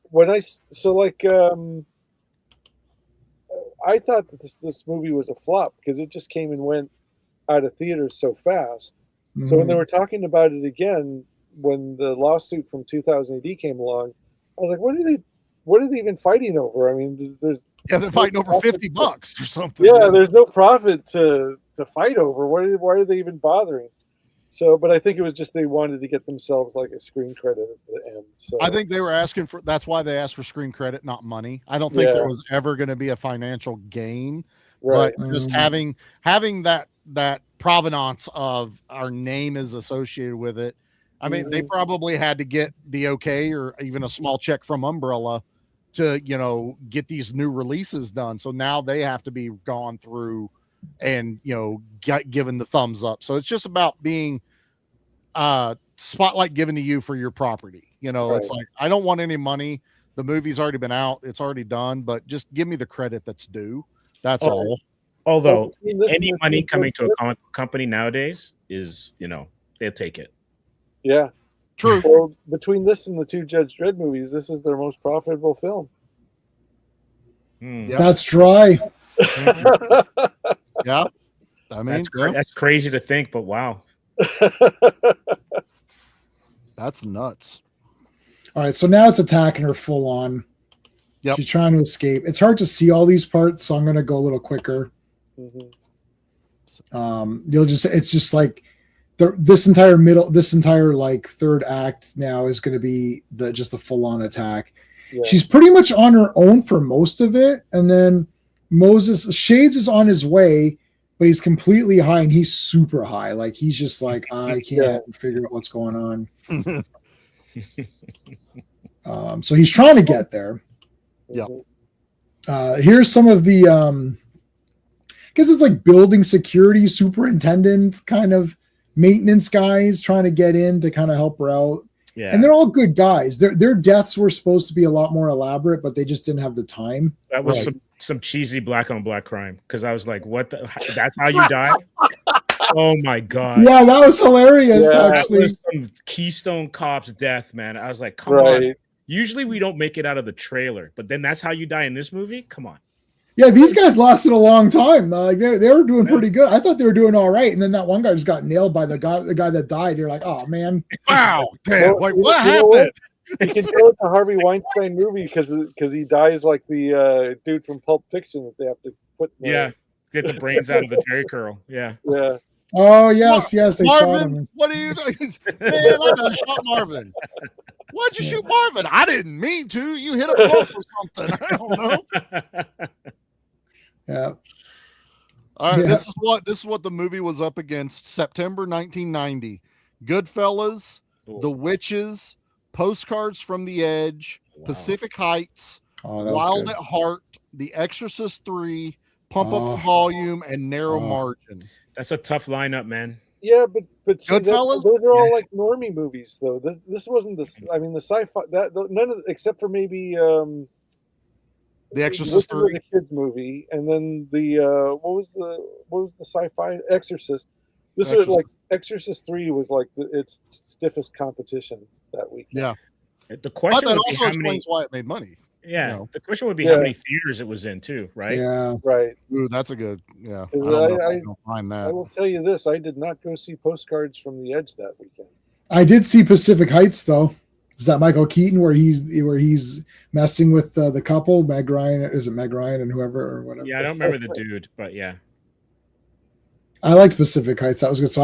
Speaker 6: When I thought that this movie was a flop because it just came and went out of theaters so fast. So when they were talking about it again, when the lawsuit from 2000 AD came along, I was like, what are they even fighting over? I mean,
Speaker 4: they're fighting over $50 or something.
Speaker 6: Yeah, there's no profit to fight over. Why are they even bothering? So, but I think it was just they wanted to get themselves like a screen credit at the end. So
Speaker 4: I think they were asking for. That's why they asked for screen credit, not money. I don't think there was ever going to be a financial gain,
Speaker 6: right?
Speaker 4: But just having that provenance of our name is associated with it. I mean, they probably had to get the okay or even a small check from Umbrella to, get these new releases done. So now they have to be gone through and, given the thumbs up. So it's just about being spotlight given to you for your property. It's like, I don't want any money. The movie's already been out. It's already done, but just give me the credit that's due. That's all.
Speaker 3: Although any money coming to a company nowadays is, they'll take it.
Speaker 6: Yeah.
Speaker 4: True.
Speaker 6: Well, between this and the two Judge Dredd movies, this is their most profitable film.
Speaker 4: Yep.
Speaker 1: That's dry.
Speaker 4: Yeah. I mean,
Speaker 3: that's crazy to think, but wow.
Speaker 4: That's nuts.
Speaker 1: All right. So now it's attacking her full on.
Speaker 4: Yep.
Speaker 1: She's trying to escape. It's hard to see all these parts, so I'm going to go a little quicker. It's just like this entire like third act now is going to be just the full on attack. Yeah. She's pretty much on her own for most of it. And then Shades is on his way, but he's completely high and he's super high. Like he's just like, I can't figure out what's going on. So he's trying to get there.
Speaker 4: Yeah.
Speaker 1: Here's some of the, I guess it's like building security superintendent kind of maintenance guys trying to get in to kind of help her out.
Speaker 3: Yeah.
Speaker 1: And they're all good guys. Their deaths were supposed to be a lot more elaborate, but they just didn't have the time.
Speaker 3: That was some cheesy black on black crime. Cause I was like, what that's how you die? Oh my God.
Speaker 1: Yeah, that was hilarious. Actually,
Speaker 3: that was some Keystone Cop's death, man. I was like, come on. Usually we don't make it out of the trailer, but then that's how you die in this movie. Come on.
Speaker 1: Yeah, these guys lasted a long time. Like they were doing pretty good. I thought they were doing all right, and then that one guy just got nailed by the guy that died. You're like, oh man,
Speaker 4: wow, damn! Like what happened?
Speaker 6: You can tell it's a Harvey Weinstein movie because he dies like the dude from Pulp Fiction that they have to put.
Speaker 3: Get the brains out of the Jerry curl. Yeah.
Speaker 1: Oh yes, they
Speaker 4: Marvin,
Speaker 1: shot him.
Speaker 4: What are you doing? Man, I done shot Marvin. Why'd you shoot Marvin? I didn't mean to. You hit a bump or something. I don't know.
Speaker 1: Yeah.
Speaker 4: All right. This is what the movie was up against. September 1990. Goodfellas, The Witches, Postcards from the Edge, Pacific Heights, Wild at Heart, The Exorcist 3, Pump Up the Volume, and Narrow Margin.
Speaker 3: That's a tough lineup, man.
Speaker 6: Yeah, but see,
Speaker 4: Goodfellas?
Speaker 6: Those are all like normie movies, though. This wasn't the. I mean, the sci-fi none of except for maybe
Speaker 4: The Exorcist 3,
Speaker 6: the kids movie, and then the what was the sci-fi Exorcist? This was like Exorcist 3 was like its stiffest competition that week.
Speaker 4: Yeah.
Speaker 3: The question
Speaker 4: but that also explains why it made money.
Speaker 3: Yeah. The question would be how many theaters it was in too, right?
Speaker 1: Yeah.
Speaker 6: Right.
Speaker 4: Ooh, that's a good. Yeah. I
Speaker 6: don't
Speaker 4: find that.
Speaker 6: I will tell you this: I did not go see Postcards from the Edge that weekend.
Speaker 1: I did see Pacific Heights though. Is that Michael Keaton where he's messing with the couple, Meg Ryan? Is it Meg Ryan and whoever or whatever?
Speaker 3: Yeah, I don't remember the dude, but yeah.
Speaker 1: I liked Pacific Heights. That was good. So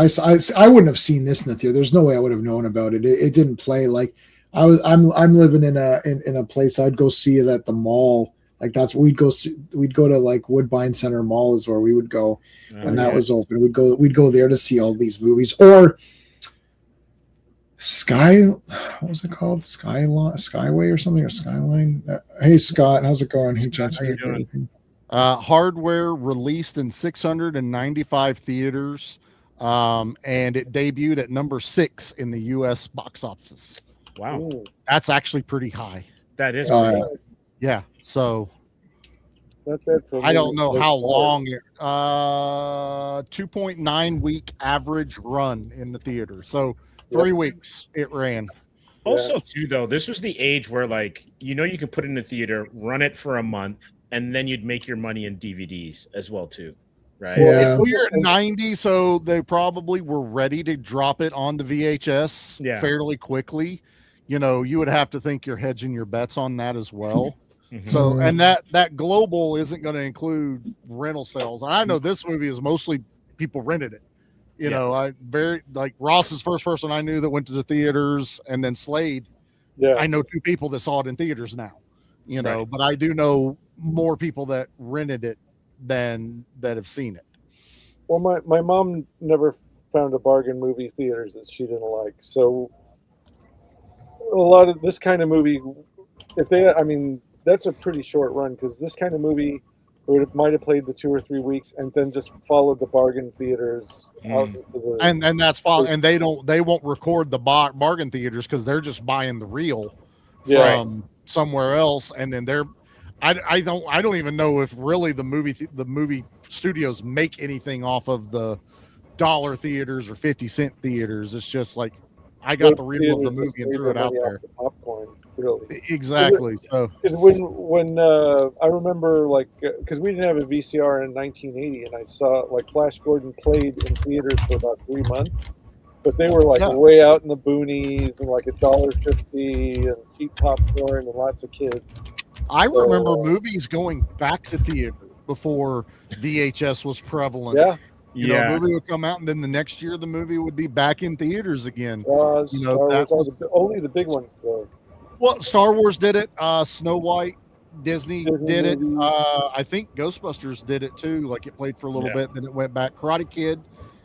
Speaker 1: I wouldn't have seen this in the theater. There's no way I would have known about it. It didn't play like I'm living in a place I'd go see it at the mall. Like that's we'd go to like Woodbine Center Mall is where we would go when that was open. We'd go there to see all these movies. Or what was it called? Skyway or something, or Skyline. Hey Scott, how's it going? Hey Jensen, how you doing?
Speaker 4: Hardware released in 695 theaters, and it debuted at number 6 in the U.S. box office.
Speaker 3: Wow,
Speaker 6: Ooh,
Speaker 4: That's actually pretty high.
Speaker 3: that is.
Speaker 4: Yeah, so
Speaker 6: not bad for a
Speaker 4: I don't
Speaker 6: movie
Speaker 4: know
Speaker 6: so
Speaker 4: how
Speaker 6: far.
Speaker 4: long. 2.9 week average run in the theater. So 3 weeks it ran.
Speaker 3: Also, too, though, this was the age where, like, you could put it in the theater, run it for a month, and then you'd make your money in DVDs as well, too, right?
Speaker 1: Yeah.
Speaker 4: We're at 90, so they probably were ready to drop it onto VHS fairly quickly. You would have to think you're hedging your bets on that as well.
Speaker 3: Mhm.
Speaker 4: So, and that global isn't going to include rental sales. And I know this movie is mostly people rented it. Like Ross is first person I knew that went to the theaters, and then Slade.
Speaker 6: Yeah.
Speaker 4: I know 2 people that saw it in theaters now.
Speaker 3: Right.
Speaker 4: But I do know more people that rented it than that have seen it.
Speaker 6: Well, my mom never found a bargain movie theaters that she didn't like. So a lot of this kind of movie, that's a pretty short run, because this kind of movie might have played the 2 or 3 weeks and then just followed the bargain theaters out into the
Speaker 4: And that's fine. And they won't record the bargain theaters because they're just buying the reel from somewhere else, and then I don't even know if really the movie studios make anything off of the dollar theaters or 50-cent theaters. It's just like I got the reel of the movie and threw it out there.
Speaker 6: The popcorn, really.
Speaker 4: Exactly. So
Speaker 6: Because when I remember, like, because we didn't have a VCR in 1980, and I saw like Flash Gordon played in theaters for about 3 months, but they were like way out in the boonies and like $1.50 and cheap popcorn and lots of kids.
Speaker 4: I remember movies going back to theater before VHS was prevalent.
Speaker 6: Yeah.
Speaker 4: A movie would come out, and then the next year the movie would be back in theaters again.
Speaker 6: Star Wars, only the big ones though.
Speaker 4: Well, Star Wars did it. Snow White, Disney did it. I think Ghostbusters did it too. Like it played for a little bit, then it went back. Karate Kid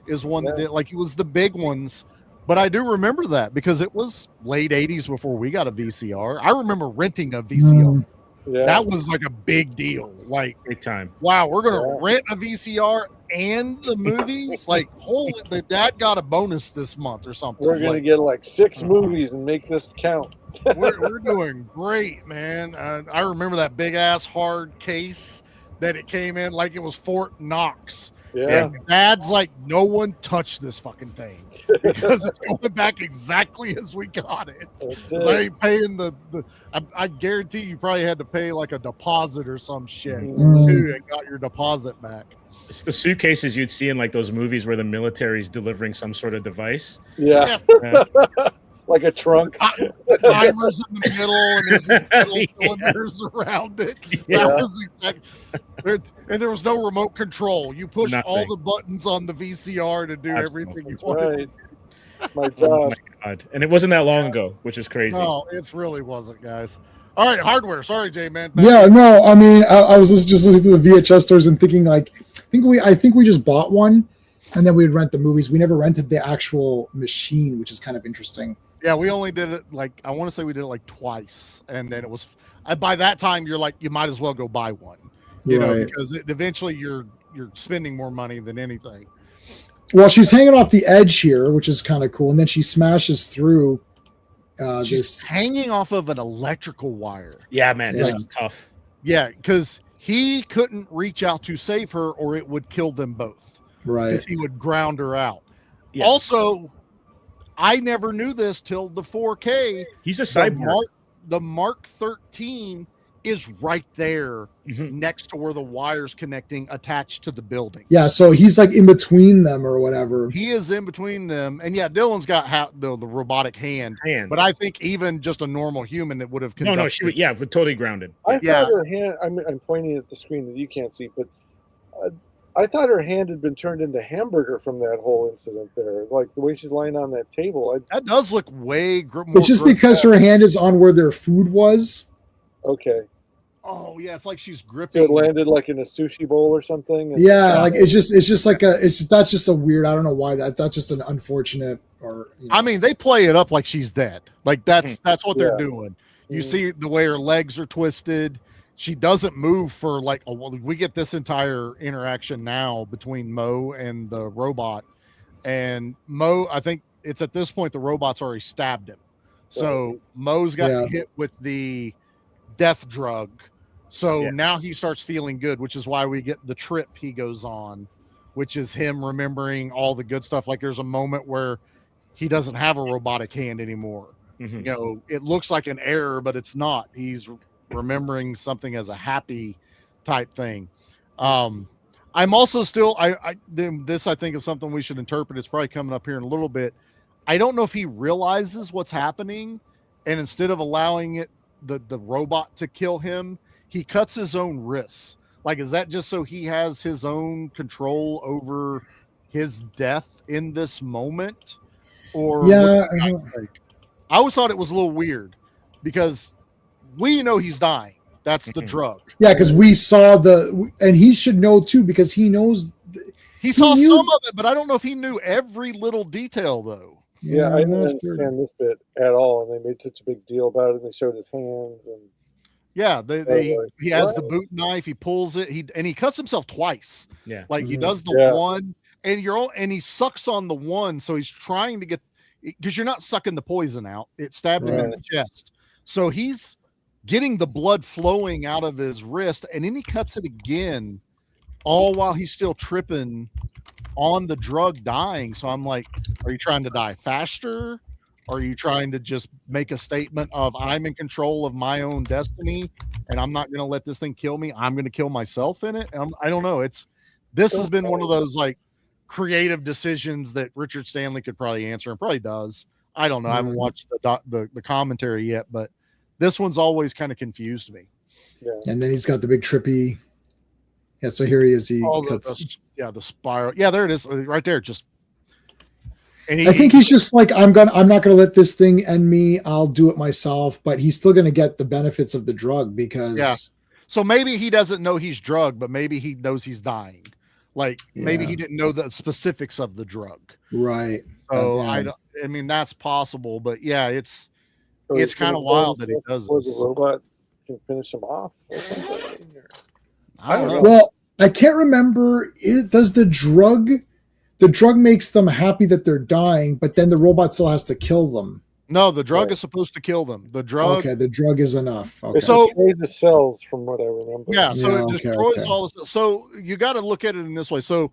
Speaker 4: is one that did. Like it was the big ones. But I do remember that because it was late 80s before we got a VCR. I remember renting a VCR.
Speaker 6: Yeah.
Speaker 4: That was like a big deal. Like
Speaker 3: Big time.
Speaker 4: wow, we're gonna rent a VCR and the movies. Like, holy, the dad got a bonus this month or something.
Speaker 6: We're gonna get like 6 movies and make this count.
Speaker 4: we're doing great, man. I remember that big ass hard case that it came in like it was Fort Knox.
Speaker 6: Yeah.
Speaker 4: And Dad's like, no one touched this fucking thing because it's going back exactly as we got it.
Speaker 6: That's
Speaker 4: 'Cause
Speaker 6: it.
Speaker 4: I ain't paying I guarantee you probably had to pay like a deposit or some shit
Speaker 6: Mm.
Speaker 4: too and got your deposit back.
Speaker 3: It's the suitcases you'd see in like those movies where the military's delivering some sort of device.
Speaker 6: Yeah.
Speaker 3: Yeah.
Speaker 6: Like a trunk.
Speaker 4: The timer's in the middle and there's these metal
Speaker 3: Yeah.
Speaker 4: cylinders around it.
Speaker 3: Yeah.
Speaker 4: That was and there was no remote control. You push all
Speaker 3: Nothing.
Speaker 4: the buttons on the VCR to do everything you
Speaker 6: That's
Speaker 4: wanted to.
Speaker 6: right. My
Speaker 3: Oh
Speaker 6: job.
Speaker 3: my god! And it wasn't that long ago, which is crazy.
Speaker 4: No, it really wasn't, guys. All right, hardware. Sorry, Jay, man.
Speaker 1: Yeah, no, I mean, I was just listening to the VHS stores and thinking like, I think we just bought one, and then we'd rent the movies. We never rented the actual machine, which is kind of interesting.
Speaker 4: Yeah, we only did it like I want to say we did it like twice, and then it was. By that time, you're like, you might as well go buy one, you know,
Speaker 1: Right.
Speaker 4: because eventually you're spending more money than anything.
Speaker 1: Well, she's hanging off the edge here, which is kind of cool, and then she smashes through
Speaker 4: She's
Speaker 1: this.
Speaker 4: hanging off of an electrical wire.
Speaker 3: Yeah, man, this
Speaker 1: Yeah.
Speaker 3: was tough.
Speaker 4: Yeah, because he couldn't reach out to save her, or it would kill them both.
Speaker 1: Right.
Speaker 4: Because he would ground her out.
Speaker 3: Yeah.
Speaker 4: Also, I never knew this till the 4K.
Speaker 3: He's a
Speaker 4: The
Speaker 3: cyborg.
Speaker 4: the Mark 13 is right there
Speaker 3: Mhm.
Speaker 4: next to where the wire's connecting, attached to the building.
Speaker 1: Yeah, so he's like in between them or whatever.
Speaker 4: He is in between them, and yeah, Dylan's got the robotic hand.
Speaker 3: Hand.
Speaker 4: But I think even just a normal human that would have
Speaker 3: no,
Speaker 4: conducted.
Speaker 3: she would, we're totally grounded.
Speaker 6: I
Speaker 4: Yeah.
Speaker 6: thought her hand. I'm pointing at the screen that you can't see, but I thought her hand had been turned into hamburger from that whole incident there. Like the way she's lying on that table.
Speaker 4: That does look way more.
Speaker 1: It's just because her hand is on where their food was.
Speaker 6: Okay.
Speaker 4: Oh yeah, it's like she's gripping.
Speaker 6: So it landed like in a sushi bowl or something.
Speaker 1: Yeah, like it's just like that's just a weird. I don't know why that's just an unfortunate or.
Speaker 4: I mean, they play it up like she's dead. Like that's what they're doing. You
Speaker 6: Mhm.
Speaker 4: see the way her legs are twisted. She doesn't move for like we get this entire interaction now between Mo and the robot, and Mo. I think it's at this point the robot's already stabbed him, so Mo's got hit with the death drug. So now he starts feeling good, which is why we get the trip he goes on, which is him remembering all the good stuff. Like there's a moment where he doesn't have a robotic hand anymore.
Speaker 3: Mhm.
Speaker 4: You know, it looks like an error, but it's not. He's remembering something as a happy type thing. I'm also still, this I think is something we should interpret. It's probably coming up here in a little bit. I don't know if he realizes what's happening, and instead of allowing it, the robot to kill him, he cuts his own wrists. Like, is that just so he has his own control over his death in this moment? Or
Speaker 1: Yeah,
Speaker 4: I always thought it was a little weird because we know he's dying. That's the drug.
Speaker 1: yeah, because we saw and he should know too because he knows.
Speaker 4: He saw some of it, but I don't know if he knew every little detail though.
Speaker 6: Yeah, I
Speaker 1: I'm
Speaker 6: didn't
Speaker 1: not
Speaker 6: understand
Speaker 1: sure.
Speaker 6: this bit at all, and they made such a big deal about it. And they showed his hands, and
Speaker 4: Yeah, he has the
Speaker 6: What?
Speaker 4: boot knife. He pulls it. He cuts himself twice.
Speaker 3: Yeah.
Speaker 4: Like he
Speaker 1: Mhm.
Speaker 4: does the
Speaker 6: Yeah.
Speaker 4: one, and he sucks on the one, so he's trying to get because you're not sucking the poison out. It stabbed him in the chest, so he's getting the blood flowing out of his wrist, and then he cuts it again, all while he's still tripping on the drug, dying. So I'm like, are you trying to die faster? Are you trying to just make a statement of I'm in control of my own destiny and I'm not going to let this thing kill me? I'm going to kill myself in it. And I don't know. This has been one of those like creative decisions that Richard Stanley could probably answer and probably does. I don't know. I haven't watched the commentary yet, but this one's always kind of confused me.
Speaker 1: And then he's got the big trippy. Yeah, so here he is. He cuts.
Speaker 4: The spiral. Yeah, there it is, right there. Just. And
Speaker 1: I think he's just like I'm not gonna let this thing end me. I'll do it myself, but he's still gonna get the benefits of the drug because
Speaker 4: So maybe he doesn't know he's drugged, but maybe he knows he's dying. Like maybe he didn't know the specifics of the drug.
Speaker 1: Right.
Speaker 4: So I mean that's possible, but yeah, it's kind of wild that he does
Speaker 6: Or
Speaker 4: this.
Speaker 6: the robot can finish him off or something.
Speaker 4: I don't know.
Speaker 1: Well, I can't remember. Does the drug makes them happy that they're dying, but then the robot still has to kill them.
Speaker 4: No, the drug is supposed to kill them. The drug.
Speaker 1: Okay, the drug is enough. Okay.
Speaker 6: It destroys the cells, from what I remember.
Speaker 4: Yeah, so
Speaker 1: Yeah,
Speaker 4: it
Speaker 1: okay,
Speaker 4: destroys
Speaker 1: okay.
Speaker 4: all this. So you got to look at it in this way. So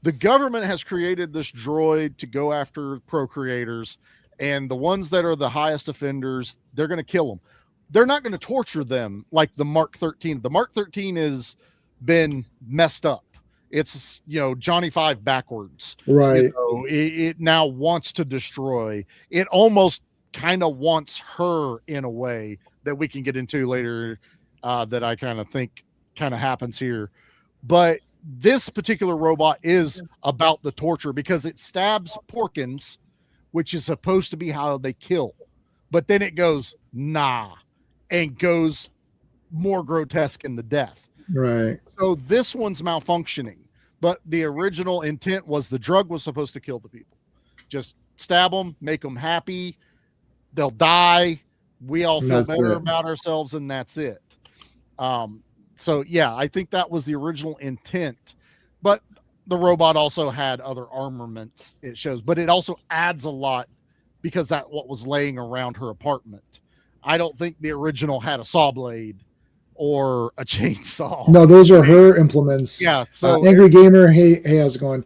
Speaker 4: the government has created this droid to go after procreators, and the ones that are the highest offenders, they're going to kill them. They're not going to torture them like the Mark 13. The Mark 13 has been messed up. It's Johnny Five backwards.
Speaker 1: Right.
Speaker 4: It now wants to destroy. It almost kind of wants her in a way that we can get into later. That I kind of think kind of happens here, but this particular robot is about the torture because it stabs Porkins, which is supposed to be how they kill, but then it goes and goes more grotesque in the death.
Speaker 1: Right.
Speaker 4: So this one's malfunctioning, but the original intent was the drug was supposed to kill the people. Just stab them, make them happy. They'll die. We all feel better about ourselves, and that's it. So yeah, I think that was the original intent, but the robot also had other armaments, it shows, but it also adds a lot because that's what was laying around her apartment. I don't think the original had a saw blade or a chainsaw.
Speaker 1: No, those are her implements.
Speaker 4: Yeah. So
Speaker 1: Angry Gamer, hey, how's it going?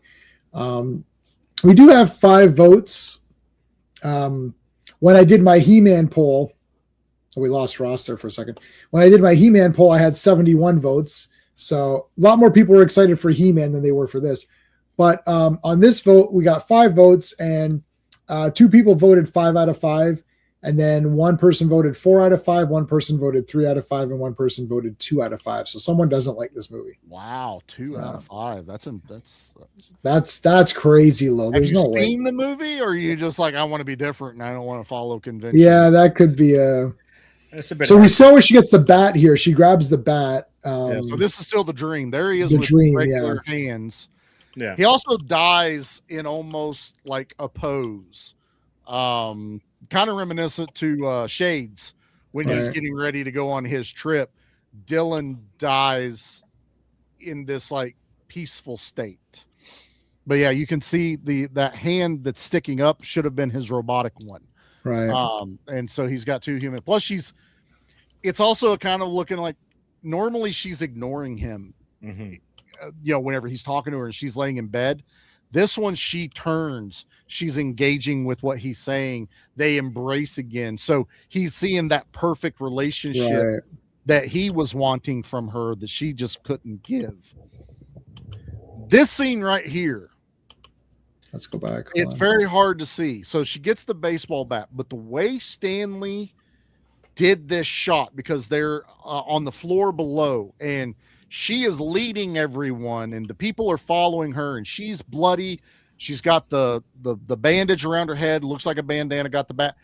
Speaker 1: We do have 5 votes. When I did my He-Man poll, we lost Ross there for a second. When I did my He-Man poll, I had 71 votes. So a lot more people were excited for He-Man than they were for this. But on this vote, we got 5 votes, and 2 people voted 5 out of 5. And then one person voted 4 out of 5, one person voted 3 out of 5, and one person voted 2 out of 5. So someone doesn't like this movie.
Speaker 4: Wow, 2 out of 5.
Speaker 1: That's crazy low.
Speaker 4: Have
Speaker 1: There's
Speaker 4: you
Speaker 1: no way.
Speaker 4: seen the movie, or are you just like, I want to be different and I don't want to follow convention?
Speaker 1: Yeah, that could be a.
Speaker 3: It's a bit.
Speaker 1: So we saw where she gets the bat here. She grabs the bat.
Speaker 4: Yeah, so this is still the dream. There he is
Speaker 1: The
Speaker 4: with
Speaker 1: dream,
Speaker 4: regular hands.
Speaker 3: Yeah.
Speaker 4: He also dies in almost like a pose. Kind of reminiscent to Shades when he's
Speaker 1: Right.
Speaker 4: getting ready to go on his trip. Dylan dies in this like peaceful state. But yeah, you can see that hand that's sticking up should have been his robotic one.
Speaker 1: Right.
Speaker 4: And so he's got 2 human. Plus it's also kind of looking like normally she's ignoring him. Whenever he's talking to her and she's laying in bed. This one, she turns, she's engaging with what he's saying. They embrace again. So he's seeing that perfect relationship
Speaker 1: Right.
Speaker 4: that he was wanting from her that she just couldn't give. This scene right here,
Speaker 1: Let's go back. Hold
Speaker 4: it's
Speaker 1: on.
Speaker 4: very hard to see. So she gets the baseball bat, but the way Stanley did this shot, because they're on the floor below and she is leading everyone and the people are following her and she's bloody. She's got the bandage around her head. Looks like a bandana, got the bat.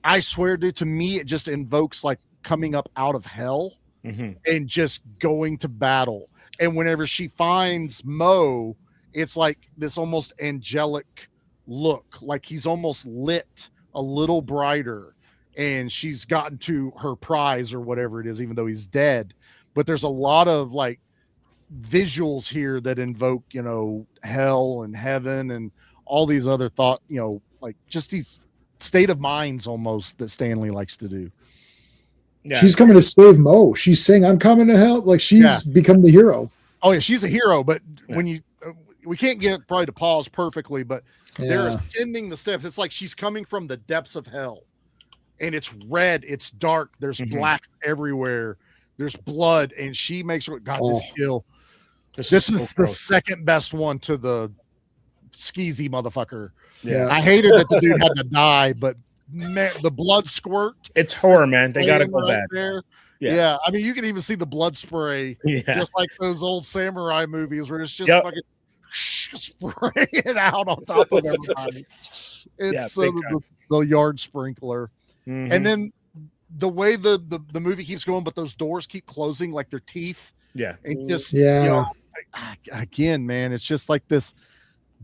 Speaker 4: I swear, dude, to me, it just invokes like coming up out of hell and just going to battle. And whenever she finds Mo, it's like this almost angelic look, like he's almost lit a little brighter and she's gotten to her prize or whatever it is, even though he's dead. But there's a lot of like visuals here that invoke, hell and heaven and all these other like just these state of minds almost that Stanley likes to do.
Speaker 3: Yeah.
Speaker 1: She's coming to save Mo. She's saying, "I'm coming to help." Like she's become the hero.
Speaker 4: Oh yeah, she's a hero. But when you, we can't get probably to pause perfectly, but they're ascending the steps. It's like she's coming from the depths of hell, and it's red, it's dark. There's blacks everywhere. There's blood, and she makes her. God, this kill. This is the second best one to the skeezy motherfucker.
Speaker 3: Yeah.
Speaker 4: I hated that the dude had to die, but man, the blood squirt.
Speaker 3: It's horror, man. They gotta go
Speaker 4: right
Speaker 3: bad.
Speaker 4: there.
Speaker 3: Yeah.
Speaker 4: Yeah, I mean, you can even see the blood spray, just like those old samurai movies where it's just fucking spray it out on top of everybody. It's the yard sprinkler, and then the way the movie keeps going, but those doors keep closing like their teeth.
Speaker 3: Yeah,
Speaker 4: and just again, man, it's just like this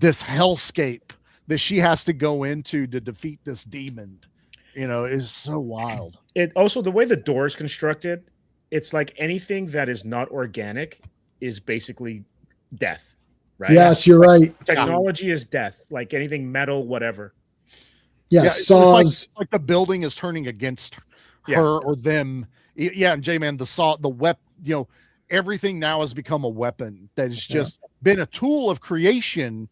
Speaker 4: hellscape that she has to go into to defeat this demon. Is so wild.
Speaker 3: It also, the way the door is constructed, it's like anything that is not organic is basically death, right?
Speaker 1: Yes, you're right.
Speaker 3: Technology is death, like anything metal, whatever.
Speaker 1: Yeah, saws.
Speaker 4: It's like the building is turning against her or them. Yeah, and J-Man, the saw, the weapon, everything now has become a weapon that has just been a tool of creation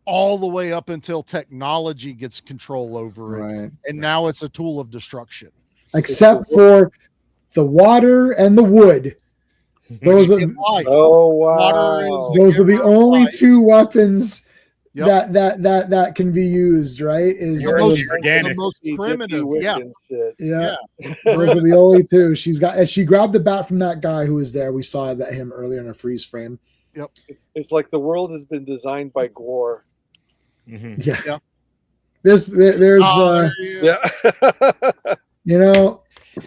Speaker 4: all the way up until technology gets control over it.
Speaker 1: Right.
Speaker 4: And now it's a tool of destruction.
Speaker 1: Except for the water and the wood. Those are
Speaker 6: oh wow.
Speaker 1: Those are the only two weapons that can be used, right? Is
Speaker 4: the most primitive.
Speaker 1: Yeah. Those are the only two. She grabbed the bat from that guy who was there. We saw him earlier in a freeze frame.
Speaker 4: Yep.
Speaker 6: It's like the world has been designed by Gore.
Speaker 1: Yeah. There's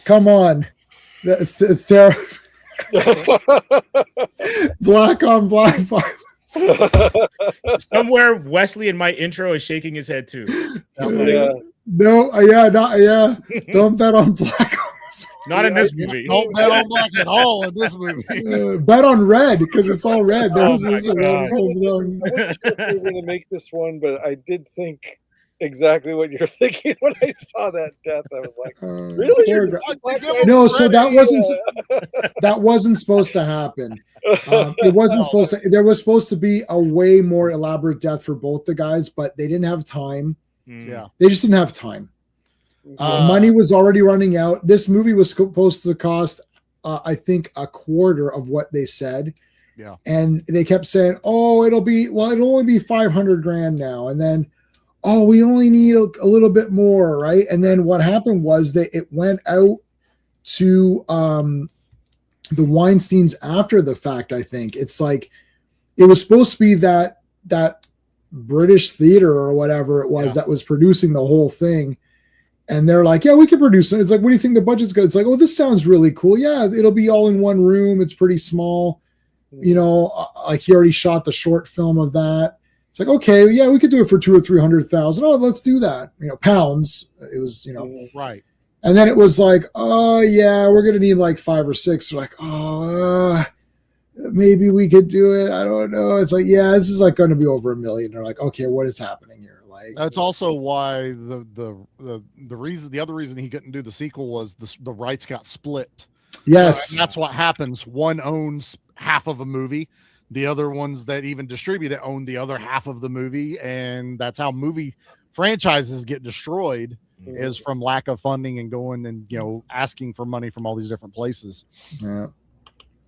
Speaker 1: come on. It's terrible. Black on black violence.
Speaker 3: Somewhere Wesley in my intro is shaking his head too.
Speaker 1: Don't bet on black.
Speaker 3: Not in this movie.
Speaker 4: Don't bet on black at all in this movie.
Speaker 1: Bet on red because it's all red.
Speaker 6: I wasn't sure if they were going to make this one, but I did think exactly what you're thinking when I saw that death. I was like, really?
Speaker 1: No, so that wasn't supposed to happen. It wasn't supposed to. There was supposed to be a way more elaborate death for both the guys, but they didn't have time.
Speaker 4: Yeah,
Speaker 1: they just didn't have time. Money was already running out. This movie was supposed to cost, I think, a quarter of what they said.
Speaker 4: Yeah,
Speaker 1: and they kept saying, "Oh, it'll only be $500,000 now," and then, oh, we only need a little bit more, right? And then what happened was that it went out to the Weinsteins after the fact. I think it's like it was supposed to be that British theater or whatever it was that was producing the whole thing. And they're like, yeah, we can produce it. It's like, what do you think the budget's good? It's like, oh, this sounds really cool. Yeah, it'll be all in one room. It's pretty small. You know, like he already shot the short film of that. It's like, okay, yeah, we could do it for 200,000 or 300,000. Oh, let's do that. You know, pounds. It was, you know,
Speaker 4: right.
Speaker 1: And then it was like, oh yeah, we're gonna need like 5 or 6. They're like, oh, maybe we could do it. I don't know. It's like, yeah, this is like going to be over $1 million. They're like, okay, what is happening here? Like,
Speaker 4: that's also why the other reason he couldn't do the sequel was the rights got split.
Speaker 1: Yes,
Speaker 4: and that's what happens. One owns half of a movie, the other ones that even distribute it own the other half of the movie, and that's how movie franchises get destroyed. Is from lack of funding and going and asking for money from all these different places.
Speaker 1: Yeah,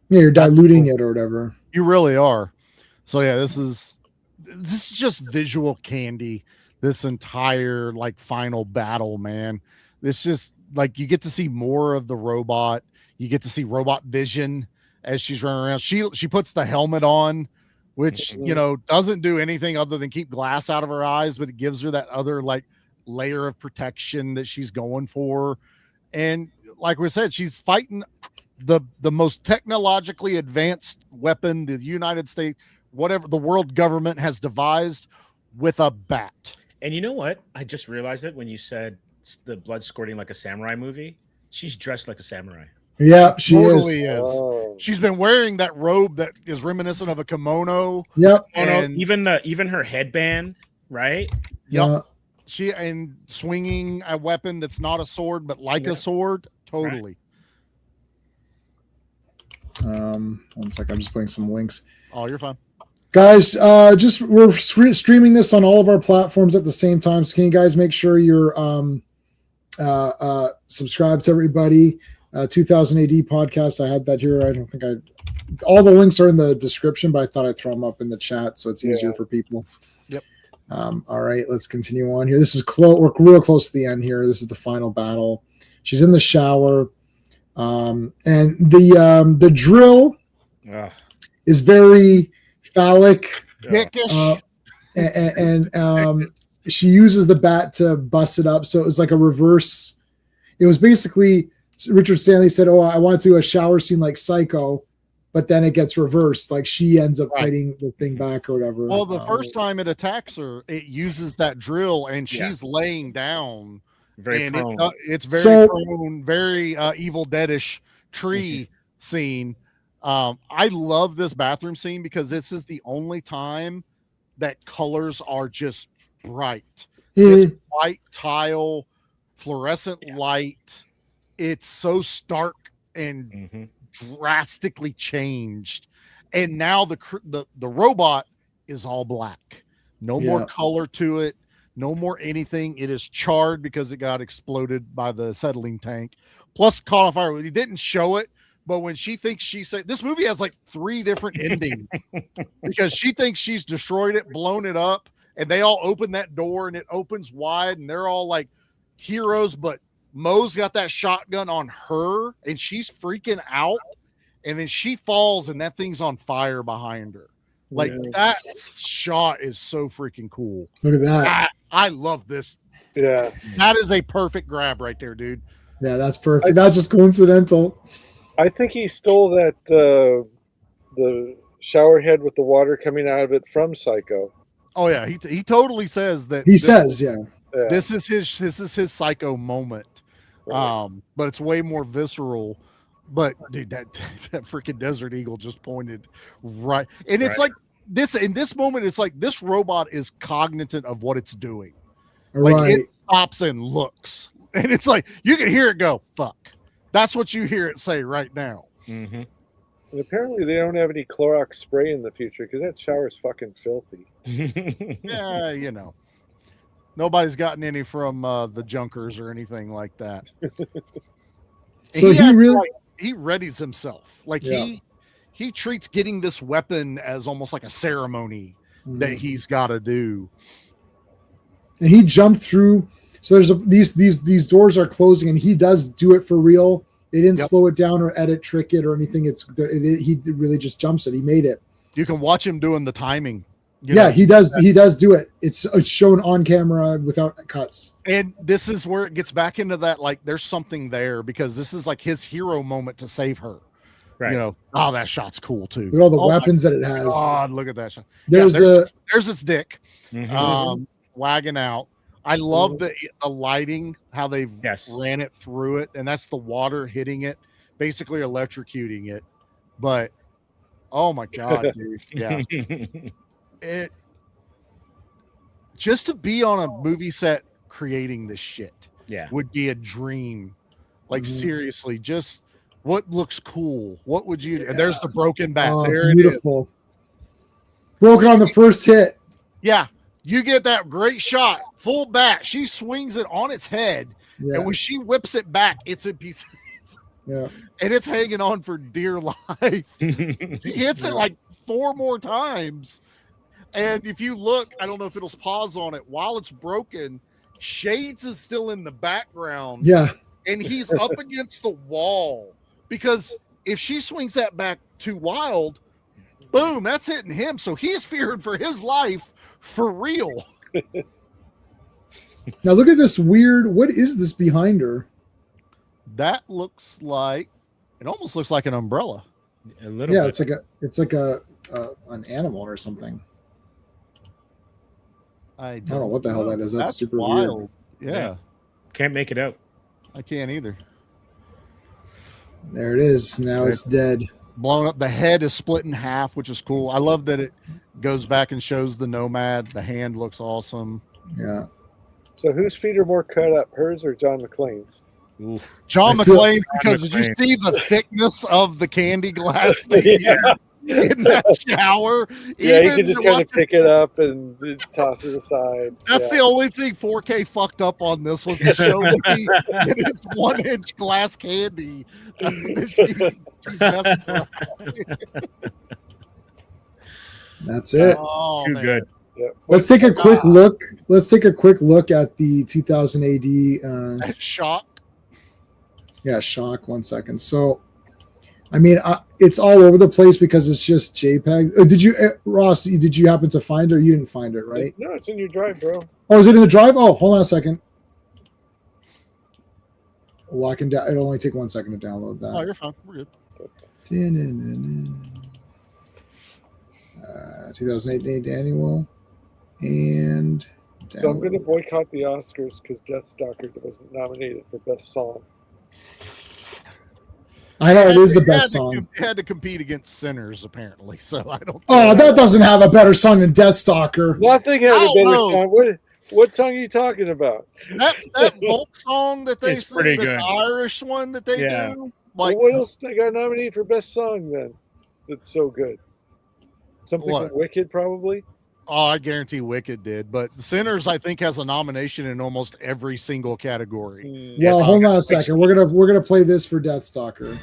Speaker 1: you're diluting it or whatever.
Speaker 4: You really are. So yeah, this is just visual candy. This entire like final battle, man. This just like you get to see more of the robot. You get to see Robot Vision as she's running around. She puts the helmet on, which doesn't do anything other than keep glass out of her eyes, but it gives her that other like layer of protection that she's going for. And like we said, she's fighting the most technologically advanced weapon the United States, whatever the world government has devised, with a bat.
Speaker 3: And you know what? I just realized it when you said the blood squirting like a samurai movie. She's dressed like a samurai.
Speaker 1: Yeah, she
Speaker 4: totally
Speaker 1: is.
Speaker 6: Oh.
Speaker 4: She's been wearing that robe that is reminiscent of a kimono.
Speaker 1: Yep.
Speaker 3: And even her headband, right?
Speaker 4: Yep. She and swinging a weapon that's not a sword but like a sword. Totally.
Speaker 1: Right. 1 second. I'm just putting some links.
Speaker 4: Oh, you're fine.
Speaker 1: Guys, we're streaming this on all of our platforms at the same time. So can you guys make sure you're subscribed to everybody? 2000 AD podcast. I had that here. I don't think all the links are in the description, but I thought I'd throw them up in the chat so it's easier for people.
Speaker 4: Yep.
Speaker 1: All right, let's continue on here. This is close. We're real close to the end here. This is the final battle. She's in the shower. And the drill is very phallic. And she uses the bat to bust it up. So it was like a reverse. It was basically Richard Stanley said, oh, I want to do a shower scene like Psycho, but then it gets reversed. Like she ends up fighting the thing back or whatever.
Speaker 4: Well, the first time it attacks her, it uses that drill and she's laying down.
Speaker 3: Very prone.
Speaker 4: It's very prone, very Evil Dead-ish tree scene. I love this bathroom scene because this is the only time that colors are just bright. This white tile, fluorescent light. It's so stark and drastically changed. And now the robot is all black. No more color to it. No more anything. It is charred because it got exploded by the acetylene tank. Plus caught on fire. He didn't show it, but when she thinks this movie has like 3 different endings because she thinks she's destroyed it, blown it up, and they all open that door and it opens wide and they're all like heroes, but Moe's got that shotgun on her and she's freaking out, and then she falls and that thing's on fire behind her. Like that shot is so freaking cool.
Speaker 1: Look at that.
Speaker 4: I love this.
Speaker 6: Yeah.
Speaker 4: That is a perfect grab right there, dude.
Speaker 1: Yeah, that's perfect. That's just coincidental.
Speaker 6: I think he stole that the shower head with the water coming out of it from Psycho.
Speaker 4: Oh yeah, he totally says that. This is his Psycho moment. Right. But it's way more visceral. But dude, that freaking Desert Eagle just pointed right, and it's like this in this moment. It's like this robot is cognizant of what it's doing. Like it stops and looks, and it's like you can hear it go, "Fuck." That's what you hear it say right now.
Speaker 6: Mm-hmm. And apparently, they don't have any Clorox spray in the future because that shower's fucking filthy.
Speaker 4: Yeah, nobody's gotten any from the Junkers or anything like that.
Speaker 1: So
Speaker 4: he readies himself. Like he treats getting this weapon as almost like a ceremony that he's got to do.
Speaker 1: and he jumped through. So there's these doors are closing, and he does do it for real. They didn't slow it down or edit, trick it, or anything. He really just jumps it. He made it.
Speaker 4: You can watch him doing the timing.
Speaker 1: He does. He does do it. It's shown on camera without cuts.
Speaker 4: And this is where it gets back into that, like, there's something there, because this is like his hero moment to save her.
Speaker 3: Right.
Speaker 4: You know, oh, that shot's cool too.
Speaker 1: Look at all the weapons that it has.
Speaker 4: God, look at that shot.
Speaker 1: There's
Speaker 4: its dick,
Speaker 3: Mhm.
Speaker 4: wagging out. I love the lighting, how they ran it through it, and that's the water hitting it, basically electrocuting it. But oh my god, dude, yeah. It just to be on a movie set creating this shit would be a dream. Like seriously, just what looks cool. What would you? And there's the broken bat. There
Speaker 1: beautiful.
Speaker 4: It is.
Speaker 1: Broken on the first hit.
Speaker 4: Yeah, you get that great shot, full bat. She swings it on its head, and when she whips it back, it's in pieces.
Speaker 1: Yeah,
Speaker 4: and it's hanging on for dear life. She hits it like 4 more times. And if you look, I don't know if it'll pause on it while it's broken. Shades is still in the background.
Speaker 1: Yeah.
Speaker 4: And he's up against the wall, because if she swings that back too wild, boom, that's hitting him. So he's fearing for his life for real.
Speaker 1: Now look at this weird. What is this behind her?
Speaker 4: That looks like, it almost looks like an umbrella.
Speaker 3: A little bit.
Speaker 1: It's like an animal or something. I don't know what the hell that is. That's super
Speaker 4: wild.
Speaker 1: weird.
Speaker 4: Yeah.
Speaker 3: Can't make it out.
Speaker 4: I can't either.
Speaker 1: There it is. Now it's dead.
Speaker 4: Blown up. The head is split in half, which is cool. I love that it goes back and shows the Nomad. The hand looks awesome.
Speaker 1: Yeah.
Speaker 6: So whose feet are more cut up, hers or John McClane's?
Speaker 3: Oof.
Speaker 4: John McClane's, because did you see the thickness of the candy glass in that shower?
Speaker 6: Yeah, he could just kind of pick it up and toss it aside.
Speaker 4: That's the only thing 4K fucked up on this, was the show me that it's 1-inch glass candy.
Speaker 1: That's it.
Speaker 4: Oh,
Speaker 3: Too
Speaker 4: man.
Speaker 3: good.
Speaker 6: Yeah.
Speaker 1: Let's take a quick look. Let's take a quick look at the 2000 AD.
Speaker 4: Shock.
Speaker 1: Yeah, shock. 1 second. So, I mean, it's all over the place because it's just JPEG. Did you, Ross? Did you happen to find it? Or you didn't find it, right?
Speaker 6: No, it's in your drive, bro.
Speaker 1: Oh, is it in the drive? Oh, hold on a second. Well, it'll only take 1 second to download that.
Speaker 4: Oh, you're fine. We're good.
Speaker 1: 2008 annual and.
Speaker 6: So I'm going to boycott the Oscars because Deathstalker wasn't nominated for Best Song.
Speaker 1: I know it is the best song.
Speaker 4: It had to compete against Sinners, apparently. So I don't.
Speaker 1: Oh, that doesn't have a better song than Deathstalker.
Speaker 6: Nothing has a better song. What song are you talking about?
Speaker 4: That folk song that they
Speaker 3: It's
Speaker 4: sing,
Speaker 3: pretty
Speaker 4: the
Speaker 3: good.
Speaker 4: Irish one that they do. Like,
Speaker 6: what else got nominated for Best Song then? That's so good. Something
Speaker 4: What?
Speaker 6: from Wicked, probably.
Speaker 4: oh, I guarantee Wicked did, but Sinners, I think, has a nomination in almost every single category.
Speaker 1: Well, hold on a second. We're gonna play this for Deathstalker.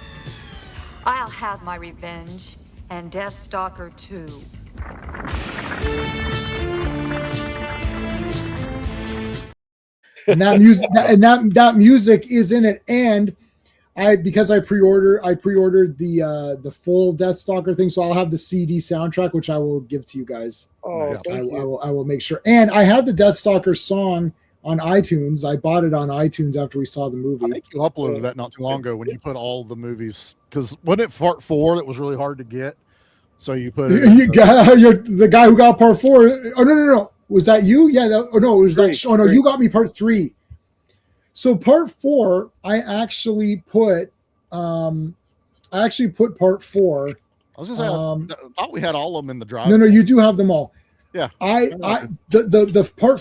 Speaker 7: I'll have my revenge, and Deathstalker too.
Speaker 1: And that music, that music is in it. And because I pre-ordered the full Deathstalker thing, so I'll have the CD soundtrack, which I will give to you guys.
Speaker 6: Oh,
Speaker 1: I will make sure. And I have the Deathstalker song on iTunes. I bought it on iTunes after we saw the movie.
Speaker 4: I think you uploaded that not too long ago when you put all the movies, because wasn't it part 4 that was really hard to get? So you put it.
Speaker 1: You're the guy who got part 4. Oh no. Was that you? Yeah. No, it was that. Oh no, you got me part 3. So part 4, I actually put part 4.
Speaker 4: I was gonna say, I thought we had all of them in the drive.
Speaker 1: No, you do have them all.
Speaker 4: Yeah.
Speaker 1: The part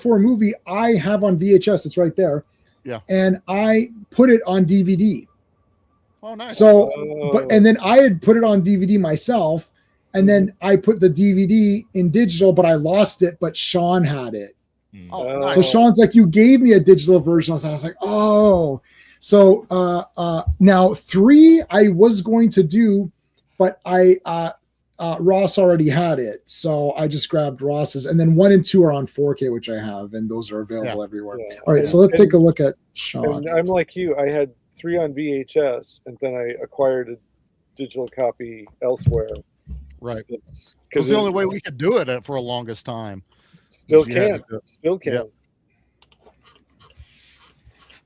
Speaker 1: 4 movie, I have on VHS. It's right there.
Speaker 4: Yeah.
Speaker 1: And I put it on DVD.
Speaker 4: Oh, nice.
Speaker 1: So, and then I had put it on DVD myself, and then I put the DVD in digital, but I lost it. But Sean had it.
Speaker 4: Oh, nice.
Speaker 1: So Sean's like, you gave me a digital version. I was like, oh. So now 3 I was going to do, but I Ross already had it, so I just grabbed Ross's, and then 1 and 2 are on 4K, which I have, and those are available everywhere.
Speaker 6: Yeah.
Speaker 1: All right, so let's take a look at Shock.
Speaker 6: And I'm like you. I had 3 on VHS, and then I acquired a digital copy elsewhere.
Speaker 4: Right.
Speaker 6: Because
Speaker 4: It was the only way we could do it for a longest time.
Speaker 6: still
Speaker 4: You had
Speaker 6: can,
Speaker 4: to do it.
Speaker 6: still can.
Speaker 4: Yep.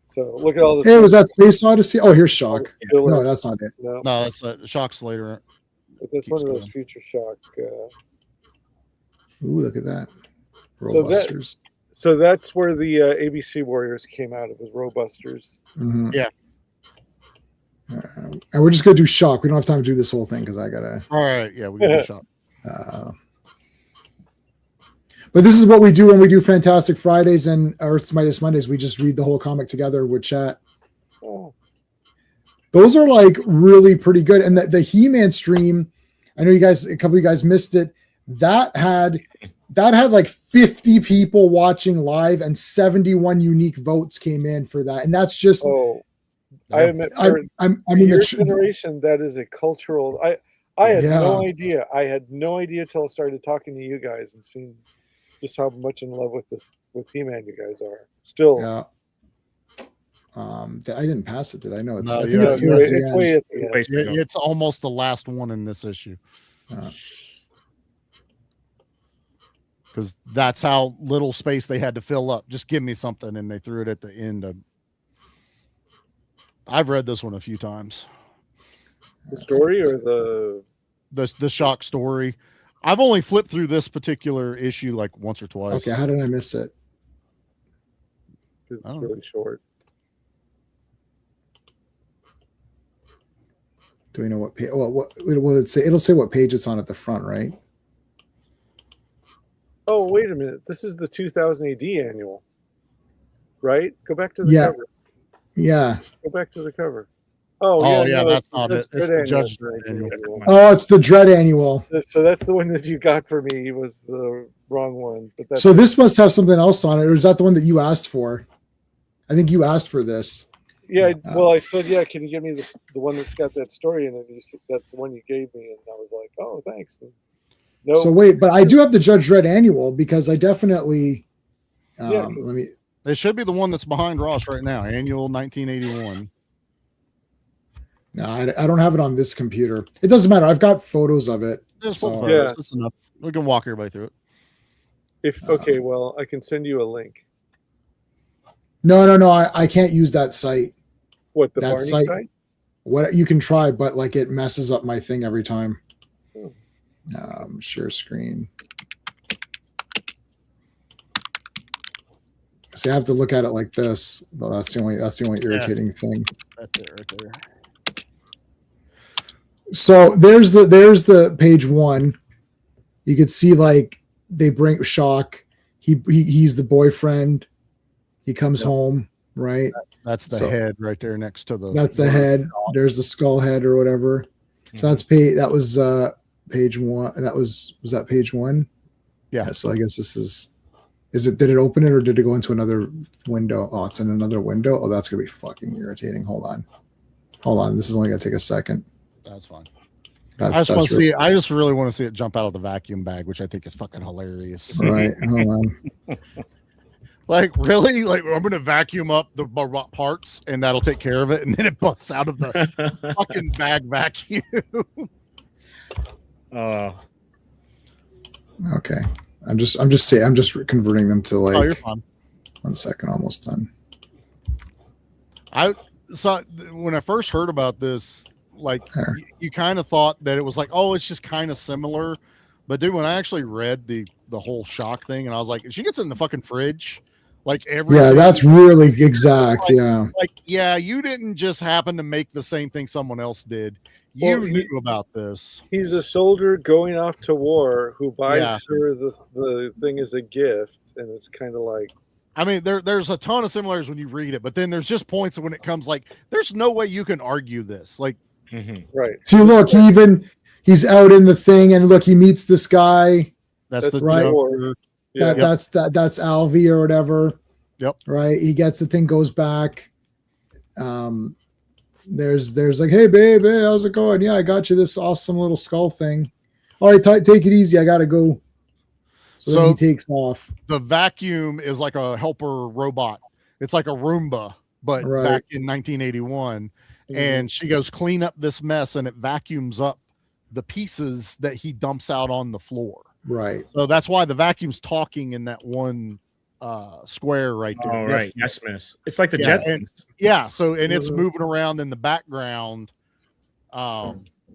Speaker 6: So look at all this.
Speaker 1: Hey, was that Space Odyssey? Oh, here's Shock.
Speaker 6: filler.
Speaker 1: No, that's not it.
Speaker 6: No,
Speaker 4: No, that's Shock's later.
Speaker 6: but that's one of those
Speaker 4: going.
Speaker 6: Future Shock.
Speaker 1: Ooh, look at that.
Speaker 6: So that-
Speaker 1: Robusters.
Speaker 6: So that's where the ABC Warriors came out. It was Robusters.
Speaker 1: Mhm.
Speaker 4: Yeah.
Speaker 1: And we're just gonna do Shock. We don't have time to do this whole thing because I gotta.
Speaker 4: All right, yeah, we got a shot.
Speaker 1: But this is what we do when we do Fantastic Fridays and Earth's Mightiest Mondays. We just read the whole comic together with chat.
Speaker 6: Oh,
Speaker 1: Those are like really pretty good. And the He-Man stream, I know you guys, a couple of you guys missed it. That had like 50 people watching live and 71 unique votes came in for that. And that's just,
Speaker 6: I admit, for
Speaker 1: I mean,
Speaker 6: your generation, that is a cultural. I had
Speaker 1: Yeah.
Speaker 6: no idea. I had no idea till I started talking to you guys and seeing just how much in love with He-Man you guys are. Still,
Speaker 1: yeah. I didn't pass it, did I? know it's.
Speaker 4: No,
Speaker 1: I think
Speaker 4: yeah,
Speaker 1: it's,
Speaker 6: it's
Speaker 1: towards the end.
Speaker 6: way at the end.
Speaker 4: It's almost the last one in this issue. Because that's how little space they had to fill up. Just give me something, and they threw it at the end. I've read this one a few times.
Speaker 6: The story or the
Speaker 4: Shock story. I've only flipped through this particular issue like once or twice.
Speaker 1: Okay, how did I miss it?
Speaker 6: it's
Speaker 4: Oh.
Speaker 6: really short.
Speaker 1: Do we know what page? Well, what will it say? It'll say what page it's on at the front, right?
Speaker 6: Oh, wait a minute. This is the 2000 AD annual, right? Go back to the
Speaker 1: Yeah.
Speaker 6: cover.
Speaker 1: Yeah.
Speaker 6: Go back to the cover.
Speaker 4: Oh, yeah,
Speaker 6: no,
Speaker 4: that's not it. It's
Speaker 6: Dread
Speaker 4: the
Speaker 6: Annual
Speaker 4: Judge
Speaker 6: for
Speaker 4: Dredd annual.
Speaker 6: 1981.
Speaker 1: Oh, it's the Dread Annual.
Speaker 6: So that's the one that you got for me. Was the wrong one, but that's
Speaker 1: So this must have something else on it, or is that the one that you asked for? I think you asked for this.
Speaker 6: yeah. Well, I said, yeah. Can you give me the one that's got that story? And then you said that's the one you gave me, and I was like, oh, thanks. And no,
Speaker 1: So wait, but I do have the Judge Dredd Annual because I definitely.
Speaker 6: Yeah, 'cause-
Speaker 1: Let me.
Speaker 4: It should be the one that's behind Ross right now. Annual 1981.
Speaker 1: No, I don't have it on this computer. It doesn't matter. I've got photos of it.
Speaker 4: Just
Speaker 1: So-
Speaker 4: flip
Speaker 6: Yeah.
Speaker 4: those. That's enough. We can walk everybody through it.
Speaker 6: okay, well, I can send you a link.
Speaker 1: No. I can't use that site.
Speaker 6: What the
Speaker 1: That
Speaker 6: Barney
Speaker 1: site-
Speaker 6: site?
Speaker 1: What you can try, but like it messes up my thing every time.
Speaker 6: Hmm.
Speaker 1: Share screen. See, I have to look at it like this. Well, that's the only irritating thing.
Speaker 4: That's it right there.
Speaker 1: So there's the page one. You could see like they bring Shock. He's the boyfriend. He comes home, right?
Speaker 4: That's the
Speaker 1: So-
Speaker 4: head right there next to the.
Speaker 1: That's the head. There's the skull head or whatever. So that's page. That was page one. Was that page one?
Speaker 4: Yeah.
Speaker 1: So I guess this is. Is it? Did it open it or did it go into another window? Oh, it's in another window. Oh, that's gonna be fucking irritating. Hold on. This is only gonna take a second.
Speaker 4: That's fine.
Speaker 1: That's
Speaker 4: I just really want to see it jump out of the vacuum bag, which I think is fucking hilarious.
Speaker 1: right. Hold on.
Speaker 4: Like, really? Like, I'm going to vacuum up the parts and that'll take care of it. And then it busts out of the fucking bag vacuum.
Speaker 1: Okay. I'm just converting them to like.
Speaker 4: Oh, you're fine.
Speaker 1: 1 second, almost done.
Speaker 4: I saw when I first heard about this, like,
Speaker 1: There.
Speaker 4: you kind of thought that it was like, oh, it's just kind of similar. But dude, when I actually read the whole Shock thing, and I was like, she gets in the fucking fridge, like every.
Speaker 1: Yeah, that's really exact. Yeah.
Speaker 4: Like, yeah, you didn't just happen to make the same thing someone else did. You
Speaker 6: Well,
Speaker 4: knew about this.
Speaker 6: He's a soldier going off to war who buys
Speaker 4: Yeah.
Speaker 6: her the thing as a gift, and it's kind of like,
Speaker 4: I mean, there's a ton of similarities when you read it, but then there's just points when it comes like, there's no way you can argue this. Like,
Speaker 6: right.
Speaker 1: See, look, he's out in the thing, and look, he meets this guy.
Speaker 4: that's the
Speaker 1: right.
Speaker 4: Joker.
Speaker 6: Yeah.
Speaker 1: That's Alvy or whatever.
Speaker 4: Yep.
Speaker 1: Right. He gets the thing, goes back. There's like, hey babe, hey, how's it going? Yeah, I got you this awesome little skull thing. all right, take it easy. I got to go. So then
Speaker 4: So-
Speaker 1: he takes off.
Speaker 4: The vacuum is like a helper robot. It's like a Roomba, but
Speaker 1: Right.
Speaker 4: back in 1981. And she goes, clean up this mess, and it vacuums up the pieces that he dumps out on the floor.
Speaker 1: Right.
Speaker 4: So that's why the vacuum's talking in that one square right there.
Speaker 3: All right. Yes, miss. It's like the
Speaker 4: Yeah,
Speaker 3: Jetsons.
Speaker 4: Yeah, so and it's
Speaker 6: Mhm.
Speaker 4: moving around in the background.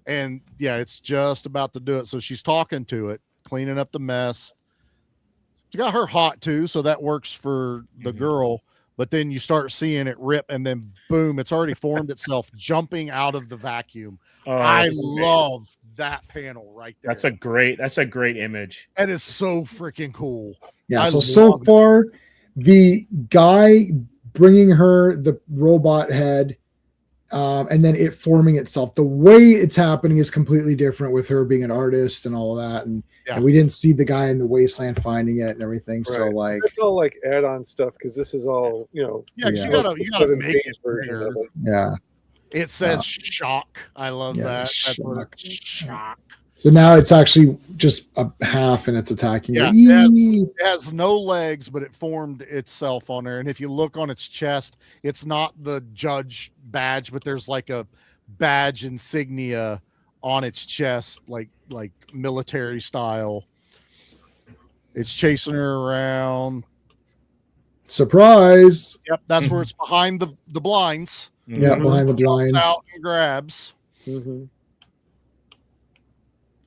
Speaker 4: And yeah, it's just about to do it. So she's talking to it, cleaning up the mess. She got her hot too, so that works for the
Speaker 3: Mhm.
Speaker 4: girl. But then you start seeing it rip, and then boom, it's already formed itself, jumping out of the vacuum.
Speaker 3: Oh,
Speaker 4: I
Speaker 3: man.
Speaker 4: love that panel right there.
Speaker 3: That's a great image.
Speaker 4: That is so freaking cool.
Speaker 1: Yeah.
Speaker 4: I
Speaker 1: So
Speaker 4: love it.
Speaker 1: far, the guy bringing her the robot head, and then it forming itself. The way it's happening is completely different with her being an artist and all of that. And,
Speaker 4: Yeah.
Speaker 1: and we didn't see the guy in the wasteland finding it and everything. So
Speaker 6: Right.
Speaker 1: like,
Speaker 6: It's all like add-on stuff because this is all
Speaker 4: Yeah, 'cause
Speaker 1: Yeah.
Speaker 4: you gotta
Speaker 6: the
Speaker 4: make it
Speaker 6: 7-page version
Speaker 4: bigger.
Speaker 6: of it.
Speaker 1: yeah.
Speaker 4: It says shock. I love
Speaker 1: Yeah,
Speaker 4: that. That's what
Speaker 1: shock.
Speaker 4: shock.
Speaker 1: So now it's actually just a half and it's attacking.
Speaker 4: Yeah,
Speaker 1: her. Eee!
Speaker 4: It has no legs, but it formed itself on there. And if you look on its chest, it's not the judge badge, but there's like a badge insignia on its chest, like military style. It's chasing her around.
Speaker 1: Surprise.
Speaker 4: Yep, that's where it's behind the blinds.
Speaker 1: Yeah,
Speaker 3: Mhm.
Speaker 1: behind the
Speaker 4: Jumps
Speaker 1: blinds.
Speaker 4: out and grabs.
Speaker 6: Mhm.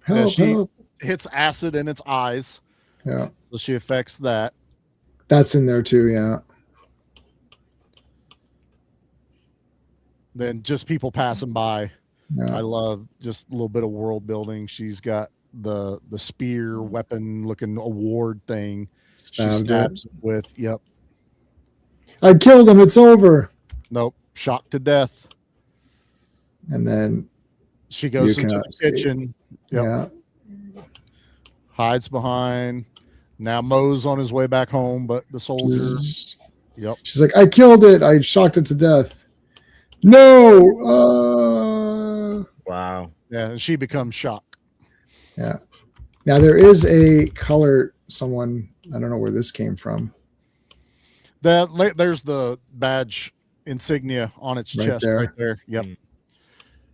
Speaker 1: Help,
Speaker 4: she-
Speaker 1: help.
Speaker 4: Hits acid in its eyes,
Speaker 1: Yeah.
Speaker 4: so she affects that.
Speaker 1: That's in there too. Yeah.
Speaker 4: Then just people passing by.
Speaker 1: Yeah.
Speaker 4: I love just a little bit of world building. She's got the spear weapon looking award thing. She
Speaker 1: Stabbed it.
Speaker 4: stabs it with. Yep.
Speaker 1: I killed him. It's over.
Speaker 4: Nope. Shocked to death.
Speaker 1: And then,
Speaker 4: She goes
Speaker 1: You
Speaker 4: into
Speaker 1: cannot
Speaker 4: the
Speaker 1: escape.
Speaker 4: kitchen. Yep.
Speaker 1: yeah.
Speaker 4: Hides behind. Now Mo's on his way back home, but the soldier.
Speaker 1: She's
Speaker 4: Yep.
Speaker 1: like, I killed it. I shocked it to death. No.
Speaker 3: Wow.
Speaker 4: Yeah, and she becomes Shock.
Speaker 1: Yeah. Now there is a color. Someone, I don't know where this came from.
Speaker 4: There's the badge insignia on its
Speaker 1: Right
Speaker 4: chest
Speaker 1: there.
Speaker 4: right there. Yep.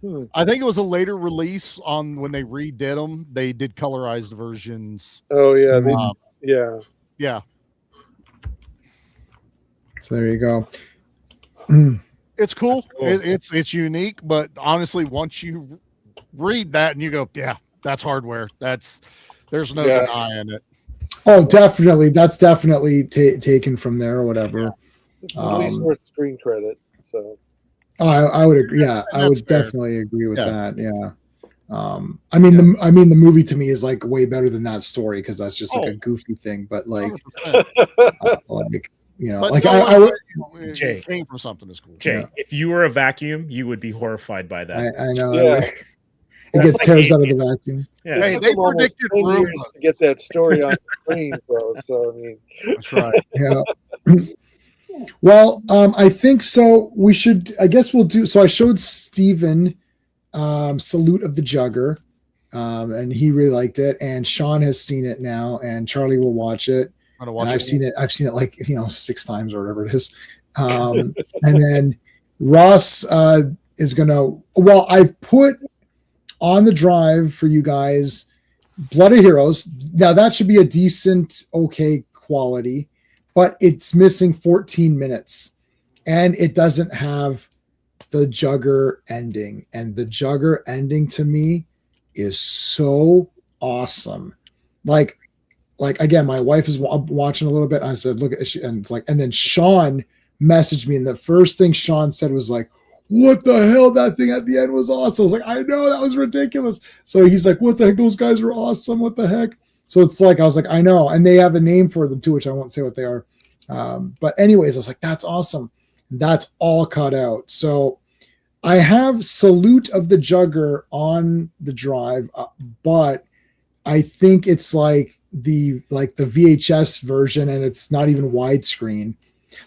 Speaker 6: Hmm.
Speaker 4: I think it was a later release on when they redid them. They did colorized versions.
Speaker 6: Oh yeah,
Speaker 1: Um,
Speaker 6: yeah.
Speaker 4: Yeah,
Speaker 1: So there you go.
Speaker 4: it's cool.
Speaker 3: Cool.
Speaker 4: It's unique, but honestly, once you read that and you go, yeah, that's hardware. There's no
Speaker 6: Yeah.
Speaker 4: denying it.
Speaker 1: Oh, definitely. That's definitely taken from there or whatever.
Speaker 6: It's at least worth screen credit. So
Speaker 1: Oh, I would agree. Yeah, I
Speaker 4: That's
Speaker 1: would
Speaker 4: fair.
Speaker 1: definitely agree with
Speaker 4: Yeah.
Speaker 1: that. Yeah. I mean the movie to me is like way better than that story because that's just like a
Speaker 4: Oh.
Speaker 1: goofy thing. But like,
Speaker 4: 100%.
Speaker 1: like you know,
Speaker 4: But
Speaker 1: like
Speaker 4: no,
Speaker 1: I would.
Speaker 4: it
Speaker 3: Jay.
Speaker 4: came from something that's cool.
Speaker 3: Jay,
Speaker 1: Yeah.
Speaker 3: if you were a vacuum, you would be horrified by that.
Speaker 1: I know.
Speaker 6: Yeah.
Speaker 1: It
Speaker 3: That's
Speaker 1: gets
Speaker 3: like
Speaker 1: tears out of
Speaker 3: Alien.
Speaker 1: the vacuum.
Speaker 3: Yeah.
Speaker 4: Hey,
Speaker 6: it
Speaker 4: they
Speaker 6: took them almost
Speaker 4: predicted
Speaker 6: 10 years
Speaker 4: Roomba.
Speaker 6: to get that story on screen, bro. So I mean,
Speaker 4: That's right.
Speaker 1: Yeah. Well, I think so. We should. I guess we'll do. So I showed Steven Salute of the Jugger, and he really liked it. And Sean has seen it now, and Charlie will watch it.
Speaker 4: I'm gonna
Speaker 1: And
Speaker 4: watch
Speaker 1: I've
Speaker 4: it.
Speaker 1: seen it. I've seen it like 6 times or whatever it is. And then Ross is gonna. Well, I've put on the drive for you guys Blood of Heroes. Now that should be a decent, okay quality, but it's missing 14 minutes, and it doesn't have the Jugger ending. And the Jugger ending to me is so awesome. Like again, my wife is watching a little bit. And I said, look at, and it's like, and then Sean messaged me, and the first thing Sean said was like, what the hell? That thing at the end was awesome. I was like, I know, that was ridiculous. So he's like, what the heck? Those guys were awesome. What the heck? So it's like, I was like, I know. And they have a name for them too, which I won't say what they are. But anyways, I was like, that's awesome. That's all cut out. So I have Salute of the Jugger on the drive, but I think it's like the VHS version, and it's not even widescreen.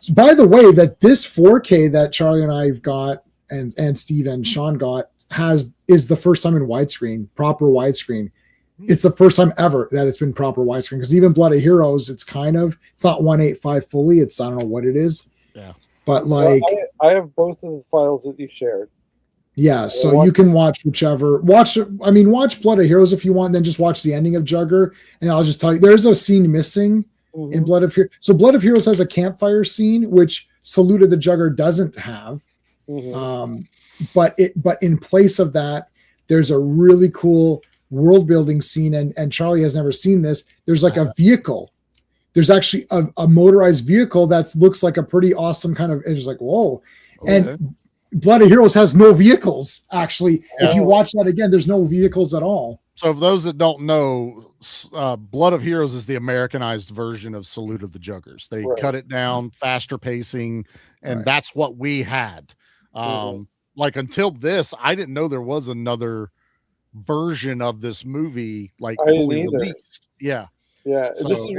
Speaker 1: So by the way, that this 4K that Charlie and I've got, and Steve and Sean got, is the first time in widescreen, proper widescreen. it's the first time ever that it's been proper widescreen, because even Blood of Heroes, it's not 185 fully. It's, I don't know what it is.
Speaker 4: Yeah.
Speaker 1: But like,
Speaker 6: I have both of the files that you shared.
Speaker 1: yeah, so you can watch whichever. Watch Blood of Heroes if you want, then just watch the ending of Jugger. And I'll just tell you, there's a scene missing in Blood of Heroes. So Blood of Heroes has a campfire scene, which Salute of the Jugger doesn't have. But in place of that, there's a really cool world building scene, and Charlie has never seen this. There's like a vehicle. There's actually a motorized vehicle that looks like a pretty awesome kind of. It's like, whoa. Okay. And Blood of Heroes has no vehicles, actually. If you watch that again, there's no vehicles at all.
Speaker 4: So for those that don't know, Blood of Heroes is the Americanized version of Salute of the Juggers. They cut it down, faster pacing, and that's what we had. Like until this, I didn't know there was another version of this movie, like fully released. Yeah.
Speaker 6: Yeah.
Speaker 4: So
Speaker 6: this is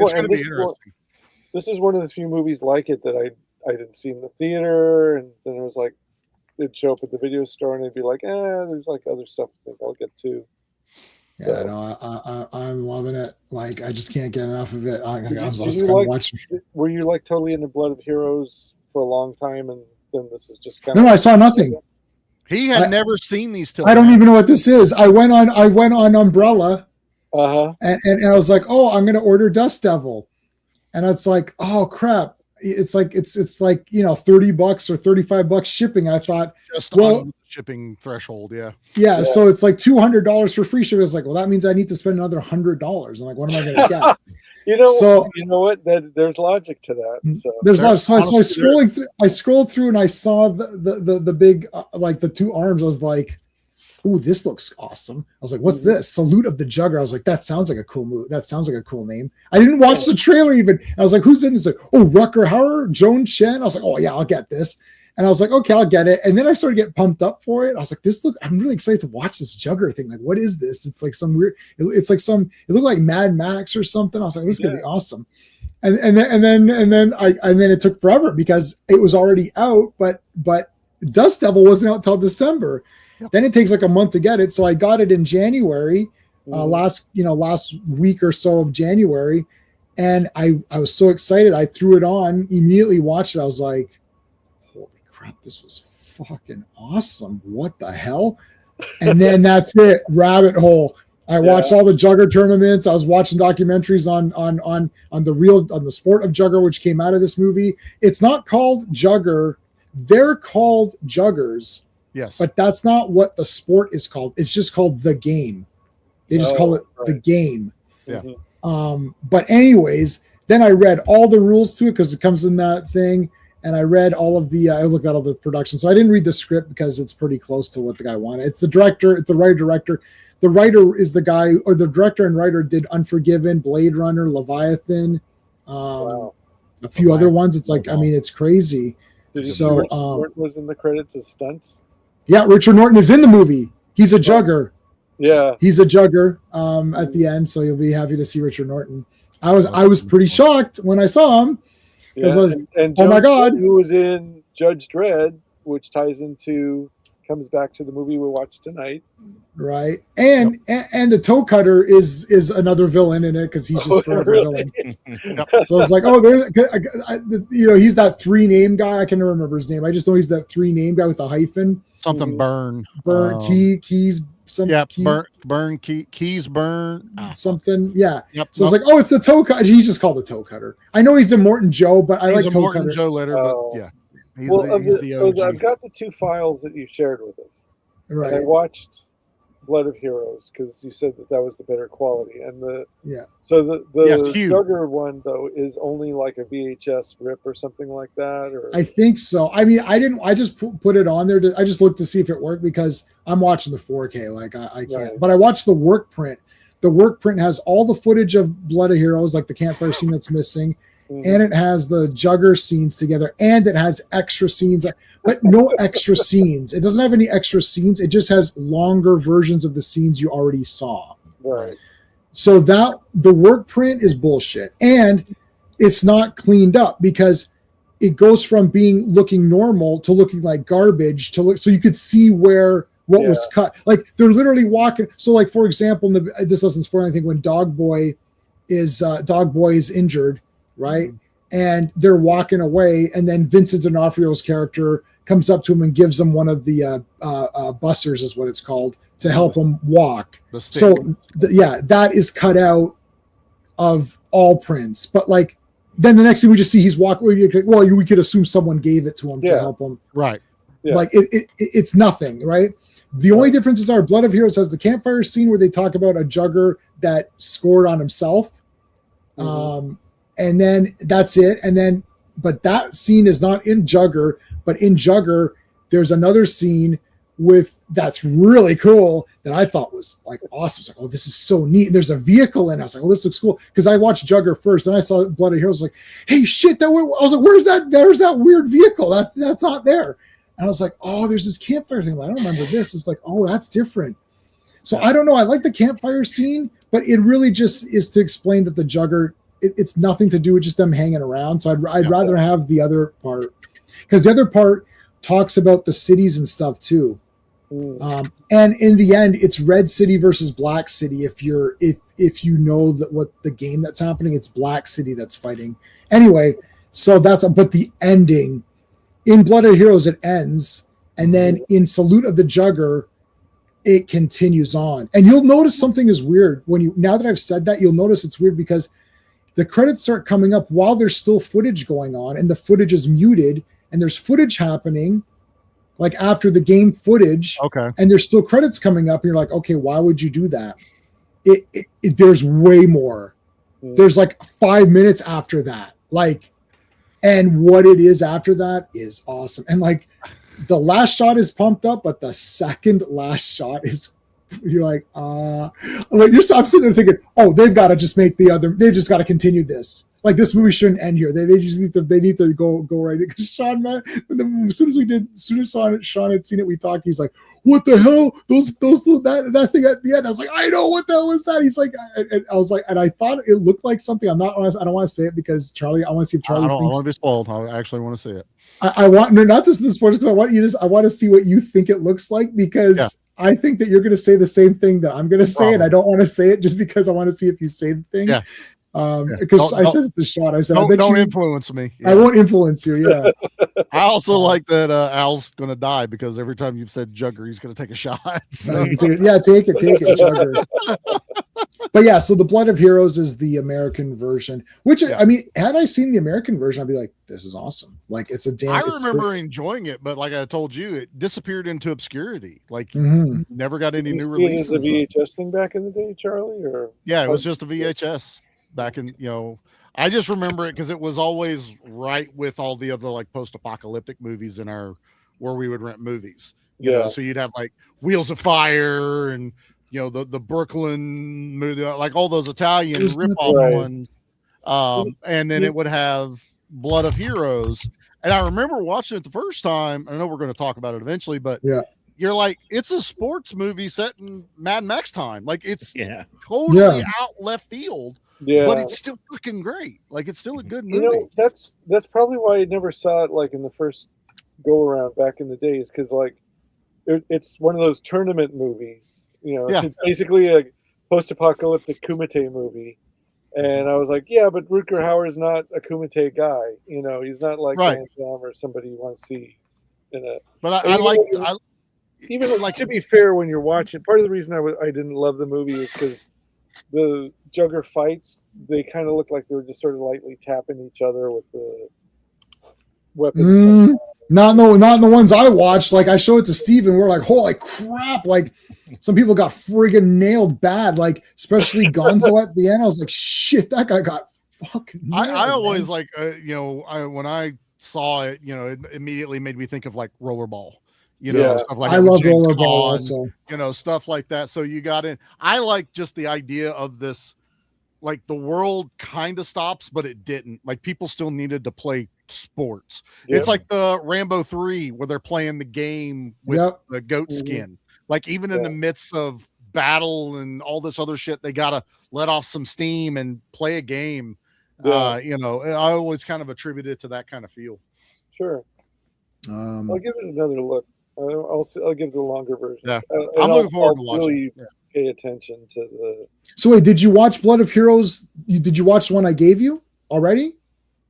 Speaker 6: one of the few movies like it that I didn't see in the theater, and then it was like it'd show up at the video store and it'd be like, there's like other stuff I think I'll get to.
Speaker 1: Yeah, no, I'm loving it. Like, I just can't get enough of it. I was watching.
Speaker 6: Were you like totally into Blood of Heroes for a long time, and then this is just kind of?
Speaker 1: No, I saw nothing.
Speaker 4: He had never seen these till.
Speaker 1: I don't even know what this is. I went on Umbrella, and I was like, oh, I'm gonna order Dust Devil, and it's like, oh crap. It's like it's like, you know, $30 or $35 shipping. I thought,
Speaker 4: just on shipping threshold,
Speaker 1: yeah. So it's like $200 for free shipping. It's like, well, that means I need to spend another $100. I'm like, what am I going to get?
Speaker 6: you know what? There's logic to that. So
Speaker 1: there's logic. So I scrolled through and I saw the big like the two arms. I was like, ooh, this looks awesome. I was like, what's this? Salute of the Jugger. I was like, that sounds like a cool movie. That sounds like a cool name. I didn't watch the trailer even. I was like, who's in this? Like, oh, Rucker Hauer, Joan Chen. I was like, oh yeah, I'll get this. And I was like, okay, I'll get it. And then I started getting pumped up for it. I was like, I'm really excited to watch this Jugger thing. Like, what is this? It's like some weird, it looked like Mad Max or something. I was like, this is gonna be awesome. And then it took forever because it was already out, but Dust Devil wasn't out till December. Yep. Then it takes like a month to get it. So I got it in January, last week or so of January. And I was so excited. I threw it on, immediately watched it. I was like, holy crap, this was fucking awesome. What the hell? And then that's it. Rabbit hole. I watched all the Jugger tournaments. I was watching documentaries on the sport of Jugger, which came out of this movie. It's not called Jugger. They're called Juggers.
Speaker 4: Yes.
Speaker 1: But that's not what the sport is called. It's just called the game. They just call it the game.
Speaker 4: Yeah.
Speaker 1: But anyways, then I read all the rules to it because it comes in that thing. And I read all of I looked at all the production. So I didn't read the script because it's pretty close to what the guy wanted. It's the director, it's the writer-director. The writer is the guy, or the director and writer did Unforgiven, Blade Runner, Leviathan, a few other ones. It's like, I mean, it's crazy.
Speaker 6: Did you see Richard Norton was in the credits as stunts?
Speaker 1: Yeah, Richard Norton is in the movie. He's a Jugger.
Speaker 6: Yeah,
Speaker 1: he's a Jugger at the end, so you'll be happy to see Richard Norton. I was pretty shocked when I saw him.
Speaker 6: Yeah. And
Speaker 1: oh my God,
Speaker 6: who was in Judge Dredd, which comes back to the movie we watched tonight.
Speaker 1: Right, and the toe cutter is another villain in it because he's just forever villain. So it's like, he's that 3-name guy. I can't remember his name. I just know he's that 3-name guy with a hyphen.
Speaker 4: Something Burn.
Speaker 1: Keys.
Speaker 4: Keys Burn.
Speaker 1: Something. Yeah.
Speaker 4: Yep,
Speaker 1: so it's like, it's the toe cutter. He's just called the toe cutter. I know he's a Morton Joe, but I like toe
Speaker 4: Morton
Speaker 1: cutter.
Speaker 4: Joe later, but yeah.
Speaker 6: So I've got the two files that you shared with us.
Speaker 1: Right.
Speaker 6: And I watched Blood of Heroes because you said that was the better quality, and the Jugger one though is only like a VHS rip or something like that. Or
Speaker 1: I think so. I mean, I didn't. I just put it on there. I just looked to see if it worked because I'm watching the 4K. Like I can't. Right. But I watched the work print. The work print has all the footage of Blood of Heroes, like the campfire scene that's missing. And it has the Jugger scenes together, and it has extra scenes, but no extra scenes. It doesn't have any extra scenes. It just has longer versions of the scenes you already saw.
Speaker 6: Right.
Speaker 1: So the work print is bullshit, and it's not cleaned up because it goes from looking normal to looking like garbage so you could see where what was cut. Like they're literally walking. So like, for example, this doesn't spoil anything, when Dog Boy is injured, right? And they're walking away, and then Vincent D'Onofrio's character comes up to him and gives him one of the busters, is what it's called, to help him walk. So that is cut out of all prints. But like, then the next thing we just see, he's walking. Well, we could assume someone gave it to him to help him.
Speaker 4: Right.
Speaker 6: Yeah.
Speaker 1: Like it's nothing, right? The only differences are Blood of Heroes has the campfire scene where they talk about a jugger that scored on himself. And then that's it. And then, but that scene is not in Jugger, but in Jugger, there's another scene that's really cool that I thought was like awesome. It's like, oh, this is so neat. And there's a vehicle in it. I was like, oh, this looks cool. Cause I watched Jugger first and I saw Blood of Heroes. I was like, hey, shit, I was like, where's that? There's that weird vehicle. That's not there. And I was like, oh, there's this campfire thing. I don't remember this. It's like, oh, that's different. So I don't know. I like the campfire scene, but it really just is to explain that the Jugger, it's nothing to do with just them hanging around. So I'd rather have the other part, because the other part talks about the cities and stuff too. And in the end, it's Red City versus Black City. If you know that what the game that's happening, it's Black City that's fighting. Anyway, so but the ending in Blood of Heroes, it ends, and then in Salute of the Jugger, it continues on. And you'll notice something is weird now that I've said that, you'll notice it's weird because the credits start coming up while there's still footage going on, and the footage is muted, and there's footage happening like after the game footage.
Speaker 4: Okay.
Speaker 1: And there's still credits coming up, and you're like, okay, why would you do that? There's way more. There's like 5 minutes after that. Like, and what it is after that is awesome. And like the last shot is pumped up, but the second last shot is, you're like I'm sitting there thinking, oh, they've got to just they've just got to continue this. Like, this movie shouldn't end here. They just need to go right. Because Sean, man, as soon as Sean had seen it, we talked. He's like, "What the hell? That thing at the end." I was like, "I know what the hell was that." He's like, and I was like, and I thought it looked like something. I don't want to say it because Charlie. I want to see if Charlie. I don't want to
Speaker 4: be spoiled. I actually want to see it.
Speaker 1: I want not this spoilers because I want to see what you think it looks like, because. Yeah. I think that you're going to say the same thing that I'm going to say, and I don't want to say it just because I want to see if you say the thing.
Speaker 4: Yeah.
Speaker 1: Because I said it to Sean. I said,
Speaker 4: don't influence me.
Speaker 1: Yeah. I won't influence you. Yeah.
Speaker 4: I also like that Al's going to die because every time you've said Jugger, he's going to take a shot. So.
Speaker 1: Take it, Jugger. But yeah, so the Blood of Heroes is the American version, which I mean, had I seen the American version, I'd be like, this is awesome. Like, it's a damn.
Speaker 4: I remember enjoying it, but like I told you, it disappeared into obscurity. Like, never got any new releases.
Speaker 6: Was it a VHS thing back in the day, Charlie? Or
Speaker 4: yeah, it was just a VHS back in, I just remember it because it was always right with all the other like post-apocalyptic movies where we would rent movies. You know, so you'd have like Wheels of Fire and the Brooklyn movie, like all those Italian rip-off ones. And then it would have Blood of Heroes. And I remember watching it the first time. I know we're going to talk about it eventually, but you're like, it's a sports movie set in Mad Max time. Like, it's totally out left field. Yeah, but it's still fucking great. Like, it's still a good movie.
Speaker 6: That's probably why I never saw it like in the first go around back in the days, because like it's one of those tournament movies. It's basically a post-apocalyptic Kumite movie, and I was like, yeah, but Rutger Hauer is not a Kumite guy. He's not like Van Damme or somebody you want to see in a.
Speaker 4: But
Speaker 6: to be fair, when you're watching, part of the reason I didn't love the movie is because the Jugger fights, they kind of look like they were just sort of lightly tapping each other with the weapons.
Speaker 1: Not in the ones I watched. Like, I showed it to Steve, and we're like, holy crap! Like, some people got friggin' nailed bad. Like, especially Gonzo at the end. I was like, shit, that guy got fucking nailed.
Speaker 4: I always like, when I saw it, it immediately made me think of like Rollerball. Stuff like
Speaker 1: I love Rollerball also.
Speaker 4: Stuff like that. So you got in. I like just the idea of this, like the world kind of stops, but it didn't. Like, people still needed to play sports. It's like the Rambo 3 where they're playing the game with the goat skin. Like, even in the midst of battle and all this other shit, they gotta let off some steam and play a game. I always kind of attribute it to that kind of feel.
Speaker 6: Sure. I'll give it another look. I'll give the longer version.
Speaker 4: Yeah.
Speaker 6: And
Speaker 4: I'm looking forward to
Speaker 6: I'll
Speaker 4: watching
Speaker 6: really
Speaker 4: it. Yeah.
Speaker 6: pay attention to the.
Speaker 1: So wait, did you watch Blood of Heroes? Did you watch the one I gave you already?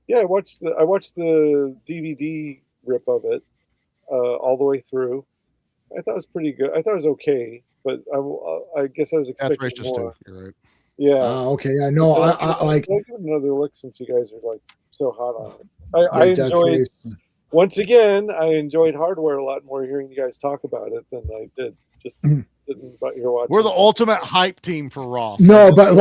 Speaker 6: Yeah, I watched the DVD rip of it all the way through. I thought it was pretty good. I thought it was okay, but I guess I was
Speaker 4: Death
Speaker 6: expecting
Speaker 4: Race just
Speaker 6: more.
Speaker 4: 2. You're right.
Speaker 6: Yeah.
Speaker 1: Okay. I know. I like
Speaker 6: I'll give it another look since you guys are like so hot on it. I
Speaker 1: Death
Speaker 6: enjoyed.
Speaker 1: Race.
Speaker 6: Once again, I enjoyed Hardware a lot more hearing you guys talk about it than I did just sitting about here watching.
Speaker 4: We're the ultimate hype team for Ross.
Speaker 1: No, but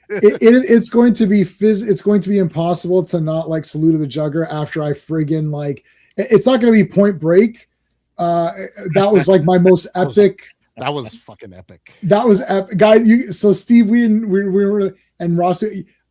Speaker 1: it's going to be it's going to be impossible to not like Salute of the Jugger after I friggin' like it's not going to be Point Break. That was like my most epic.
Speaker 4: That was fucking epic.
Speaker 1: That was epic, guys. So Steve, we were and Ross.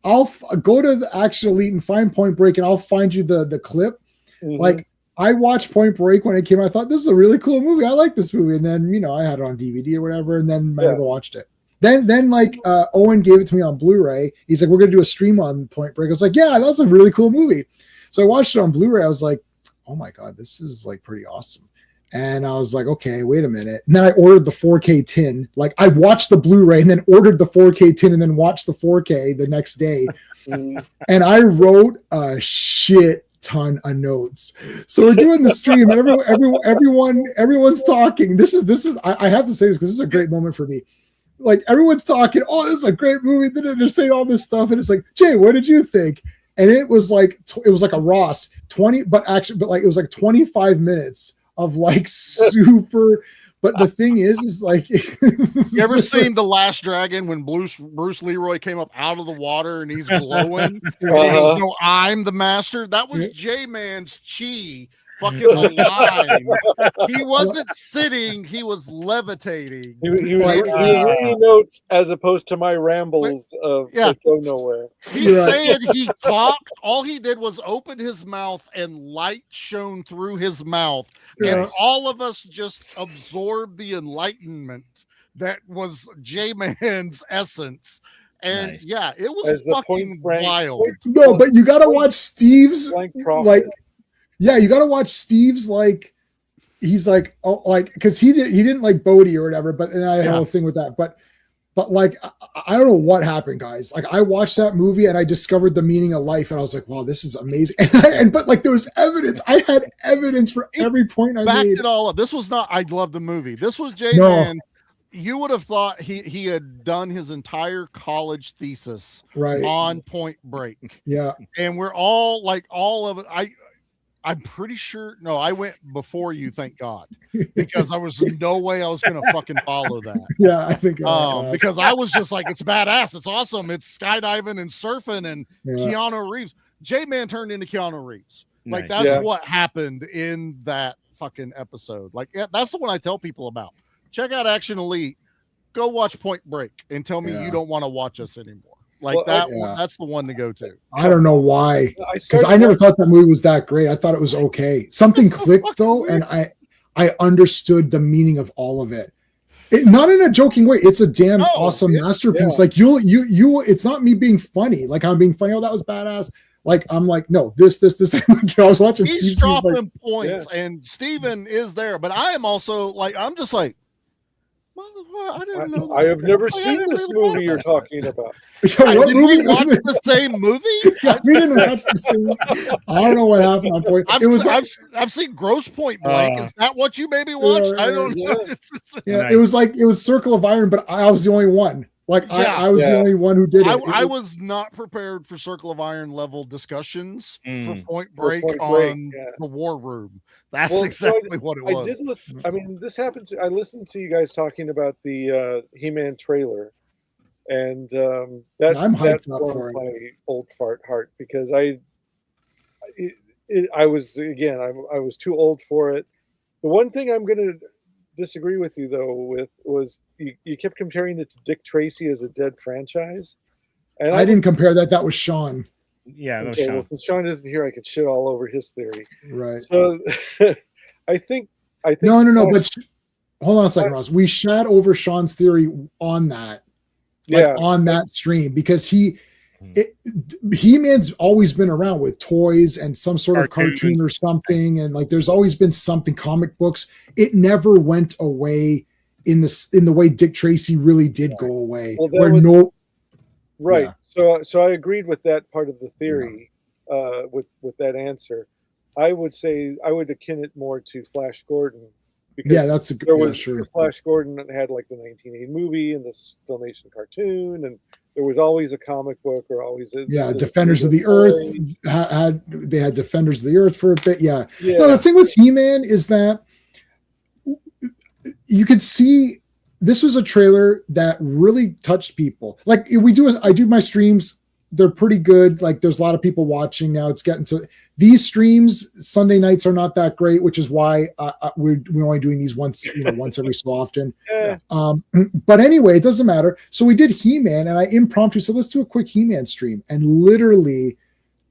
Speaker 1: I'll go to the actual Elite and find Point Break, and I'll find you the clip.
Speaker 6: Mhm.
Speaker 1: Like I watched Point Break when it came out. I thought this is a really cool movie. I like this movie, and then I had it on DVD or whatever, and then I never watched it. Then like Owen gave it to me on Blu-ray. He's like, "We're gonna do a stream on Point Break." I was like, "Yeah, that's a really cool movie." So I watched it on Blu-ray. I was like, "Oh my god, this is like pretty awesome." And I was like, "Okay, wait a minute." And then I ordered the 4K tin. Like I watched the Blu-ray and then ordered the 4K tin and then watched the 4K the next day.
Speaker 6: Mhm.
Speaker 1: And I wrote a shit ton of notes. So we're doing the stream and everyone's talking. This is I have to say this because this is a great moment for me. Like everyone's talking, oh, this is a great movie. They're saying all this stuff. And it's like, Jay, what did you think? And it was like a Ross 20, but like it was like 25 minutes of like super. But the thing is like,
Speaker 4: You ever seen The Last Dragon when Bruce Leroy came up out of the water and he's glowing? And he goes, "No, I'm the master." That was J-Man's chi fucking alive. He wasn't sitting, he was levitating.
Speaker 6: He was reading notes as opposed to my rambles of
Speaker 4: Yeah.
Speaker 6: go nowhere.
Speaker 4: He's saying he talked. All he did was open his mouth and light shone through his mouth. And all of us just absorbed the enlightenment that was J-Man's essence. And
Speaker 3: Nice.
Speaker 4: yeah, it was
Speaker 6: As the
Speaker 4: fucking
Speaker 6: Point Blank-
Speaker 4: wild.
Speaker 1: no, but you got to watch Steve's
Speaker 6: Blank Prophet.
Speaker 1: like, yeah, you got to watch Steve's like, he's like, oh, like, because he didn't like Bodhi or whatever, but and I had a thing with that, but like I don't know what happened, guys. Like I watched that movie and I discovered the meaning of life, and I was like, wow, this is amazing. But like there was evidence. I had evidence for every point I
Speaker 4: Backed
Speaker 1: made.
Speaker 4: it all up. This was not I love the movie. This was J-Man. You would have thought he had done his entire college thesis
Speaker 1: Right.
Speaker 4: on Point Break.
Speaker 1: Yeah.
Speaker 4: And we're all like all of it. I'm pretty sure. No, I went before you, thank God, because there was no way I was going to fucking follow that.
Speaker 1: Yeah, I think
Speaker 4: Because I was just like, it's badass, it's awesome, it's skydiving and surfing and Keanu Reeves. J-Man turned into Keanu Reeves. Like that's what happened in that fucking episode. Like that's the one I tell people about. Check out Action Elite. Go watch Point Break and tell me you don't want to watch us anymore. Like that's the one to go to.
Speaker 1: I don't know why, because I never thought that movie was that great. I thought it was okay. Something clicked though, and I understood the meaning of all of it. Not in a joking way. It's a damn awesome masterpiece. Like you. It's not me being funny. Like I'm being funny. Oh, that was badass. Like I'm like, no, this. I was watching.
Speaker 4: He's
Speaker 1: Steve
Speaker 4: dropping
Speaker 1: like,
Speaker 4: points, and Steven is there, but I am also like, I'm just like. I didn't know.
Speaker 6: I have never seen this movie you're talking about.
Speaker 1: What
Speaker 4: Did
Speaker 1: movie
Speaker 4: we watch the same movie?
Speaker 1: We didn't watch the same. I don't know what happened on Point.
Speaker 4: I've seen Gross Point Blank. Is that what you maybe watched? I don't know.
Speaker 1: Yeah, it was Circle of Iron, but I was the only one. Like I was the only one who did it.
Speaker 4: I was not prepared for Circle of Iron level discussions for Point Break on the War Room. That's exactly what it was.
Speaker 6: I did listen. I mean, this happens. I listened to you guys talking about the He-Man trailer, and
Speaker 1: I'm hyped up for
Speaker 6: my old fart heart because I was too old for it. The one thing I'm going to disagree with you though was you kept comparing it to Dick Tracy as a dead franchise, and
Speaker 1: I didn't compare that. That was Sean.
Speaker 3: Yeah,
Speaker 6: okay, well, since Sean isn't here, I could shit all over his theory.
Speaker 1: Right.
Speaker 6: So I think
Speaker 1: no. But hold on a second, Ross. We shat over Sean's theory on that, on that stream because he He-Man's always been around with toys and some sort of
Speaker 3: Cartoon.
Speaker 1: cartoon or something, and like there's always been something. Comic books, it never went away in the way Dick Tracy really did go away.
Speaker 6: Well,
Speaker 1: where no,
Speaker 6: right.
Speaker 1: Yeah.
Speaker 6: So I agreed with that part of the theory, with that answer. I would say I would akin it more to Flash Gordon, because
Speaker 1: yeah, that's a good.
Speaker 6: there
Speaker 1: Yeah,
Speaker 6: was
Speaker 1: sure.
Speaker 6: Flash Gordon that had like the 1980 movie and the Filmation cartoon, and there was always a comic book or always a
Speaker 1: Defenders of the Earth had Defenders of the Earth for a bit. Yeah.
Speaker 6: Yeah.
Speaker 1: No, the thing with He-Man is that you could see this was a trailer that really touched people. Like I do my streams. They're pretty good. Like there's a lot of people watching now. It's getting to these streams. Sunday nights are not that great, which is why we're only doing these once every so often.
Speaker 6: Yeah.
Speaker 1: But anyway, it doesn't matter. So we did He-Man, and I impromptu said, let's do a quick He-Man stream. And literally,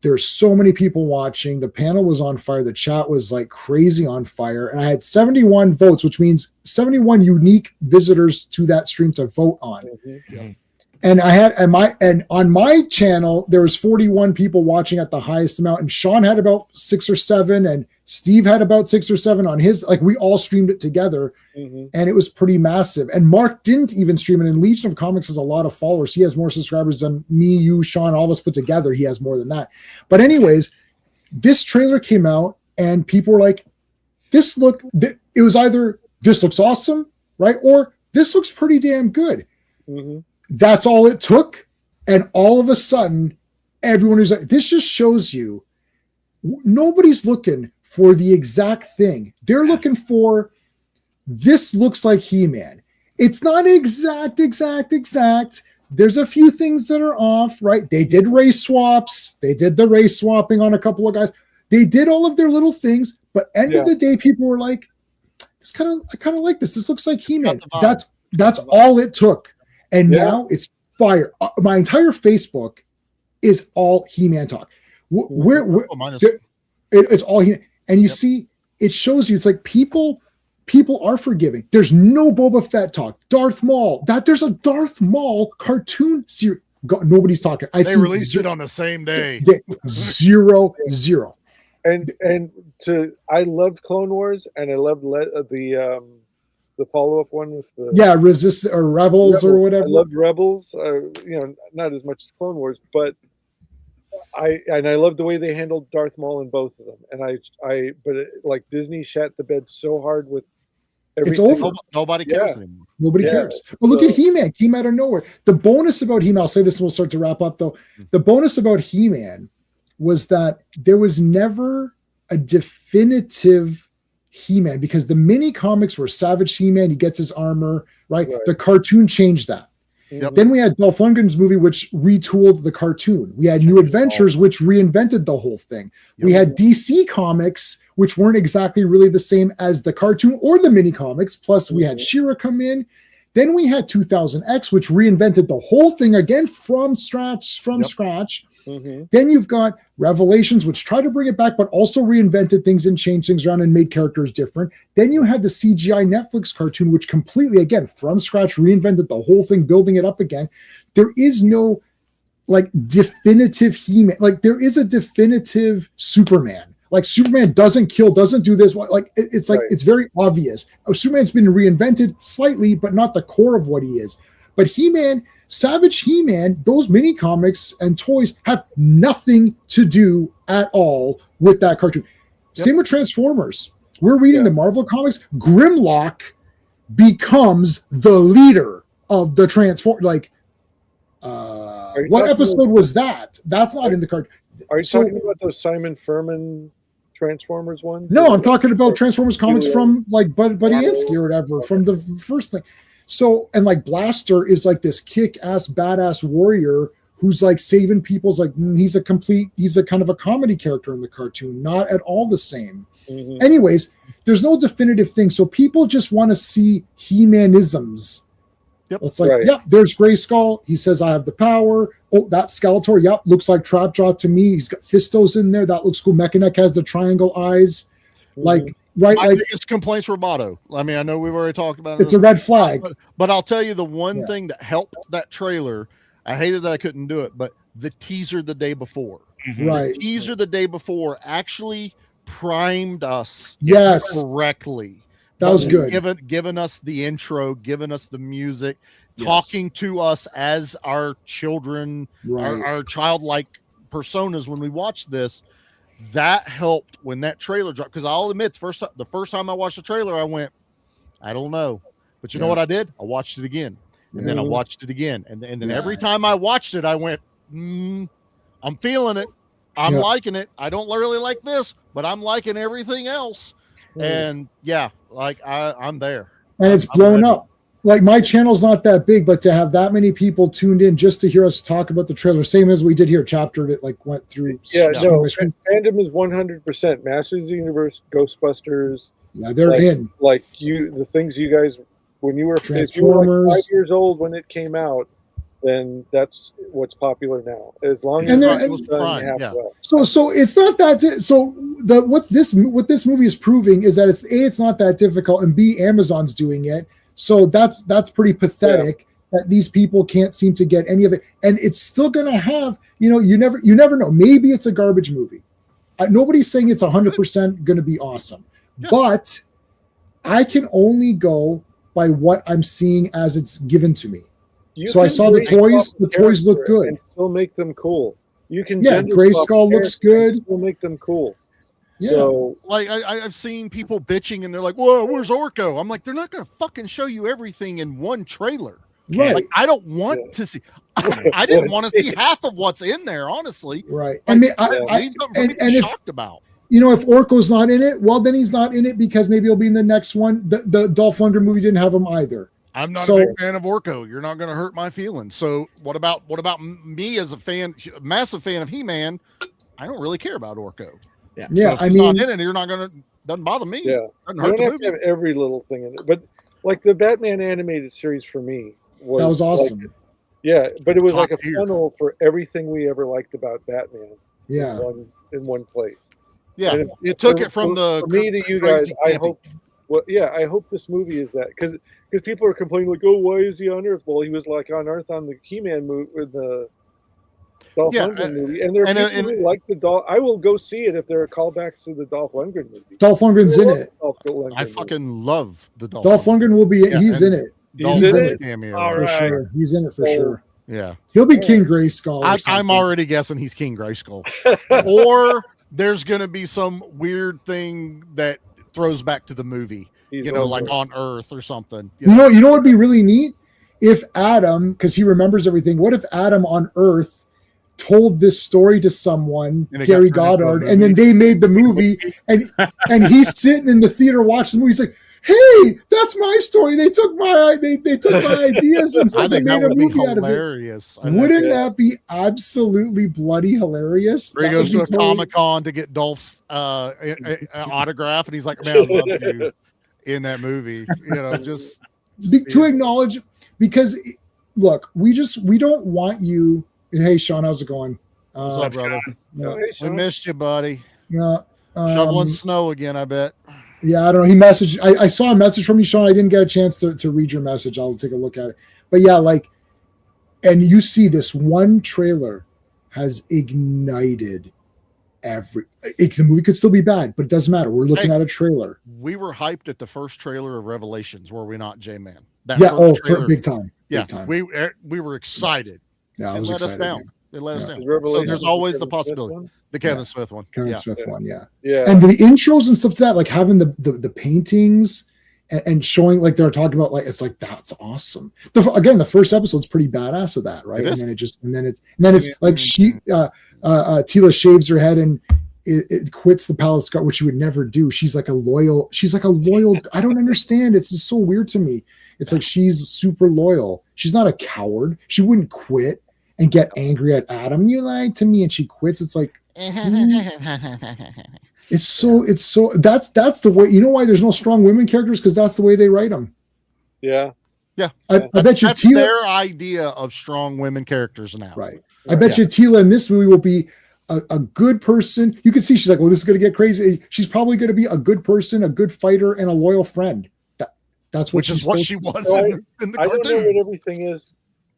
Speaker 1: there's so many people watching. The panel was on fire. The chat was like crazy on fire. And I had 71 votes, which means 71 unique visitors to that stream to vote on.
Speaker 6: Mm-hmm.
Speaker 1: And I had and on my channel, there was 41 people watching at the highest amount. And Sean had about 6 or 7, and Steve had about 6 or 7 on his. Like we all streamed it together, and it was pretty massive. And Mark didn't even stream it. And Legion of Comics has a lot of followers. He has more subscribers than me, you, Sean, all of us put together. He has more than that. But anyways, this trailer came out, and people were like, it was either this looks awesome, right? Or this looks pretty damn good.
Speaker 6: Mm-hmm.
Speaker 1: That's all it took. And all of a sudden, everyone who's like, this just shows you nobody's looking for the exact thing. They're looking for, this looks like He-Man. It's not exact. There's a few things that are off, right? They did race swaps. They did the race swapping on a couple of guys. They did all of their little things, but end of the day, people were like, I kind of like this. This looks like He-Man. That's all it took. And now it's fire. My entire Facebook is all He-Man talk. It's all He-Man. And you see, it shows you, it's like people are forgiving. There's no Boba Fett talk. Darth Maul. There's a Darth Maul cartoon series. Nobody's talking.
Speaker 4: They released it on the same day.
Speaker 1: Zero.
Speaker 6: And I loved Clone Wars, and I loved the follow-up one with the
Speaker 1: Resist or Rebels or whatever. I
Speaker 6: loved Rebels, not as much as Clone Wars, but I loved the way they handled Darth Maul in both of them. And but Disney shat the bed so hard with everything.
Speaker 1: It's over.
Speaker 4: Nobody cares anymore.
Speaker 1: Nobody cares. But look at He-Man. Came out of nowhere. The bonus about He-Man, I'll say this and we'll start to wrap up though. The bonus about He-Man was that there was never a definitive He-Man, because the mini comics were Savage He-Man, he gets his armor, right? The cartoon changed that.
Speaker 6: Yep.
Speaker 1: Then we had Dolph Lundgren's movie, which retooled the cartoon. We had New Adventures, which reinvented the whole thing. We had DC Comics, which weren't exactly really the same as the cartoon or the mini comics. Plus, we had She-Ra come in. Then we had 2000X, which reinvented the whole thing again from scratch. Mm-hmm. Then you've got Revelations, which tried to bring it back, but also reinvented things and changed things around and made characters different. Then you had the CGI Netflix cartoon, which completely, again, from scratch, reinvented the whole thing, building it up again. There is no definitive He-Man. There is a definitive Superman. Superman doesn't kill, doesn't do this. It's very obvious. Superman's been reinvented slightly, but not the core of what he is. But He-Man, Savage He-Man, those mini comics and toys have nothing to do at all with that cartoon. Same with Transformers. We're reading the Marvel comics. Grimlock becomes the leader of the Transform. What episode was that? That's not in the cartoon.
Speaker 6: Are you talking about those Simon Furman Transformers ones?
Speaker 1: No, I'm talking about Transformers comics from Buddy Ansky or whatever, from the first thing. So, and Blaster is this kick-ass badass warrior who's saving people's he's a kind of a comedy character in the cartoon, not at all the same. Mm-hmm. Anyways, there's no definitive thing. So people just want to see He-Manisms. Yep. It's there's Grayskull. He says, I have the power. Oh, that's Skeletor. Yep. Looks like Trapjaw to me. He's got Fistos in there. That looks cool. Mechanic has the triangle eyes.
Speaker 6: Mm-hmm.
Speaker 4: My biggest complaints were Motto. I mean, I know we've already talked about it.
Speaker 1: It's a red flag.
Speaker 4: But I'll tell you the one thing that helped that trailer, I hated that I couldn't do it, but the teaser the day before.
Speaker 1: Right.
Speaker 4: The teaser the day before actually primed us
Speaker 1: Yes.
Speaker 4: correctly.
Speaker 1: That was good.
Speaker 4: Giving us the intro, giving us the music,
Speaker 1: Yes.
Speaker 4: talking to us as our children,
Speaker 1: Right.
Speaker 4: our childlike personas when we watch this. That helped when that trailer dropped. Because I'll admit, the first time I watched the trailer, I went, I don't know. But you know
Speaker 1: Yeah.
Speaker 4: what I did? I watched it again. And then I
Speaker 1: Yeah.
Speaker 4: watched it again. And then
Speaker 1: Yeah.
Speaker 4: every time I watched it, I went, I'm feeling it. I'm
Speaker 1: Yeah.
Speaker 4: liking it. I don't really like this, but I'm liking everything else. And yeah, like I'm there.
Speaker 1: And it's
Speaker 4: I'm
Speaker 1: blown
Speaker 4: ready.
Speaker 1: up. Like my channel's not that big, but to have that many people tuned in just to hear us talk about the trailer, same as we did here, chaptered it, like went through.
Speaker 6: Yeah,
Speaker 1: screen
Speaker 6: no,
Speaker 1: by screen.
Speaker 6: fandom is 100%. Masters of the Universe, Ghostbusters,
Speaker 1: Yeah, they're
Speaker 6: like,
Speaker 1: in.
Speaker 6: Like the things you guys, when you were, if you were like
Speaker 1: Transformers.
Speaker 6: 5 years old when it came out, then that's what's popular now. As long as
Speaker 1: And
Speaker 6: it's
Speaker 1: they're-
Speaker 6: done
Speaker 4: Prime, yeah.
Speaker 6: halfway.
Speaker 1: So it's not that. So what this movie is proving is that it's not that difficult, and B, Amazon's doing it. So that's pretty pathetic that these people can't seem to get any of it, and it's still going to have. You never know. Maybe it's a garbage movie. Nobody's saying it's 100% going to be awesome,
Speaker 4: Yeah.
Speaker 1: but I can only go by what I'm seeing as it's given to me.
Speaker 6: You
Speaker 1: So I
Speaker 6: can
Speaker 1: saw the
Speaker 6: gender
Speaker 1: toys.
Speaker 6: swap
Speaker 1: The
Speaker 6: a
Speaker 1: toys look
Speaker 6: character
Speaker 1: good.
Speaker 6: and still make them cool. You can
Speaker 1: Yeah,
Speaker 6: gender
Speaker 1: Grayskull
Speaker 6: swap a
Speaker 1: looks
Speaker 6: character and
Speaker 1: good.
Speaker 6: Still make them cool.
Speaker 1: Yeah.
Speaker 6: So
Speaker 4: Like I've seen people bitching and they're like, "Whoa, where's Orko?" I'm like, they're not going to fucking show you everything in one trailer.
Speaker 1: Right.
Speaker 4: Like I don't want to see. I didn't want to see half of what's in there, honestly.
Speaker 1: Right. And
Speaker 4: Leave something for me to be
Speaker 1: if
Speaker 4: shocked about.
Speaker 1: if Orko's not in it, well, then he's not in it because maybe he'll be in the next one. The Dolph Lundgren movie didn't have him either.
Speaker 4: I'm not
Speaker 1: So-
Speaker 4: a big fan of Orko. You're not going to hurt my feelings. So what about me as a massive fan of He-Man? I don't really care about Orko.
Speaker 1: Yeah,
Speaker 4: So if
Speaker 1: I
Speaker 4: he's
Speaker 1: mean,
Speaker 4: not in it, you're not going to. Doesn't bother me.
Speaker 6: yeah,
Speaker 4: Doesn't
Speaker 6: you
Speaker 4: hurt
Speaker 6: don't
Speaker 4: the
Speaker 6: have
Speaker 4: movie.
Speaker 6: to have every little thing in it. But like the Batman animated series for me was
Speaker 1: that was awesome.
Speaker 6: Like, yeah, but it was
Speaker 4: Top
Speaker 6: like a
Speaker 4: tier.
Speaker 6: funnel for everything we ever liked about Batman.
Speaker 1: Yeah.
Speaker 6: in one place.
Speaker 4: Yeah,
Speaker 6: And
Speaker 4: it took
Speaker 6: for-
Speaker 4: it from the.
Speaker 6: for me to you
Speaker 4: crazy
Speaker 6: guys. I
Speaker 4: campy.
Speaker 6: hope. Well, yeah, I hope this movie is that because people are complaining like, oh, why is he on Earth? Well, he was like on Earth on the He-Man movie, or the Dolph
Speaker 4: Yeah,
Speaker 6: Lundgren movie, and there are
Speaker 4: and-
Speaker 6: people who like the Dolph. I will go see it if there are callbacks to the Dolph Lundgren movie.
Speaker 1: Dolph Lundgren's
Speaker 6: I
Speaker 1: in
Speaker 6: love
Speaker 1: it.
Speaker 6: Dolph Lundgren
Speaker 4: I
Speaker 6: movie.
Speaker 4: fucking love the Dolph.
Speaker 1: Dolph Lundgren will be.
Speaker 4: Yeah,
Speaker 1: He's
Speaker 4: and-
Speaker 1: in it
Speaker 4: Dolph
Speaker 6: He's in
Speaker 4: Lundgren
Speaker 6: it?
Speaker 4: cameo.
Speaker 3: All
Speaker 1: for
Speaker 3: right.
Speaker 1: sure. He's in it for
Speaker 6: Oh.
Speaker 1: sure.
Speaker 4: Yeah,
Speaker 1: He'll be King Grayskull. or
Speaker 4: I'm
Speaker 1: something.
Speaker 4: already guessing he's King Grayskull, or there's going to be some weird thing that throws back to the movie.
Speaker 6: He's
Speaker 4: You know,
Speaker 6: on
Speaker 4: like
Speaker 6: there.
Speaker 4: on Earth or something.
Speaker 1: You know what'd be really neat if Adam, because he remembers everything. What if Adam on Earth told this story to someone,
Speaker 4: And it
Speaker 1: Gary
Speaker 4: got turned into a
Speaker 1: Goddard, and then
Speaker 4: movie.
Speaker 1: they made the movie, and he's sitting in the theater watching the movie. He's like, "Hey, that's my story. They took my ideas and
Speaker 4: I
Speaker 1: stuff and
Speaker 4: think that
Speaker 1: made a
Speaker 4: would be
Speaker 1: movie out of it."
Speaker 4: hilarious.
Speaker 1: Wouldn't that be absolutely bloody hilarious?
Speaker 4: Where he
Speaker 1: That
Speaker 4: goes to
Speaker 1: would
Speaker 4: a
Speaker 1: be totally-
Speaker 4: Comic-Con to get Dolph's autograph, and he's like, "Man, I love you in that movie." You know, just
Speaker 1: to acknowledge, because look, we don't want you. Hey, Sean, how's it going?
Speaker 4: what's up, brother?
Speaker 1: Yeah,
Speaker 6: Hey,
Speaker 4: We
Speaker 6: Sean.
Speaker 4: missed you, buddy.
Speaker 1: yeah,
Speaker 4: Shoveling snow again, I bet.
Speaker 1: yeah. I don't know. He messaged. I saw a message from you, Sean. I didn't get a chance to read your message. I'll take a look at it. But yeah, like, and you see this one trailer has ignited the movie could still be bad, but it doesn't matter. We're looking
Speaker 4: Hey.
Speaker 1: at a trailer.
Speaker 4: We were hyped at the first trailer of Revelations, were we not, J-Man? That
Speaker 1: Yeah.
Speaker 4: first
Speaker 1: Oh,
Speaker 4: trailer,
Speaker 1: for big time.
Speaker 4: yeah.
Speaker 1: Big time.
Speaker 4: We were excited.
Speaker 1: Yeah, I
Speaker 4: It
Speaker 1: was
Speaker 4: let us
Speaker 1: excited.
Speaker 4: down. It let us
Speaker 1: Yeah.
Speaker 4: down.
Speaker 6: Is
Speaker 4: So
Speaker 6: Revelations
Speaker 4: there's
Speaker 6: the
Speaker 4: always the
Speaker 6: Kevin Smith
Speaker 4: possibility.
Speaker 6: one?
Speaker 4: The Kevin Smith one.
Speaker 1: Kevin
Speaker 4: Yeah.
Speaker 1: Smith one, yeah.
Speaker 6: Yeah.
Speaker 1: And the intros and stuff to that, like having the paintings and showing, like they're talking about, like it's like that's awesome. Again, the first episode's pretty badass of that, right?
Speaker 4: It is.
Speaker 1: And then it's like she Tila shaves her head and it quits the Palace Guard, which she would never do. She's like a loyal. I don't understand. It's just so weird to me. It's like she's super loyal. She's not a coward. She wouldn't quit and get angry at Adam. You lied to me, and she quits. It's like it's so that's the way. You know why there's no strong women characters? Because that's the way they write them.
Speaker 6: Yeah.
Speaker 1: I bet you
Speaker 4: That's
Speaker 1: Tila.
Speaker 4: their idea of strong women characters now.
Speaker 1: Right. I bet you Tila in this movie will be a good person. You can see she's like, well, this is going to get crazy. She's probably going to be a good person, a good fighter, and a loyal friend. That's what
Speaker 4: Which is what she was
Speaker 6: So
Speaker 4: in the
Speaker 6: I don't know
Speaker 4: cartoon.
Speaker 6: what everything is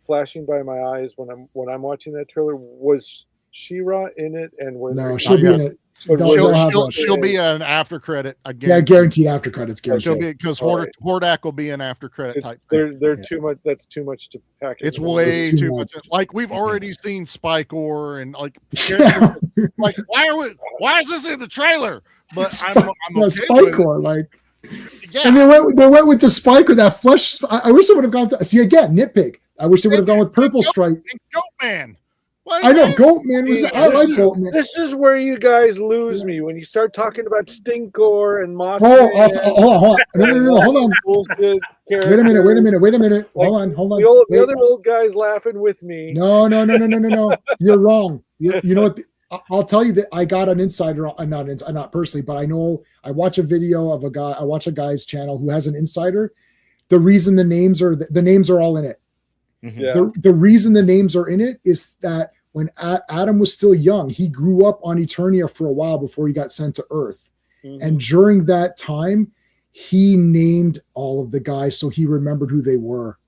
Speaker 6: flashing by my eyes when I'm watching that trailer. Was She-Ra in it? And were
Speaker 1: No,
Speaker 6: there-
Speaker 1: she'll be in it. They'll have
Speaker 4: She'll be an after credit again.
Speaker 1: Yeah, guaranteed after credits.
Speaker 4: She'll
Speaker 1: Guaranteed.
Speaker 4: be because
Speaker 6: All right.
Speaker 4: Hordak will be an after credit
Speaker 6: It's,
Speaker 4: type. Thing.
Speaker 6: they're too much. That's too much to pack.
Speaker 4: It's
Speaker 6: into one.
Speaker 4: way
Speaker 1: It's too
Speaker 4: too
Speaker 1: much.
Speaker 4: much. Like we've already seen Spike Or and like
Speaker 1: Yeah.
Speaker 4: like why is this in the trailer? But I'm
Speaker 1: No,
Speaker 4: okay
Speaker 1: Spike
Speaker 4: with it.
Speaker 1: Core, like,
Speaker 4: Yeah.
Speaker 1: and they went with the Spike or that flesh. I wish they would have gone. See again, nitpick. I wish they would have gone with Purple Stripe.
Speaker 4: And Goatman. What
Speaker 1: I know
Speaker 4: is-
Speaker 1: Goatman was. I like Goatman.
Speaker 6: This is where you guys lose me when you start talking about Stinkor and Moss.
Speaker 1: Hold on. No, hold on.
Speaker 6: Bullshit
Speaker 1: Wait a minute.
Speaker 6: Like,
Speaker 1: Hold on.
Speaker 6: The
Speaker 1: Wait.
Speaker 6: other old guys laughing with me.
Speaker 1: No. You're wrong. You know what? I'll tell you that I got an insider, not personally, but I know I watch a video of a guy. I watch a guy's channel who has an insider. The reason the names are all in it.
Speaker 6: Yeah.
Speaker 1: The reason the names are in it is that when Adam was still young, he grew up on Eternia for a while before he got sent to Earth.
Speaker 6: Mhm.
Speaker 1: And during that time, he named all of the guys so he remembered who they were.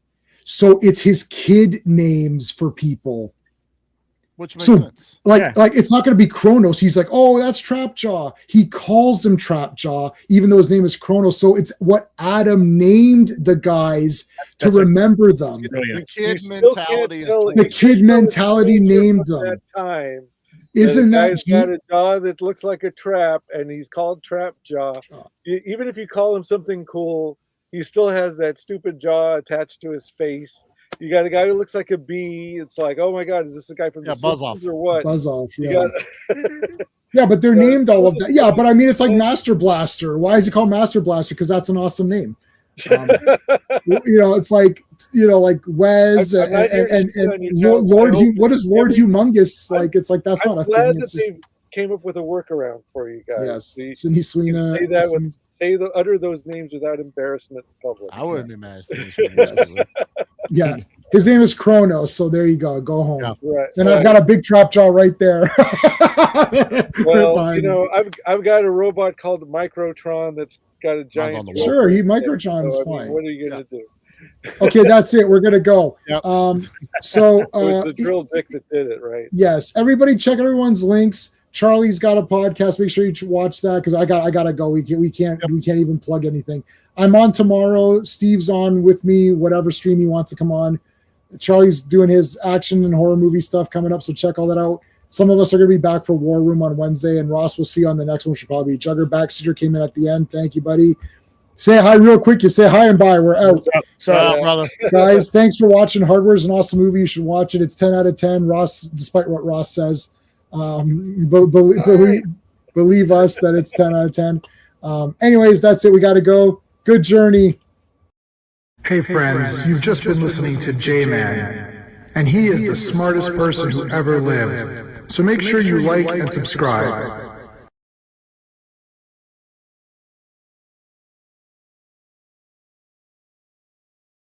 Speaker 1: So it's his kid names for people.
Speaker 4: Which makes
Speaker 1: So,
Speaker 4: sense.
Speaker 1: Like
Speaker 3: Yeah.
Speaker 1: it's not going to be Kronos. He's like, oh, that's Trapjaw. He calls them Trapjaw, even though his name is Kronos. So it's what Adam named the guys to
Speaker 3: That's a-
Speaker 1: remember them.
Speaker 4: The
Speaker 3: Brilliant.
Speaker 4: kid
Speaker 6: You still can't
Speaker 4: mentality.
Speaker 6: tell-
Speaker 1: The
Speaker 6: you can't
Speaker 1: kid
Speaker 6: tell
Speaker 1: mentality
Speaker 6: the
Speaker 1: named
Speaker 6: from
Speaker 1: them.
Speaker 6: That time.
Speaker 1: Isn't
Speaker 6: the
Speaker 1: that
Speaker 6: guy's got a jaw that looks like a trap, and he's called Trapjaw. Even if you call him something cool, he still has that stupid jaw attached to his face. You got a guy who looks like a bee. It's like, oh my god, is this a guy from
Speaker 4: Yeah,
Speaker 6: the
Speaker 4: Buzz
Speaker 6: Simpsons
Speaker 4: Off.
Speaker 6: or what?
Speaker 1: Buzz off?
Speaker 6: You
Speaker 1: Yeah,
Speaker 6: got-
Speaker 1: yeah, but they're
Speaker 6: Yeah.
Speaker 1: named all of that. Yeah, but I mean, it's like Master Blaster. Why is he called Master Blaster? Because that's an awesome name. It's like like Wes
Speaker 6: I'm not here to
Speaker 1: and
Speaker 6: shit on you, Joe.
Speaker 1: Lord.
Speaker 6: I hope
Speaker 1: What is Lord
Speaker 6: every-
Speaker 1: Humongous? Like it's like that's
Speaker 6: I'm
Speaker 1: not a
Speaker 6: glad
Speaker 1: thing.
Speaker 6: that
Speaker 1: It's just
Speaker 6: they came up with a workaround for you guys.
Speaker 1: yes.
Speaker 6: See,
Speaker 1: Sydney
Speaker 6: you
Speaker 1: Sweeney.
Speaker 6: can say that with utter those names without embarrassment in public.
Speaker 4: I wouldn't imagine.
Speaker 1: Yes. Yeah, his name is Kronos. So there you go. Go home.
Speaker 4: Yeah.
Speaker 6: Right.
Speaker 1: And
Speaker 6: right.
Speaker 1: I've got a big trap jaw right there.
Speaker 6: Well,
Speaker 1: Fine.
Speaker 6: I've got a robot called Microtron that's got a giant.
Speaker 4: on the wall.
Speaker 1: Sure,
Speaker 6: So,
Speaker 1: Microtron's
Speaker 6: I mean,
Speaker 1: fine.
Speaker 6: what are you gonna do?
Speaker 1: Okay, that's it. We're gonna go.
Speaker 4: Yep.
Speaker 1: So
Speaker 6: It was the drill dick that did it, right?
Speaker 1: yes, everybody check everyone's links. Charlie's got a podcast. Make sure you watch that because I gotta go. We can't even plug anything. I'm on tomorrow. Steve's on with me. Whatever stream he wants to come on. Charlie's doing his action and horror movie stuff coming up, so check all that out. Some of us are going to be back for War Room on Wednesday, and Ross will see you on the next one, which will probably be Jugger Backseater came in at the end. Thank you, buddy. Say hi real quick. You say hi and bye. We're out.
Speaker 3: So
Speaker 4: brother.
Speaker 1: Guys, thanks for watching. Hardware is an awesome movie. You should watch it. It's 10 out of 10. Ross, despite what Ross says, believe us that it's 10 out of 10. Anyways, that's it. We got to go. Good journey.
Speaker 8: Hey friends, you've just been listening to J-Man, and he is the smartest person who ever lived. So make sure you like and subscribe.